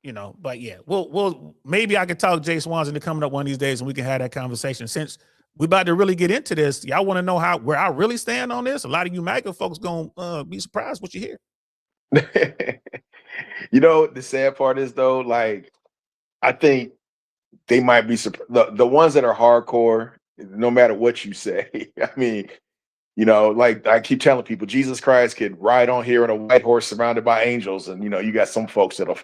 You know, but yeah, we'll maybe I could talk Jay Swans into coming up one of these days and we can have that conversation. Since we about to really get into this, y'all want to know where I really stand on this? A lot of you MAGA folks gonna be surprised what you hear. You know, the sad part is though, like, I think they might be the ones that are hardcore, no matter what you say. I mean, you know, like I keep telling people, Jesus Christ could ride on here on a white horse surrounded by angels. And, you know, you got some folks that'll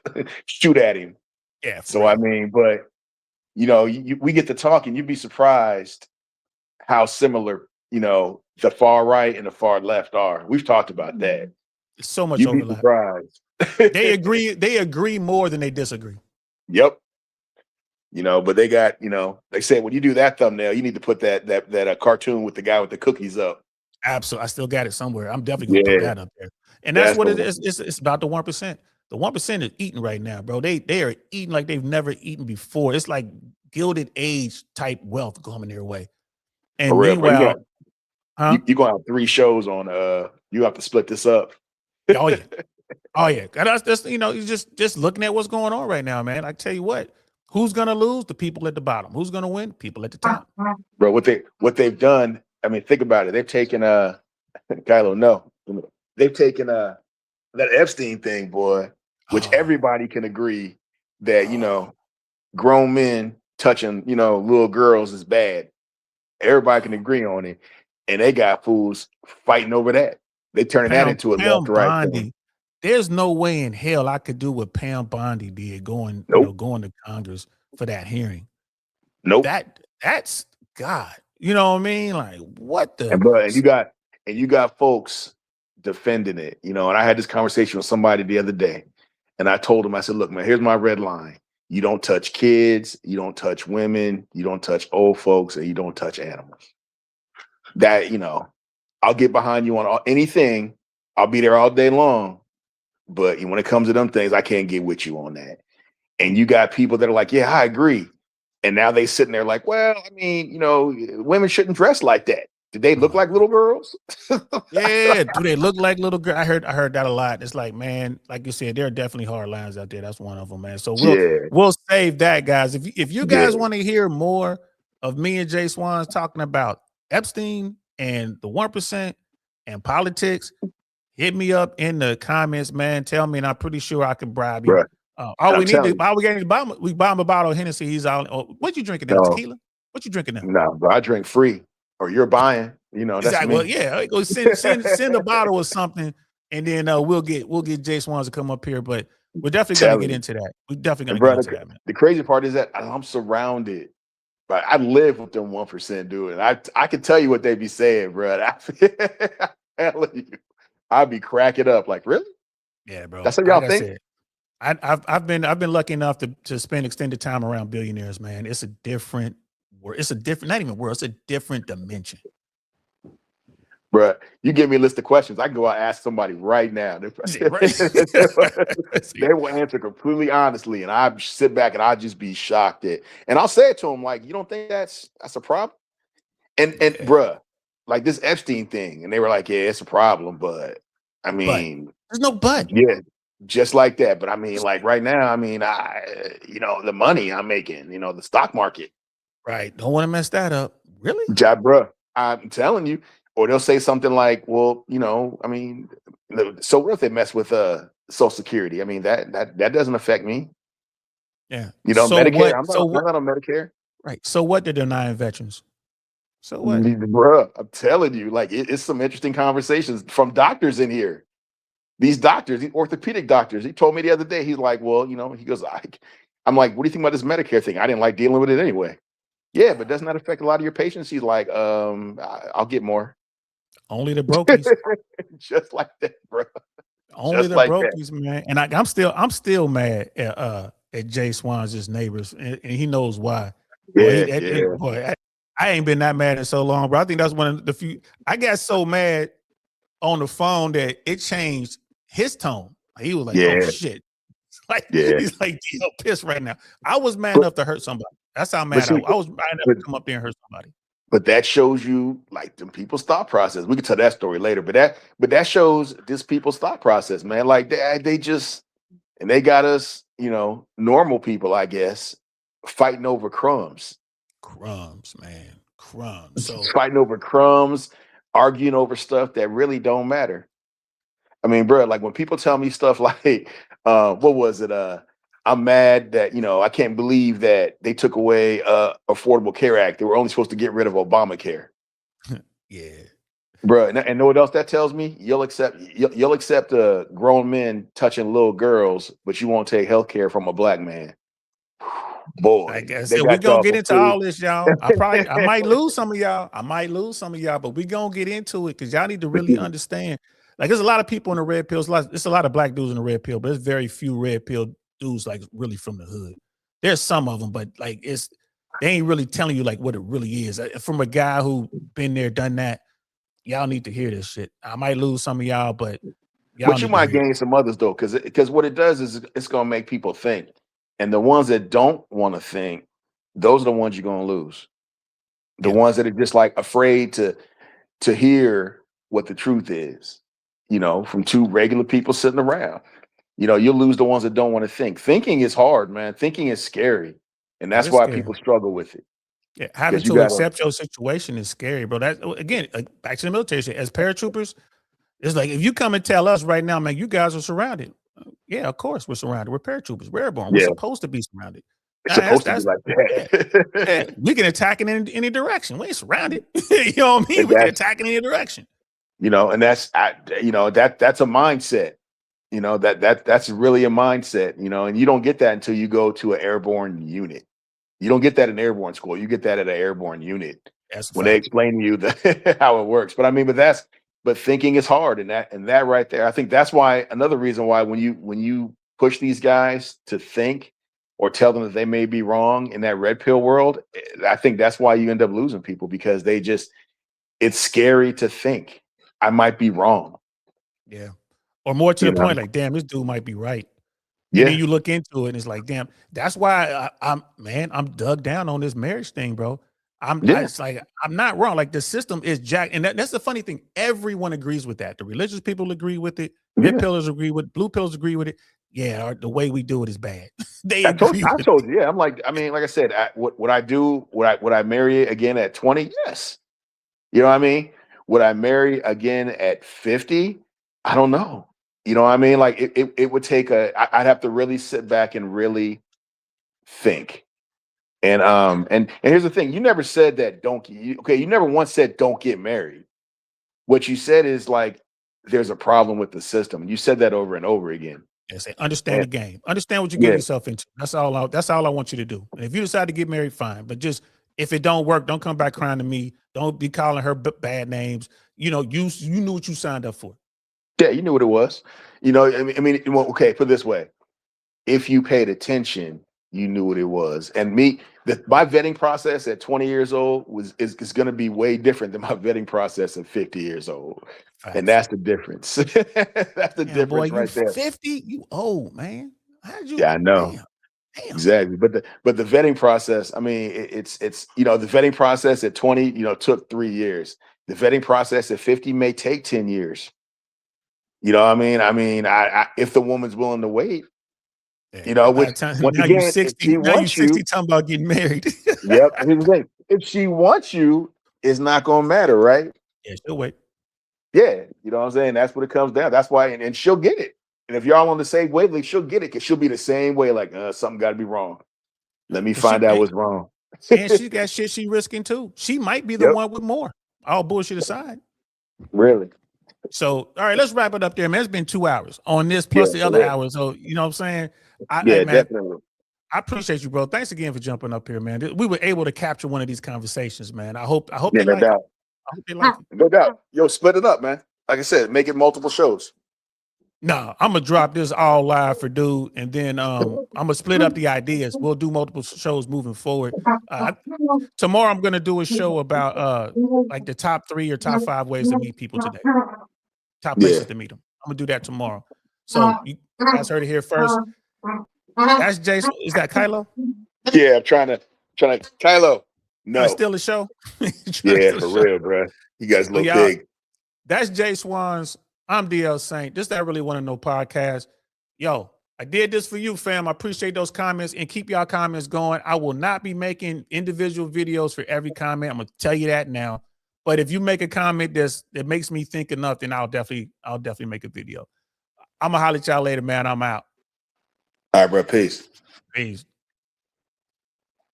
shoot at him. Yeah. So, I mean, but, you know, we get to talking, you'd be surprised how similar, you know, the far right and the far left are. We've talked about that. It's so much You'd be overlap. surprised. They agree more than they disagree. Yep. You know, but they got, you know, they said when you do that thumbnail, you need to put that cartoon with the guy with the cookies up. Absolutely. I still got it somewhere. I'm definitely gonna put that up there. And that's what it is. It's about the 1%. The 1% is eating right now, bro. They are eating like they've never eaten before. It's like Gilded Age type wealth coming their way. For And real, bro. meanwhile, huh? You gonna have 3 shows on. You have to split this up. Oh yeah, oh yeah. And that's just you just looking at what's going on right now, man. I tell you what, who's gonna lose? The people at the bottom. Who's gonna win? People at the top. Bro, what they've done. I mean, think about it. They've taken Kylo. No, they've taken that Epstein thing, boy, which Oh, everybody can agree that grown men touching little girls is bad. Everybody can agree on it, and they got fools fighting over that. They turning that into a left Pam to right thing. Bondi. There's no way in hell I could do what Pam Bondi did going, Nope, going to Congress for that hearing. nope. That's God. You know what I mean? Like what the And you got folks defending it. And I had this conversation with somebody the other day, and I told him, I said, look, man, here's my red line. You don't touch kids, you don't touch women, you don't touch old folks, and you don't touch animals. That, I'll get behind you on anything. I'll be there all day long. But when it comes to them things, I can't get with you on that. And you got people that are like, yeah, I agree. And now they sitting there like, well, I mean, women shouldn't dress like that. Did they look like little girls? Yeah, do they look like little girls? I heard that a lot. It's like, man, like you said, there are definitely hard lines out there. That's one of them, man. So we'll save that, guys. If you guys want to hear more of me and Jay Swans talking about Epstein and the 1% and politics, hit me up in the comments, man. Tell me, and I'm pretty sure I can bribe you. Bruh, All we got to buy, we buy him a bottle of Hennessy. He's out. Oh, what you drinking now? Tequila? What you drinking now? No, bro, I drink free, or you're buying. That's exactly. me. Well, yeah, go send a bottle or something, and then we'll get Jay Swans to come up here. But we're definitely gonna get into that. We're definitely gonna get into that, man. The crazy part is that I'm surrounded. But I live with them 1%, dude. And I can tell you what they be saying, bro. I'm telling you, I'd be cracking up. Like, really? Yeah, bro. That's what y'all think? I've been lucky enough to spend extended time around billionaires, man. It's a different world. It's a different, not even world. It's a different dimension. Bruh, you give me a list of questions. I can go out and ask somebody right now. They will answer completely honestly, and I sit back and I just be shocked at. And I'll say it to them like, "You don't think that's a problem?" And bruh, like this Epstein thing, and they were like, "Yeah, it's a problem," but I mean, there's no but. Yeah, just like that. But I mean, like right now, I mean, the money I'm making, the stock market. Right. Don't want to mess that up. Really? Bruh, I'm telling you. Or they'll say something like, well, I mean, so what if they mess with Social Security? I mean, that doesn't affect me. Yeah. So Medicare, I'm not on Medicare. Right. So what they're denying veterans? So what? Bruh, I'm telling you, like, it's some interesting conversations from doctors in here. These doctors, these orthopedic doctors, he told me the other day, he's like, well, he goes, I'm like, what do you think about this Medicare thing? I didn't like dealing with it anyway. Yeah, but doesn't that affect a lot of your patients? He's like, I'll get more. Only the brokies. Just like that, bro. Only just the like brokies, that. Man. And I'm still mad at Jay Swans' neighbors, and he knows why. Boy, I ain't been that mad in so long, bro. I think that's one of the few. I got so mad on the phone that it changed his tone. He was like, "Oh shit!" He's like, "I'm pissed right now." I was mad enough to hurt somebody. That's how mad I was mad enough to come up there and hurt somebody. But that shows you like them people's thought process. We can tell that story later, but that shows this people's thought process, man. Like they just, and they got us, normal people, I guess, fighting over crumbs. Crumbs, man. Crumbs. So fighting over crumbs, arguing over stuff that really don't matter. I mean, bro, like when people tell me stuff like, what was it? I'm mad that, I can't believe that they took away Affordable Care Act. They were only supposed to get rid of Obamacare. Yeah. Bro, and know what else that tells me? You'll accept grown men touching little girls, but you won't take health care from a black man. Boy, I guess we're gonna get into all this, y'all. I might lose some of y'all. But we're gonna get into it because y'all need to really understand. Like, there's a lot of people in the red pills. There's a lot of black dudes in the red pill, but there's very few red pill dudes like really from the hood. There's some of them, but like they ain't really telling you like what it really is. From a guy who been there, done that, y'all need to hear this shit. I might lose some of y'all, but you might gain some others though, because what it does is it's gonna make people think, and the ones that don't want to think, those are the ones you're gonna lose. The Yeah. ones that are just like afraid to hear what the truth is, from two regular people sitting around. You'll lose the ones that don't want to think. Thinking is hard, man. Thinking is scary. And Oh, that's it's why scary. people struggle with it. Yeah, having Because you to gotta, accept your situation is scary, bro. That again, back to the military shit. As paratroopers, it's like if you come and tell us right now, man, you guys are surrounded. Yeah, of course we're surrounded. We're paratroopers. We're airborne. We're yeah, supposed to be surrounded. it's That's supposed to be that's like yeah, that. yeah. We can attack in any direction. We ain't surrounded. You know what I mean? And We can that's, attack in any direction. and that's a mindset. That's really a mindset, and you don't get that until you go to an airborne unit. You don't get that in airborne school. You get that at an airborne unit That's a when they fact. explain to you how it works. But thinking is hard, and that right there, I think that's why another reason why when you push these guys to think or tell them that they may be wrong in that red pill world, I think that's why you end up losing people, because it's scary to think I might be wrong. Yeah. Or more to You the know? point, like, damn, this dude might be right. And then Yeah, you look into it and it's like, damn, that's why I'm dug down on this marriage thing, bro. yeah, It's like, I'm not wrong. Like the system is jacked. And that's the funny thing. Everyone agrees with that. The religious people agree with it. Red yeah. pillars agree with blue pillars agree with it. Yeah. The way we do it is bad. They agree I with told it. you. Yeah, like I said, would I do? Would I marry again at 20? Yes. You know what I mean? Would I marry again at 50? I don't know. You know what I mean? Like it would take I'd have to really sit back and really think. And here's the thing: you never said that you never once said don't get married. What you said is like there's a problem with the system. You said that over and over again. And say, understand And the game. Understand what you're getting yeah, yourself into. That's all I want you to do. And if you decide to get married, fine. But just if it don't work, don't come back crying to me. Don't be calling her bad names. You knew what you signed up for. yeah, you knew what it was. Well, okay, put it this way. If you paid attention, you knew what it was. And my vetting process at 20 years old is going to be way different than my vetting process at 50 years old. And Facts. that's the difference. That's the Damn, boy, difference you right there. 50? You old, man. How'd you Yeah, I know. damn. Exactly. But the vetting process, I mean, it's the vetting process at 20, took 3 years. The vetting process at 50 may take 10 years. You know what I mean? If the woman's willing to wait, Yeah. By which the time once now you again, if 60, she now you wants 60 you, talking about getting married. yep. And here's the thing: if she wants you, it's not gonna matter, right? Yeah, she'll wait. Yeah, you know what I'm saying. That's what it comes down. That's why, and she'll get it. And if y'all on the same wavelength, she'll get it because she'll be the same way. Like, something got to be wrong. Let me 'Cause she find out what's wrong. and she got shit she risking too. She might be the Yep. one with more. All bullshit aside. Really. So, all right, let's wrap it up there, man. It's been 2 hours on this Yeah. plus the For other real. hours. So, you know what I'm saying? Hey, Yeah. man, Definitely. I appreciate you, bro. Thanks again for jumping up here, man. We were able to capture one of these conversations, man. I hope Yeah. they No like it. doubt. I hope they like it. No doubt. Yo, split it up, man. Like I said, make it multiple shows. No, I'm gonna drop this all live for dude, and then I'm gonna split up the ideas. We'll do multiple shows moving forward. Tomorrow I'm gonna do a show about like the top 3 or top 5 ways to meet people today. Top Yeah. places to meet them. I'm gonna do that tomorrow. So you guys heard it here first. That's Jason. Is that Kylo? Yeah. I'm trying to Kylo. Trying to No. steal the show? Trying to Yeah, steal the for show? real, bro. You guys Well, look y'all, big. that's Jay Swans. I'm DL Saint. This That Really Want to Know podcast. Yo, I did this for you, fam. I appreciate those comments and keep y'all comments going. I will not be making individual videos for every comment. I'm gonna tell you that now. But if you make a comment that makes me think enough, then I'll definitely make a video. I'm gonna holler at y'all later, man. I'm out. All right, bro. Peace. Peace.